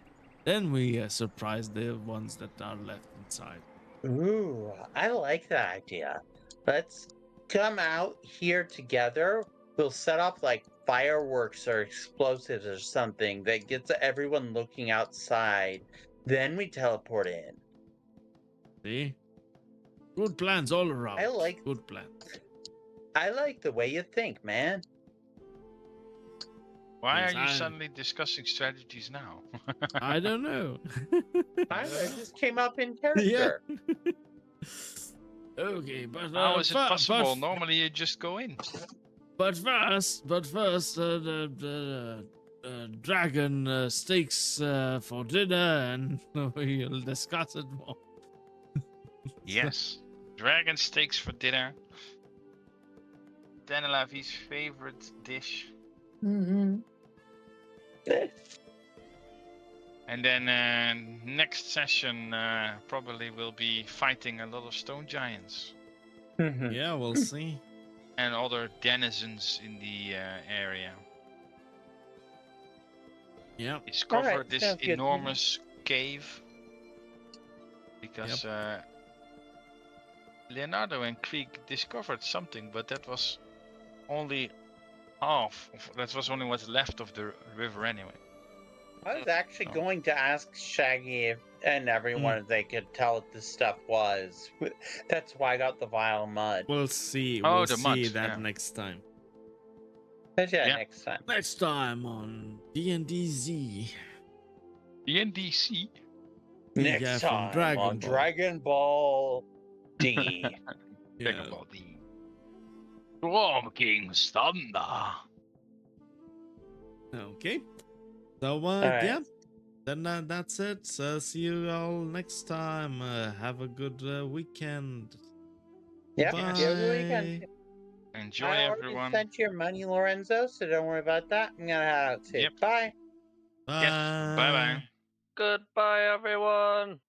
[SPEAKER 4] Then we surprise the ones that are left inside.
[SPEAKER 5] Ooh, I like that idea. Let's come out here together. We'll set off like fireworks or explosives or something that gets everyone looking outside. Then we teleport in.
[SPEAKER 4] See? Good plans all around.
[SPEAKER 5] I like-
[SPEAKER 4] good plans.
[SPEAKER 5] I like the way you think, man.
[SPEAKER 2] Why
[SPEAKER 4] Yes,
[SPEAKER 2] are you
[SPEAKER 4] I-
[SPEAKER 2] suddenly discussing strategies now?
[SPEAKER 4] I don't know.
[SPEAKER 5] I just came up in character.
[SPEAKER 4] Okay, but
[SPEAKER 2] How is it possible?
[SPEAKER 4] But,
[SPEAKER 2] Normally you just go in.
[SPEAKER 4] but first, the dragon steaks for dinner, and we'll discuss it more.
[SPEAKER 2] Yes. Dragon steaks for dinner. Danelavi's favorite dish.
[SPEAKER 3] Mm-hmm.
[SPEAKER 2] And then next session probably will be fighting a lot of stone giants
[SPEAKER 4] Yeah, we'll see.
[SPEAKER 2] and other denizens in the area.
[SPEAKER 4] Yeah.
[SPEAKER 2] Discover
[SPEAKER 5] Alright,
[SPEAKER 2] this
[SPEAKER 5] sounds good.
[SPEAKER 2] enormous cave because Leonardo and Krieg discovered something, but that was only half. That was only what's left of the river anyway.
[SPEAKER 5] I was actually
[SPEAKER 2] Oh.
[SPEAKER 5] going to ask Shaggy and everyone if they could tell what this stuff was. That's why I got the vial of mud.
[SPEAKER 4] We'll see.
[SPEAKER 2] Oh,
[SPEAKER 4] We'll
[SPEAKER 2] the
[SPEAKER 4] see
[SPEAKER 2] mud,
[SPEAKER 4] that
[SPEAKER 2] yeah.
[SPEAKER 4] next time.
[SPEAKER 5] But yeah,
[SPEAKER 2] Yeah.
[SPEAKER 5] next time.
[SPEAKER 4] Next time on D&D Z.
[SPEAKER 2] DNDC.
[SPEAKER 5] Next
[SPEAKER 4] Yeah, from
[SPEAKER 5] time
[SPEAKER 4] Dragon
[SPEAKER 5] on
[SPEAKER 4] Ball.
[SPEAKER 5] Dragon Ball D.
[SPEAKER 2] Think about the Storm King's Thunder.
[SPEAKER 4] Okay. So,
[SPEAKER 5] Alright.
[SPEAKER 4] yeah. Then that's it. See you all next time. Have a good weekend.
[SPEAKER 5] Yep,
[SPEAKER 4] Bye.
[SPEAKER 5] you have a good weekend.
[SPEAKER 2] Enjoy,
[SPEAKER 5] I already
[SPEAKER 2] everyone.
[SPEAKER 5] sent your money, Lorenzo, so don't worry about that. I'm gonna head out too.
[SPEAKER 2] Yep.
[SPEAKER 5] Bye.
[SPEAKER 4] Bye.
[SPEAKER 2] Yes. Bye bye.
[SPEAKER 7] Goodbye, everyone.